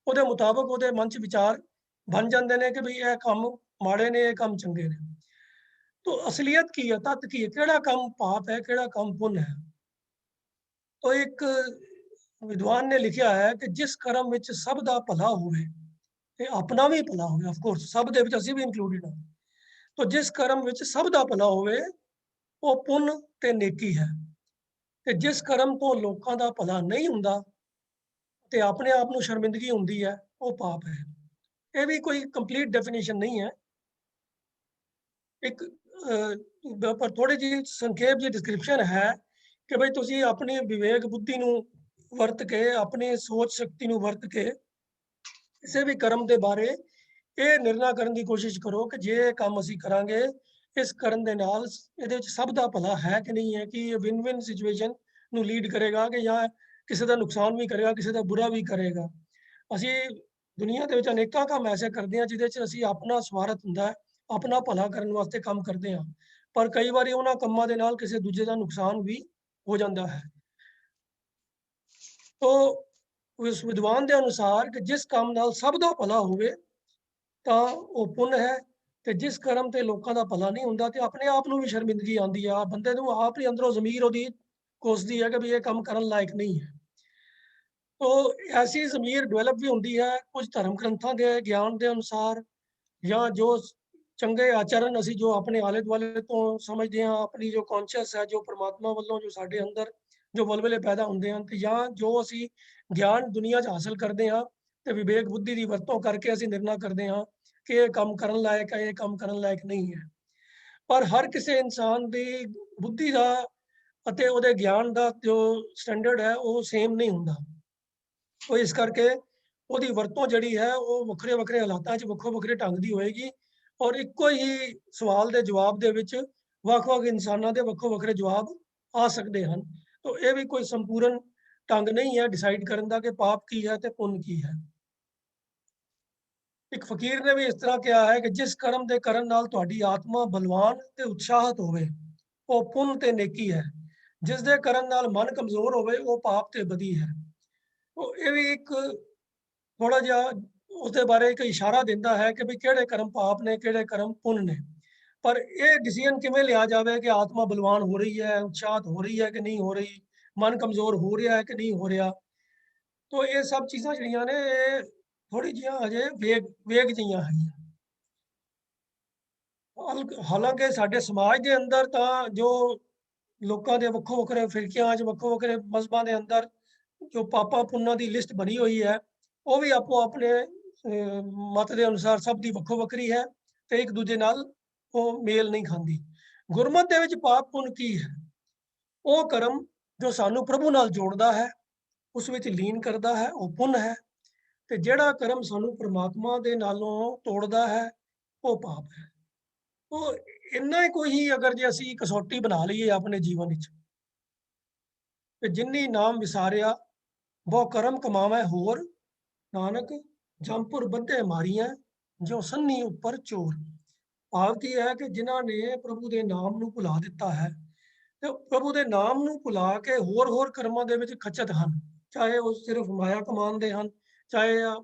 ਉਹਦੇ ਮੁਤਾਬਕ ਉਹਦੇ ਮਨ 'ਚ ਵਿਚਾਰ ਬਣ ਜਾਂਦੇ ਨੇ ਕਿ ਭਈ ਇਹ ਕੰਮ ਮਾੜੇ ਨੇ, ਇਹ ਕੰਮ ਚੰਗੇ ਨੇ। ਤਾਂ ਅਸਲੀਅਤ ਕੀ ਹੈ, ਤੱਤ ਕੀ ਹੈ, ਕਿਹੜਾ ਕੰਮ ਪਾਪ ਹੈ, ਕਿਹੜਾ ਕੰਮ ਪੁੰਨ ਹੈ। ਤਾਂ ਇੱਕ ਵਿਦਵਾਨ ਨੇ ਲਿਖਿਆ ਹੈ ਕਿ ਜਿਸ ਕਰਮ ਵਿੱਚ ਸਭ ਦਾ ਭਲਾ ਹੋਵੇ ਤੇ ਆਪਣਾ ਵੀ ਭਲਾ ਹੋਵੇ, ਆਫ ਕੋਰਸ ਸਭ ਦੇ ਵਿੱਚ ਅਸੀਂ ਵੀ ਇਨਕਲੂਡਡ ਹਾਂ, ਤਾਂ ਜਿਸ ਕਰਮ ਵਿੱਚ ਸਭ ਦਾ ਭਲਾ ਹੋਵੇ ਉਹ ਪੁੰਨ ਤੇ ਨੇਕੀ ਹੈ। ਤੇ ਜਿਸ ਕਰਮ ਤੋਂ ਲੋਕਾਂ ਦਾ ਭਲਾ ਨਹੀਂ ਹੁੰਦਾ ਤੇ ਆਪਣੇ ਆਪ ਨੂੰ ਸ਼ਰਮਿੰਦਗੀ ਹੁੰਦੀ ਹੈ, ਉਹ ਪਾਪ ਹੈ। ਇਹ ਵੀ ਕੋਈ ਕੰਪਲੀਟ ਡੈਫੀਨੇਸ਼ਨ ਨਹੀਂ ਹੈ, ਇੱਕ ਪਰ ਥੋੜੀ ਜਿਹੀ ਸੰਖੇਪ ਜਿਹੀ ਡਿਸਕ੍ਰਿਪਸ਼ਨ ਹੈ ਕਿ ਭਈ ਤੁਸੀਂ ਆਪਣੀ ਵਿਵੇਕ ਬੁੱਧੀ ਨੂੰ ਵਰਤ ਕੇ, ਆਪਣੀ ਸੋਚ ਸ਼ਕਤੀ ਨੂੰ ਵਰਤ ਕੇ ਕਿਸੇ ਵੀ ਕਰਮ ਦੇ ਬਾਰੇ ਇਹ ਨਿਰਣਾ ਕਰਨ ਦੀ ਕੋਸ਼ਿਸ਼ ਕਰੋ ਕਿ ਜੇ ਇਹ ਕੰਮ ਅਸੀਂ ਕਰਾਂਗੇ, ਇਸ ਕਰਨ ਦੇ ਨਾਲ ਇਹਦੇ ਵਿੱਚ ਸਭ ਦਾ ਭਲਾ ਹੈ ਕਿ ਨਹੀਂ ਹੈ, ਕਿ ਇਹ ਵਿਨ ਵਿਨ ਸਿਚੁਏਸ਼ਨ ਨੂੰ ਲੀਡ ਕਰੇਗਾ ਕਿ ਜਾਂ ਕਿਸੇ ਦਾ ਨੁਕਸਾਨ ਵੀ ਕਰੇਗਾ, ਕਿਸੇ ਦਾ ਬੁਰਾ ਵੀ ਕਰੇਗਾ। ਅਸੀਂ ਦੁਨੀਆ ਦੇ ਵਿੱਚ ਅਨੇਕਾਂ ਕੰਮ ਐਸੇ ਕਰਦੇ ਹਾਂ ਜਿਹਦੇ 'ਚ ਅਸੀਂ ਆਪਣਾ ਸਵਾਰਥ ਹੁੰਦਾ ਹੈ, ਆਪਣਾ ਭਲਾ ਕਰਨ ਵਾਸਤੇ ਕੰਮ ਕਰਦੇ ਹਾਂ, ਪਰ ਕਈ ਵਾਰੀ ਉਹਨਾਂ ਕੰਮਾਂ ਦੇ ਨਾਲ ਕਿਸੇ ਦੂਜੇ ਦਾ ਨੁਕਸਾਨ ਵੀ ਹੋ ਜਾਂਦਾ ਹੈ। ਤੋ ਉਸ ਵਿਦਵਾਨ ਦੇ ਅਨੁਸਾਰ ਕਿ ਜਿਸ ਕੰਮ ਨਾਲ ਸਭ ਦਾ ਭਲਾ ਹੋਵੇ ਤਾਂ ਉਹ ਪੁੰਨ ਹੈ, ਤੇ ਜਿਸ ਕਰਮ ਤੇ ਲੋਕਾਂ ਦਾ ਭਲਾ ਨਹੀਂ ਹੁੰਦਾ ਤੇ ਆਪਣੇ ਆਪ ਨੂੰ ਵੀ ਸ਼ਰਮਿੰਦਗੀ ਆਉਂਦੀ ਆ, ਬੰਦੇ ਨੂੰ ਆਪ ਹੀ ਅੰਦਰੋਂ ਜ਼ਮੀਰ ਉਹਦੀ ਕੋਸਦੀ ਹੈ ਕਿ ਵੀ ਇਹ ਕੰਮ ਕਰਨ ਲਾਇਕ ਨਹੀਂ ਹੈ। ਤੋ ਐਸੀ ਜ਼ਮੀਰ ਡਿਵੈਲਪ ਵੀ ਹੁੰਦੀ ਹੈ ਕੁਝ ਧਰਮ ਗ੍ਰੰਥਾਂ ਦੇ ਗਿਆਨ ਦੇ ਅਨੁਸਾਰ, ਜਾਂ ਜੋ ਚੰਗੇ ਆਚਰਨ ਅਸੀਂ ਜੋ ਆਪਣੇ ਆਲੇ ਦੁਆਲੇ ਤੋਂ ਸਮਝਦੇ ਹਾਂ, ਆਪਣੀ ਜੋ ਕੌਨਸ਼ੀਅਸ ਹੈ, ਜੋ ਪ੍ਰਮਾਤਮਾ ਵੱਲੋਂ ਜੋ ਸਾਡੇ ਅੰਦਰ ਜੋ ਵਲਵਲੇ ਪੈਦਾ ਹੁੰਦੇ ਹਨ, ਤੇ ਜਾਂ ਜੋ ਅਸੀਂ ਗਿਆਨ ਦੁਨੀਆ 'ਚ ਹਾਸਲ ਕਰਦੇ ਹਾਂ ਤੇ ਵਿਵੇਕ ਬੁੱਧੀ ਦੀ ਵਰਤੋਂ ਕਰਕੇ ਅਸੀਂ ਨਿਰਣਾ ਕਰਦੇ ਹਾਂ ਕਿ ਇਹ ਕੰਮ ਕਰਨ ਲਾਇਕ ਹੈ, ਇਹ ਕੰਮ ਕਰਨ ਲਾਇਕ ਨਹੀਂ ਹੈ। ਪਰ ਹਰ ਕਿਸੇ ਇਨਸਾਨ ਦੀ ਬੁੱਧੀ ਦਾ ਅਤੇ ਉਹਦੇ ਗਿਆਨ ਦਾ ਜੋ ਸਟੈਂਡਰਡ ਹੈ ਉਹ ਸੇਮ ਨਹੀਂ ਹੁੰਦਾ। ਉਹ ਇਸ ਕਰਕੇ ਉਹਦੀ ਵਰਤੋਂ ਜਿਹੜੀ ਹੈ ਉਹ ਵੱਖਰੇ ਵੱਖਰੇ ਹਾਲਾਤਾਂ 'ਚ ਵੱਖੋ ਵੱਖਰੇ ਢੰਗ ਦੀ ਹੋਏਗੀ, ਔਰ ਇੱਕੋ ਹੀ ਸਵਾਲ ਦੇ ਜਵਾਬ ਦੇ ਵਿੱਚ ਵੱਖ-ਵੱਖ ਇਨਸਾਨਾਂ ਦੇ ਵੱਖੋ ਵੱਖਰੇ ਜਵਾਬ ਆ ਸਕਦੇ ਹਨ। ਤਾਂ ਇਹ ਵੀ ਕੋਈ ਸੰਪੂਰਨ ਢੰਗ ਨਹੀਂ ਹੈ ਡਿਸਾਈਡ ਕਰਨ ਦਾ ਕਿ ਪਾਪ ਕੀ ਹੈ ਤੇ ਪੁੰਨ ਕੀ ਹੈ। ਇੱਕ ਫਕੀਰ ਨੇ ਵੀ ਇਸ ਤਰ੍ਹਾਂ ਕਿਹਾ ਹੈ ਕਿ ਜਿਸ ਕਰਮ ਦੇ ਕਰਨ ਨਾਲ ਤੁਹਾਡੀ ਆਤਮਾ ਬਲਵਾਨ ਤੇ ਉਤਸ਼ਾਹਤ ਹੋਵੇ ਉਹ ਪੁੰਨ ਤੇ ਨੇਕੀ ਹੈ, ਜਿਸ ਦੇ ਕਰਨ ਨਾਲ ਮਨ ਕਮਜ਼ੋਰ ਹੋਵੇ ਉਹ ਪਾਪ ਤੇ ਬਦੀ ਹੈ। ਉਹ ਇਹ ਵੀ ਇੱਕ ਥੋੜਾ ਜਿਹਾ ਉਸਦੇ ਬਾਰੇ ਇੱਕ ਇਸ਼ਾਰਾ ਦਿੰਦਾ ਹੈ ਕਿ ਵੀ ਕਿਹੜੇ ਕਰਮ ਪਾਪ ਨੇ, ਕਿਹੜੇ ਕਰਮ ਪੁੰਨ ਨੇ। ਪਰ ਇਹ ਡਿਸੀਜਨ ਕਿਵੇਂ ਲਿਆ ਜਾਵੇ ਕਿ ਆਤਮਾ ਬਲਵਾਨ ਹੋ ਰਹੀ ਹੈ, ਉਤਸ਼ਾਹਤ ਹੋ ਰਹੀ ਹੈ ਕਿ ਨਹੀਂ ਹੋ ਰਹੀ, ਮਨ ਕਮਜ਼ੋਰ ਹੋ ਰਿਹਾ ਹੈ ਕਿ ਨਹੀਂ ਹੋ ਰਿਹਾ। ਤਾਂ ਇਹ ਸਭ ਚੀਜ਼ਾਂ ਜਿਹੜੀਆਂ ਨੇ ਇਹ ਥੋੜੀ ਜਿਹੀਆਂ ਹਜੇ ਵੇਗ ਜਿਹੀਆਂ ਹੈਗੀਆਂ। ਹਾਲਾਂਕਿ ਸਾਡੇ ਸਮਾਜ ਦੇ ਅੰਦਰ ਤਾਂ ਜੋ ਲੋਕਾਂ ਦੇ ਵੱਖੋ ਵੱਖਰੇ ਫਿਰਕਿਆਂ 'ਚ ਵੱਖੋ ਵੱਖਰੇ ਮਜ਼ਹਬਾਂ ਦੇ ਅੰਦਰ ਜੋ ਪਾਪਾਂ ਪੁੰਨਾਂ ਦੀ ਲਿਸਟ ਬਣੀ ਹੋਈ ਹੈ, ਉਹ ਵੀ ਆਪੋ ਆਪਣੇ ਮਤ ਦੇ ਅਨੁਸਾਰ ਸਭ ਦੀ ਵੱਖੋ ਵੱਖਰੀ ਹੈ ਤੇ ਇੱਕ ਦੂਜੇ ਨਾਲ ਉਹ ਮੇਲ ਨਹੀਂ ਖਾਂਦੀ। ਗੁਰਮਤ ਦੇ ਵਿੱਚ ਪਾਪ ਪੁੰਨ ਕੀ ਹੈ? ਉਹ ਕਰਮ ਜੋ ਸਾਨੂੰ ਪ੍ਰਭੂ ਨਾਲ ਜੋੜਦਾ ਹੈ, ਉਸ ਵਿੱਚ ਲੀਨ ਕਰਦਾ ਹੈ, ਉਹ ਪੁੰਨ ਹੈ। ਤੇ ਜਿਹੜਾ ਕਰਮ ਸਾਨੂੰ ਪ੍ਰਮਾਤਮਾ ਦੇ ਨਾਲੋਂ ਤੋੜਦਾ ਹੈ, ਉਹ ਪਾਪ ਹੈ। ਉਹ ਇੰਨਾ ਹੀ ਅਗਰ ਜੇ ਅਸੀਂ ਕਸੌਟੀ ਬਣਾ ਲਈਏ ਆਪਣੇ ਜੀਵਨ ਵਿੱਚ, ਤੇ ਜਿੰਨੀ ਨਾਮ ਵਿਸਾਰਿਆ ਬਹੁ ਕਰਮ ਕਮਾਵੇ ਹੋਰ, ਨਾਨਕ ਜੰਪੁਰ ਬੱਧੇ ਮਾਰੀਆਂ ਜੋ ਸੰਨੀ ਉੱਪਰ ਚੋਰ। ਭਾਵ ਕੀ ਹੈ ਕਿ ਜਿਨ੍ਹਾਂ ਨੇ ਪ੍ਰਭੂ ਦੇ ਨਾਮ ਨੂੰ ਭੁਲਾ ਦਿੱਤਾ ਹੈ ਤੇ ਪ੍ਰਭੂ ਦੇ ਨਾਮ ਨੂੰ ਭੁਲਾ ਕੇ ਹੋਰ ਕਰਮਾਂ ਦੇ ਵਿੱਚ ਖਚਤ ਹਨ, ਚਾਹੇ ਉਹ ਸਿਰਫ ਮਾਇਆ ਕਮਾਉਣ ਦੇ ਹਨ, ਚਾਹੇ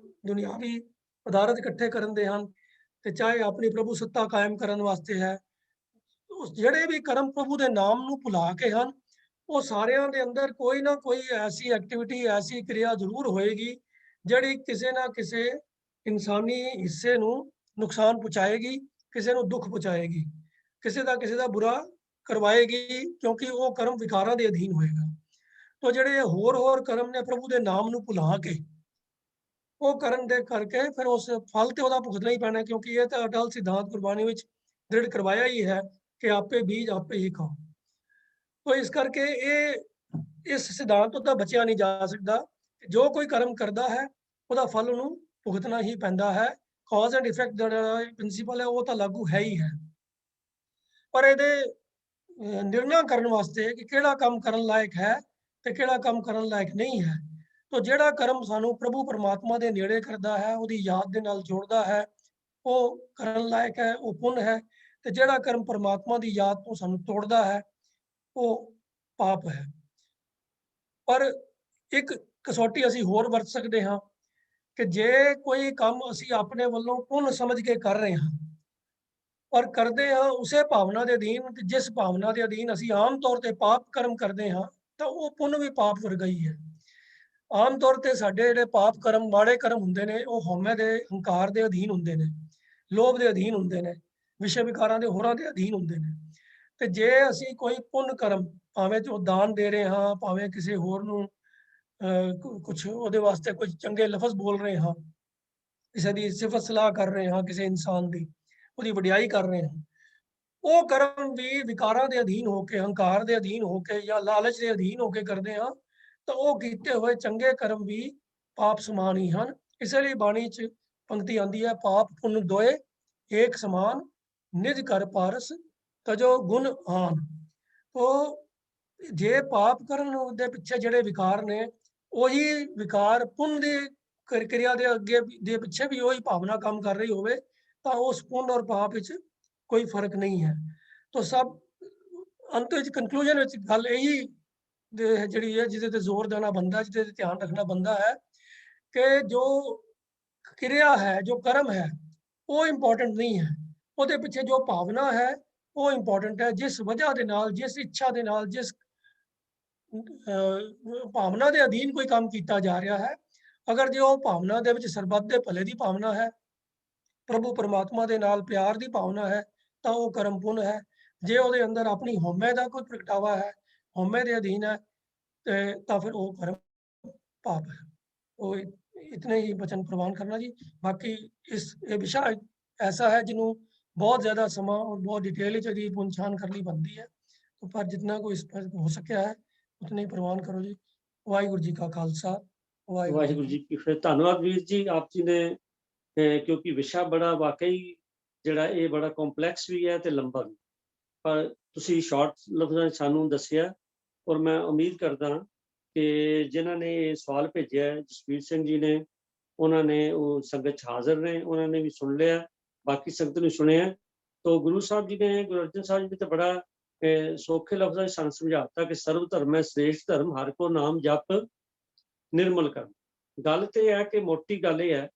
ਦੁਨਿਆਵੀ ਪਦਾਰਥ ਇਕੱਠੇ ਕਰਨ ਦੇ ਹਨ, ਤੇ ਚਾਹੇ ਆਪਣੀ ਪ੍ਰਭੂ ਸੱਤਾ ਕਾਇਮ ਕਰਨ ਵਾਸਤੇ ਹੈ। ਜਿਹੜੇ ਵੀ ਕਰਮ ਪ੍ਰਭੂ ਦੇ ਨਾਮ ਨੂੰ ਭੁਲਾ ਕੇ ਹਨ, ਉਹ ਸਾਰਿਆਂ ਦੇ ਅੰਦਰ ਕੋਈ ਨਾ ਕੋਈ ਐਸੀ ਐਕਟੀਵਿਟੀ, ਐਸੀ ਕਿਰਿਆ ਜ਼ਰੂਰ ਹੋਏਗੀ ਜਿਹੜੀ ਕਿਸੇ ਨਾ ਕਿਸੇ ਇਨਸਾਨੀ ਹਿੱਸੇ ਨੂੰ ਨੁਕਸਾਨ ਪਹੁੰਚਾਏਗੀ, ਕਿਸੇ ਨੂੰ ਦੁੱਖ ਪਹੁੰਚਾਏਗੀ, ਕਿਸੇ ਦਾ ਬੁਰਾ ਕਰਵਾਏਗੀ, ਕਿਉਂਕਿ ਉਹ ਕਰਮ ਵਿਕਾਰਾਂ ਦੇ ਅਧੀਨ ਹੋਏਗਾ। तो ਜਿਹੜੇ ਹੋਰ ਕਰਮ ਨੇ ਪ੍ਰਭੂ ਦੇ ਨਾਮ ਨੂੰ ਭੁਲਾ ਕੇ ਉਹ ਕਰਨ ਦੇ ਕਰਕੇ ਫਿਰ ਉਸ ਫਲ ਤੇ ਉਹਦਾ ਭੁਗਤਣਾ ਹੀ ਪੈਣਾ, ਕਿਉਂਕਿ ਇਹ ਤਾਂ ਅਟਲ ਸਿਧਾਂਤ ਗੁਰਬਾਣੀ ਵਿੱਚ ਦ੍ਰਿੜ ਕਰਵਾਇਆ ਹੀ ਹੈ ਕਿ ਆਪੇ ਬੀਜ ਆਪੇ ਹੀ ਖਾਓ। तो ਇਸ ਕਰਕੇ ਇਹ ਇਸ ਸਿਧਾਂਤ ਤੋਂ ਤਾਂ ਬਚਿਆ ਨਹੀਂ ਜਾ ਸਕਦਾ। ਜੋ ਕੋਈ ਕਰਮ ਕਰਦਾ ਹੈ ਉਹਦਾ ਫਲ ਉਹਨੂੰ ਭੁਗਤਣਾ ਹੀ ਪੈਂਦਾ ਹੈ। ਕਾਜ਼ ਐਂਡ ਇਫੈਕਟ ਜਿਹੜਾ ਪ੍ਰਿੰਸੀਪਲ ਹੈ ਉਹ ਤਾਂ ਲਾਗੂ ਹੈ ਹੀ ਹੈ, ਪਰ ਇਹਦੇ ਨਿਰਣਾ ਕਰਨ ਵਾਸਤੇ ਕਿ ਕਿਹੜਾ ਕੰਮ ਕਰਨ ਲਾਇਕ ਹੈ ਤੇ ਕਿਹੜਾ ਕੰਮ ਕਰਨ ਲਾਇਕ ਨਹੀਂ ਹੈ। तो ਜਿਹੜਾ ਕਰਮ ਸਾਨੂੰ ਪ੍ਰਭੂ ਪਰਮਾਤਮਾ ਦੇ ਨੇੜੇ ਕਰਦਾ ਹੈ, ਉਹਦੀ ਯਾਦ ਦੇ ਨਾਲ ਜੋੜਦਾ ਹੈ, ਉਹ ਕਰਨ ਲਾਇਕ ਹੈ, ਉਹ ਪੁੰਨ ਹੈ। ਤੇ ਜਿਹੜਾ ਕਰਮ ਪਰਮਾਤਮਾ ਦੀ ਯਾਦ ਤੋਂ ਸਾਨੂੰ ਤੋੜਦਾ ਹੈ, ਉਹ ਪਾਪ ਹੈ। ਪਰ ਇੱਕ ਕਸੌਟੀ ਅਸੀਂ ਹੋਰ ਵਰਤ ਸਕਦੇ ਹਾਂ ਕਿ ਜੇ ਕੋਈ ਕੰਮ ਅਸੀਂ ਆਪਣੇ ਵੱਲੋਂ ਪੁੰਨ ਸਮਝ ਕੇ ਕਰ ਰਹੇ ਹਾਂ, ਪਰ ਕਰਦੇ ਹਾਂ ਉਸੇ ਭਾਵਨਾ ਦੇ ਅਧੀਨ, ਜਿਸ ਭਾਵਨਾ ਦੇ ਅਧੀਨ ਅਸੀਂ ਆਮ ਤੌਰ ਤੇ ਪਾਪ ਕਰਮ ਕਰਦੇ ਹਾਂ, ਤਾਂ ਉਹ ਪੁੰਨ ਵੀ ਪਾਪ ਵਰਗਾ ਹੀ ਹੈ। ਆਮ ਤੌਰ ਤੇ ਸਾਡੇ ਜਿਹੜੇ ਪਾਪ ਕਰਮ, ਮਾੜੇ ਕਰਮ ਹੁੰਦੇ ਨੇ, ਉਹ ਹਉਮੈ ਦੇ, ਹੰਕਾਰ ਦੇ ਅਧੀਨ ਹੁੰਦੇ ਨੇ, ਲੋਭ ਦੇ ਅਧੀਨ ਹੁੰਦੇ ਨੇ, ਵਿਸ਼ੇ ਵਿਕਾਰਾਂ ਦੇ ਹੋਰਾਂ ਦੇ ਅਧੀਨ ਹੁੰਦੇ ਨੇ। ਤੇ ਜੇ ਅਸੀਂ ਕੋਈ ਪੁੰਨ ਕਰਮ, ਭਾਵੇਂ ਜੋ ਦਾਨ ਦੇ ਰਹੇ ਹਾਂ, ਭਾਵੇਂ ਕਿਸੇ ਹੋਰ ਨੂੰ ਕੁਝ ਉਹਦੇ ਵਾਸਤੇ ਕੁਝ ਚੰਗੇ ਲਫ਼ਜ਼ ਬੋਲ ਰਹੇ ਹਾਂ, ਕਿਸੇ ਦੀ ਸਿਫਤ ਸਲਾਹ ਕਰ ਰਹੇ ਹਾਂ, ਕਿਸੇ ਇਨਸਾਨ ਦੀ ਉਹਦੀ ਵਡਿਆਈ ਕਰ ਰਹੇ ਹਾਂ, ਉਹ ਕਰਮ ਵੀ ਵਿਕਾਰਾਂ ਦੇ ਅਧੀਨ ਹੋ ਕੇ, ਹੰਕਾਰ ਦੇ ਅਧੀਨ ਹੋ ਕੇ ਜਾਂ ਲਾਲਚ ਦੇ ਅਧੀਨ ਹੋ ਕੇ ਕਰਦੇ ਹਾਂ, ਤਾਂ ਉਹ ਕੀਤੇ ਹੋਏ ਚੰਗੇ ਕਰਮ ਵੀ ਪਾਪ ਸਮਾਨ ਹੀ ਹਨ। ਇਸ ਲਈ ਬਾਣੀ 'ਚ ਪੰਕਤੀ ਆਉਂਦੀ ਹੈ, ਪਾਪ ਪੁੰਨ ਦੋਏ ਏਕ ਸਮਾਨ, ਨਿਜ ਕਰ ਪਾਰਸ ਤਜੋ ਗੁਣ ਆਨ। ਉਹ ਜੇ ਪਾਪ ਕਰਨ ਦੇ ਪਿੱਛੇ ਜਿਹੜੇ ਵਿਕਾਰ ਨੇ, ਉਹੀ ਵਿਕਾਰ ਪੁੰਨ ਦੀ ਕਿਰਿਆ ਦੇ ਅੱਗੇ ਦੇ ਪਿੱਛੇ ਵੀ ਉਹੀ ਭਾਵਨਾ ਕੰਮ ਕਰ ਰਹੀ ਹੋਵੇ, ਤਾਂ ਉਸ ਪੁੰਨ ਔਰ ਪਾਪ ਵਿੱਚ ਕੋਈ ਫਰਕ ਨਹੀਂ ਹੈ। ਤਾਂ ਸਭ ਅੰਤ ਵਿੱਚ ਕਨਕਲੂਜਨ ਵਿੱਚ ਗੱਲ ਇਹੀ ਜਿਹੜੀ ਹੈ, ਜਿਹਦੇ ਤੇ ਜ਼ੋਰ ਦੇਣਾ ਬੰਦਾ, ਜਿਹਦੇ ਤੇ ਧਿਆਨ ਰੱਖਣਾ ਬੰਦਾ ਹੈ ਕਿ ਜੋ ਕਿਰਿਆ ਹੈ, ਜੋ ਕਰਮ ਹੈ, ਉਹ ਇੰਪੋਰਟੈਂਟ ਨਹੀਂ ਹੈ, ਉਹਦੇ ਪਿੱਛੇ ਜੋ ਭਾਵਨਾ ਹੈ ਉਹ ਇੰਪੋਰਟੈਂਟ ਹੈ। ਜਿਸ ਵਜ੍ਹਾ ਦੇ ਨਾਲ, ਜਿਸ ਇੱਛਾ ਦੇ ਨਾਲ, ਜਿਸ ਭਾਵਨਾ ਦੇ ਅਧੀਨ ਕੋਈ ਕੰਮ ਕੀਤਾ ਜਾ ਰਿਹਾ ਹੈ, ਅਗਰ ਜੇ ਉਹ ਭਾਵਨਾ ਦੇ ਵਿੱਚ ਸਰਬੱਤ ਦੇ ਭਲੇ ਦੀ ਭਾਵਨਾ ਹੈ, ਪ੍ਰਭੂ ਪਰਮਾਤਮਾ ਦੇ ਨਾਲ ਪਿਆਰ ਦੀ ਭਾਵਨਾ ਹੈ, ਤਾਂ ਉਹ ਕਰਮ ਪੁੰਨ ਹੈ। ਜੇ ਉਹਦੇ ਅੰਦਰ ਆਪਣੀ ਹਉਮੈ ਦਾ ਕੋਈ ਪ੍ਰਗਟਾਵਾ ਹੈ, ਹਉਮੈ ਦੇ ਅਧੀਨ ਹੈ, ਤਾਂ ਫਿਰ ਉਹ ਕਰਮ ਪਾਪ ਹੈ। ਉਹ ਇਤਨੇ ਹੀ ਬਚਨ ਪ੍ਰਵਾਨ ਕਰਨਾ ਜੀ। ਬਾਕੀ ਇਹ ਵਿਸ਼ਾ ऐसा है ਜਿਹਨੂੰ ਬਹੁਤ ਜ਼ਿਆਦਾ ਸਮਾਂ और बहुत डिटेल ਵਿੱਚ ਇਹਦੀ ਪੁੰਛਾਣ ਕਰਨੀ ਬਣਦੀ ਹੈ, ਪਰ ਜਿੰਨਾ ਕੋਈ ਇਸ ਪਰ ਹੋ ਸਕਿਆ ਹੈ ਉਤਨੇ ਹੀ ਪ੍ਰਵਾਨ ਕਰੋ ਜੀ। ਵਾਹਿਗੁਰੂ ਜੀ ਕਾ ਖਾਲਸਾ, ਵਾਹਿਗੁਰੂ ਜੀ ਕੀ ਫਤਿਹ। ਧੰਨਵਾਦ ਵੀਰ ਜੀ, ਆਪ ਜੀ ਨੇ, ਕਿਉਂਕਿ ਵਿਸ਼ਾ ਬੜਾ ਵਾਕਈ ਜਿਹੜਾ ਇਹ ਬੜਾ ਕੰਪਲੈਕਸ ਵੀ ਹੈ ਤੇ ਲੰਬਾ ਵੀ, ਪਰ ਤੁਸੀਂ ਸ਼ਾਰਟ ਲਫ਼ਜ਼ਾਂ ਵਿੱਚ ਸਾਨੂੰ ਦੱਸਿਆ। ਔਰ ਮੈਂ ਉਮੀਦ ਕਰਦਾ ਕਿ ਜਿਨ੍ਹਾਂ ਨੇ ਇਹ ਸਵਾਲ ਭੇਜਿਆ, ਜਸਵੀਰ ਸਿੰਘ ਜੀ ਨੇ, ਉਹਨਾਂ ਨੇ ਉਹ ਸੰਗਤ 'ਚ ਹਾਜ਼ਰ ਨੇ, ਉਹਨਾਂ ਨੇ ਵੀ ਸੁਣ ਲਿਆ, ਬਾਕੀ ਸੰਗਤ ਨੂੰ ਸੁਣਿਆ। ਤਾਂ ਗੁਰੂ ਸਾਹਿਬ ਜੀ ਨੇ, ਗੁਰੂ ਅਰਜਨ ਸਾਹਿਬ ਜੀ ਨੇ ਤਾਂ ਬੜਾ ਸੌਖੇ ਲਫ਼ਜ਼ਾਂ 'ਚ ਸਾਨੂੰ ਸਮਝਾਤਾ ਕਿ ਸਰਬ ਧਰਮ ਹੈ ਸ੍ਰੇਸ਼ਟ ਧਰਮ, ਹਰਿ ਕੋ ਨਾਮ ਜਪ ਨਿਰਮਲ ਕਰਮ। ਗੱਲ ਤੇ ਇਹ ਹੈ ਕਿ ਮੋਟੀ ਗੱਲ ਇਹ ਹੈ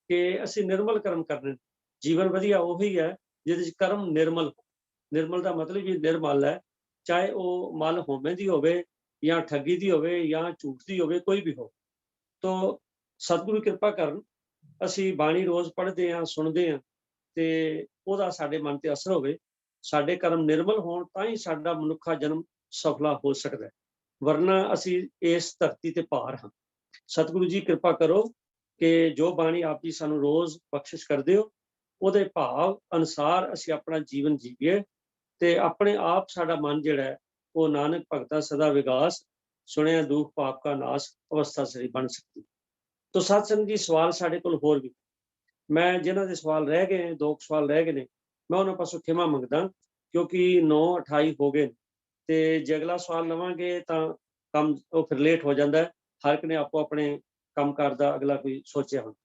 ਕਿ ਅਸੀਂ ਨਿਰਮਲ ਕਰਮ ਕਰਨੇ। ਜੀਵਨ ਵਧੀਆ ਉਹੀ ਹੈ ਜਿਹਦੇ 'ਚ ਕਰਮ ਨਿਰਮਲ ਹੋ। ਨਿਰਮਲ ਦਾ ਮਤਲਬ ਵੀ ਨਿਰਮਲ ਹੈ, ਚਾਹੇ ਉਹ ਮਲ ਹਉਮੈ ਦੀ ਹੋਵੇ ਜਾਂ ਠੱਗੀ ਦੀ ਹੋਵੇ ਜਾਂ ਝੂਠ ਦੀ ਹੋਵੇ, ਕੋਈ ਵੀ ਹੋ। ਤਾਂ ਸਤਿਗੁਰੂ ਕਿਰਪਾ ਕਰਨ, ਅਸੀਂ ਬਾਣੀ ਰੋਜ਼ ਪੜ੍ਹਦੇ ਹਾਂ, ਸੁਣਦੇ ਹਾਂ, ਤੇ ਉਹਦਾ ਸਾਡੇ ਮਨ ਤੇ ਅਸਰ ਹੋਵੇ, ਸਾਡੇ ਕਰਮ ਨਿਰਮਲ ਹੋਣ, ਤਾਂ ਹੀ ਸਾਡਾ ਮਨੁੱਖਾ ਜਨਮ ਸਫਲਾ ਹੋ ਸਕਦਾ, ਵਰਨਾ ਅਸੀਂ ਇਸ ਧਰਤੀ ਤੇ ਭਾਰ ਹਾਂ। ਸਤਿਗੁਰੂ ਜੀ ਕਿਰਪਾ ਕਰੋ ਕਿ ਜੋ ਬਾਣੀ ਆਪ ਜੀ ਸਾਨੂੰ ਰੋਜ਼ ਬਖਸ਼ਿਸ਼ ਕਰਦੇ ਹੋ ਉਹਦੇ ਭਾਵ ਅਨੁਸਾਰ ਅਸੀਂ ਆਪਣਾ ਜੀਵਨ ਜੀਵੀਏ ਤੇ ਆਪਣੇ ਆਪ ਸਾਡਾ ਮਨ ਜਿਹੜਾ ਹੈ ਉਹ ਨਾਨਕ ਭਗਤਾ ਸਦਾ ਵਿਗਾਸ ਸੁਣਿਆ ਦੁੱਖ ਪਾਪ ਕਾ ਨਾਸ ਅਵਸਥਾ ਸਰੀ ਬਣ ਸਕਦੀ। ਤੋ ਸਾਧ ਸੰਗਤ ਜੀ ਸਵਾਲ ਸਾਡੇ ਕੋਲ ਹੋਰ ਵੀ, ਮੈਂ ਜਿਨ੍ਹਾਂ ਦੇ ਸਵਾਲ ਰਹਿ ਗਏ ਨੇ, 2 ਸਵਾਲ ਰਹਿ ਗਏ ਨੇ, ਮੈਂ ਉਹਨਾਂ ਪਾਸੋਂ ਖਿਮਾ ਮੰਗਦਾ ਕਿਉਂਕਿ 9:28 ਹੋ ਗਏ ਤੇ ਜੇ ਅਗਲਾ ਸਵਾਲ ਲਵਾਂਗੇ ਤਾਂ ਕੰਮ ਉਹ ਫਿਰ ਲੇਟ ਹੋ ਜਾਂਦਾ ਹੈ। ਹਰ ਇੱਕ ਨੇ ਆਪੋ ਆਪਣੇ ਕੰਮਕਾਰ ਦਾ ਅਗਲਾ ਕੋਈ ਸੋਚਿਆ ਹੁੰਦਾ।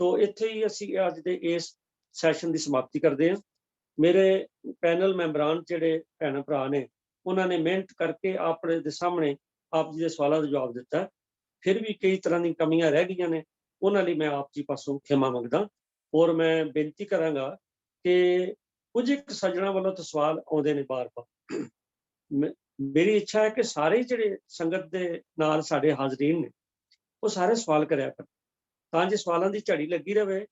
ਤੋ ਇੱਥੇ ਹੀ ਅਸੀਂ ਅੱਜ ਦੇ ਇਸ ਸੈਸ਼ਨ ਦੀ ਸਮਾਪਤੀ ਕਰਦੇ ਹਾਂ। ਮੇਰੇ ਪੈਨਲ ਮੈਂਬਰਾਂ ਜਿਹੜੇ ਭੈਣ ਭਰਾ ਨੇ ਉਹਨਾਂ ਨੇ ਮਿਹਨਤ ਕਰਕੇ ਆਪਣੇ ਦੇ ਸਾਹਮਣੇ ਆਪ ਜੀ ਦੇ ਸਵਾਲਾਂ ਦਾ ਜਵਾਬ ਦਿੱਤਾ। ਫਿਰ ਵੀ ਕਈ ਤਰ੍ਹਾਂ ਦੀਆਂ ਕਮੀਆਂ ਰਹਿ ਗਈਆਂ ਨੇ, ਉਹਨਾਂ ਲਈ ਮੈਂ ਆਪ ਜੀ ਪਾਸੋਂ ਖਿਮਾ ਮੰਗਦਾ। ਔਰ ਮੈਂ ਬੇਨਤੀ ਕਰਾਂਗਾ ਕਿ ਕੁਝ ਇੱਕ ਸੱਜਣਾ ਵੱਲੋਂ ਤਾਂ ਸਵਾਲ ਆਉਂਦੇ ਨੇ ਬਾਰ-ਬਾਰ। ਮੇਰੀ ਇੱਛਾ ਹੈ ਕਿ ਸਾਰੇ ਜਿਹੜੇ ਸੰਗਤ ਦੇ ਨਾਲ ਸਾਡੇ ਹਾਜ਼ਰੀਨ ਨੇ ਉਹ ਸਾਰੇ ਸਵਾਲ ਕਰਿਆ ਕਰਨ ਤਾਂ ਜੇ ਸਵਾਲਾਂ ਦੀ ਝੜੀ ਲੱਗੀ ਰਹੇ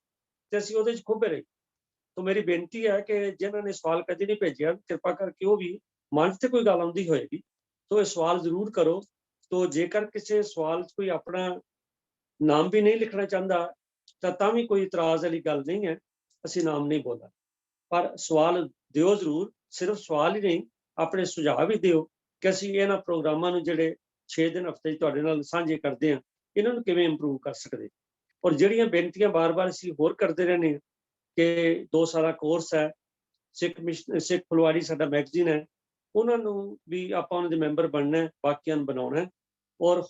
ਤੇ ਅਸੀਂ ਉਹਦੇ 'ਚ ਖੁੱਭੇ ਰਹੀਏ। ਤਾਂ ਮੇਰੀ ਬੇਨਤੀ ਹੈ ਕਿ ਜਿਨ੍ਹਾਂ ਨੇ ਸਵਾਲ ਕਦੇ ਨਹੀਂ ਭੇਜਿਆ ਕਿਰਪਾ ਕਰਕੇ ਉਹ ਵੀ ਮਨ 'ਚ ਤੇ ਕੋਈ ਗੱਲ ਆਉਂਦੀ ਹੋਏਗੀ ਤਾਂ ਇਹ ਸਵਾਲ ਜ਼ਰੂਰ ਕਰੋ। ਤਾਂ ਜੇਕਰ ਕਿਸੇ ਸਵਾਲ 'ਚ ਕੋਈ ਆਪਣਾ ਨਾਮ ਵੀ ਨਹੀਂ ਲਿਖਣਾ ਚਾਹੁੰਦਾ ਤਾਂ ਵੀ ਕੋਈ ਇਤਰਾਜ਼ ਵਾਲੀ ਗੱਲ ਨਹੀਂ ਹੈ, ਅਸੀਂ ਨਾਮ ਨਹੀਂ ਬੋਲਣਾ, ਪਰ ਸਵਾਲ ਦਿਓ ਜ਼ਰੂਰ। ਸਿਰਫ ਸਵਾਲ ਹੀ ਨਹੀਂ, ਆਪਣੇ ਸੁਝਾਅ ਵੀ ਦਿਓ ਕਿ ਅਸੀਂ ਇਹਨਾਂ ਪ੍ਰੋਗਰਾਮਾਂ ਨੂੰ ਜਿਹੜੇ 6 ਦਿਨ ਹਫ਼ਤੇ 'ਚ ਤੁਹਾਡੇ ਨਾਲ ਸਾਂਝੇ ਕਰਦੇ ਹਾਂ ਇਹਨਾਂ ਨੂੰ ਕਿਵੇਂ ਇੰਪਰੂਵ ਕਰ ਸਕਦੇ। ਔਰ ਜਿਹੜੀਆਂ ਬੇਨਤੀਆਂ ਬਾਰ-ਬਾਰ ਅਸੀਂ ਹੋਰ ਕਰਦੇ ਰਹਿੰਦੇ ਹਾਂ ਕਿ 2 ਸਾਲਾ ਕੋਰਸ ਹੈ, ਸਿੱਖ ਫੁਲਵਾੜੀ ਸਾਡਾ ਮੈਗਜ਼ੀਨ ਹੈ, ਉਹਨਾਂ ਨੂੰ ਵੀ ਆਪਾਂ ਉਹਨਾਂ ਦੇ ਮੈਂਬਰ ਬਣਨਾ ਹੈ, ਬਾਕੀਆਂ ਨੂੰ ਬਣਾਉਣਾ ਹੈ। ਔਰ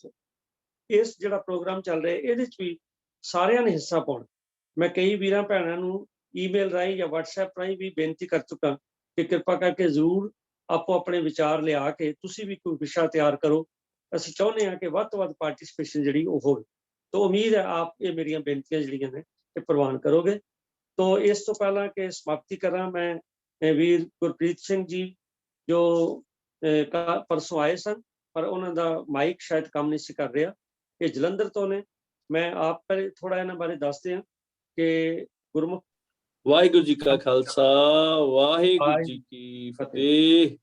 ਇਸ ਜਿਹੜਾ ਪ੍ਰੋਗਰਾਮ ਚੱਲ ਰਿਹਾ ਇਹਦੇ 'ਚ ਵੀ ਸਾਰਿਆਂ ਨੇ ਹਿੱਸਾ ਪਾਉਣਾ। ਮੈਂ ਕਈ ਵੀਰਾਂ ਭੈਣਾਂ ਨੂੰ ਈਮੇਲ ਰਾਹੀਂ ਜਾਂ WhatsApp ਰਾਹੀਂ ਵੀ ਬੇਨਤੀ ਕਰ ਚੁੱਕਾ ਕਿ ਕਿਰਪਾ ਕਰਕੇ ਜ਼ਰੂਰ ਆਪੋ ਆਪਣੇ ਵਿਚਾਰ ਲਿਆ ਕੇ ਤੁਸੀਂ ਵੀ ਕੋਈ ਵਿਸ਼ਾ ਤਿਆਰ ਕਰੋ। ਅਸੀਂ ਚਾਹੁੰਦੇ ਹਾਂ ਕਿ ਵੱਧ ਤੋਂ ਵੱਧ ਪਾਰਟਿਸਿਪੇਸ਼ਨ ਜਿਹੜੀ ਉਹ ਹੋਵੇ। ਤਾਂ ਉਮੀਦ ਹੈ ਆਪ ਇਹ ਮੇਰੀਆਂ ਬੇਨਤੀਆਂ ਜਿਹੜੀਆਂ ਨੇ ਇਹ ਪ੍ਰਵਾਨ ਕਰੋਗੇ। ਤਾਂ ਇਸ ਤੋਂ ਪਹਿਲਾਂ ਕਿ ਸਮਾਪਤੀ ਕਰਾਂ, ਮੈਂ ਵੀਰ ਗੁਰਪ੍ਰੀਤ ਸਿੰਘ ਜੀ ਜੋ ਪਰਸੋਂ ਆਏ ਸਨ ਪਰ ਉਹਨਾਂ ਦਾ ਮਾਈਕ ਸ਼ਾਇਦ ਕੰਮ ਨਹੀਂ ਸੀ ਕਰ ਰਿਹਾ, ਇਹ ਜਲੰਧਰ ਤੋਂ ਨੇ। ਮੈਂ ਆਪ ਪਰ ਥੋੜਾ ਇਹਨਾਂ ਬਾਰੇ ਦੱਸਦੇ ਹਾਂ ਕਿ ਗੁਰਮੁਖ ਵਾਹਿਗੁਰੂ ਜੀ ਕਾ ਖਾਲਸਾ ਵਾਹਿਗੁਰੂ ਜੀ ਕੀ ਫਤਿਹ।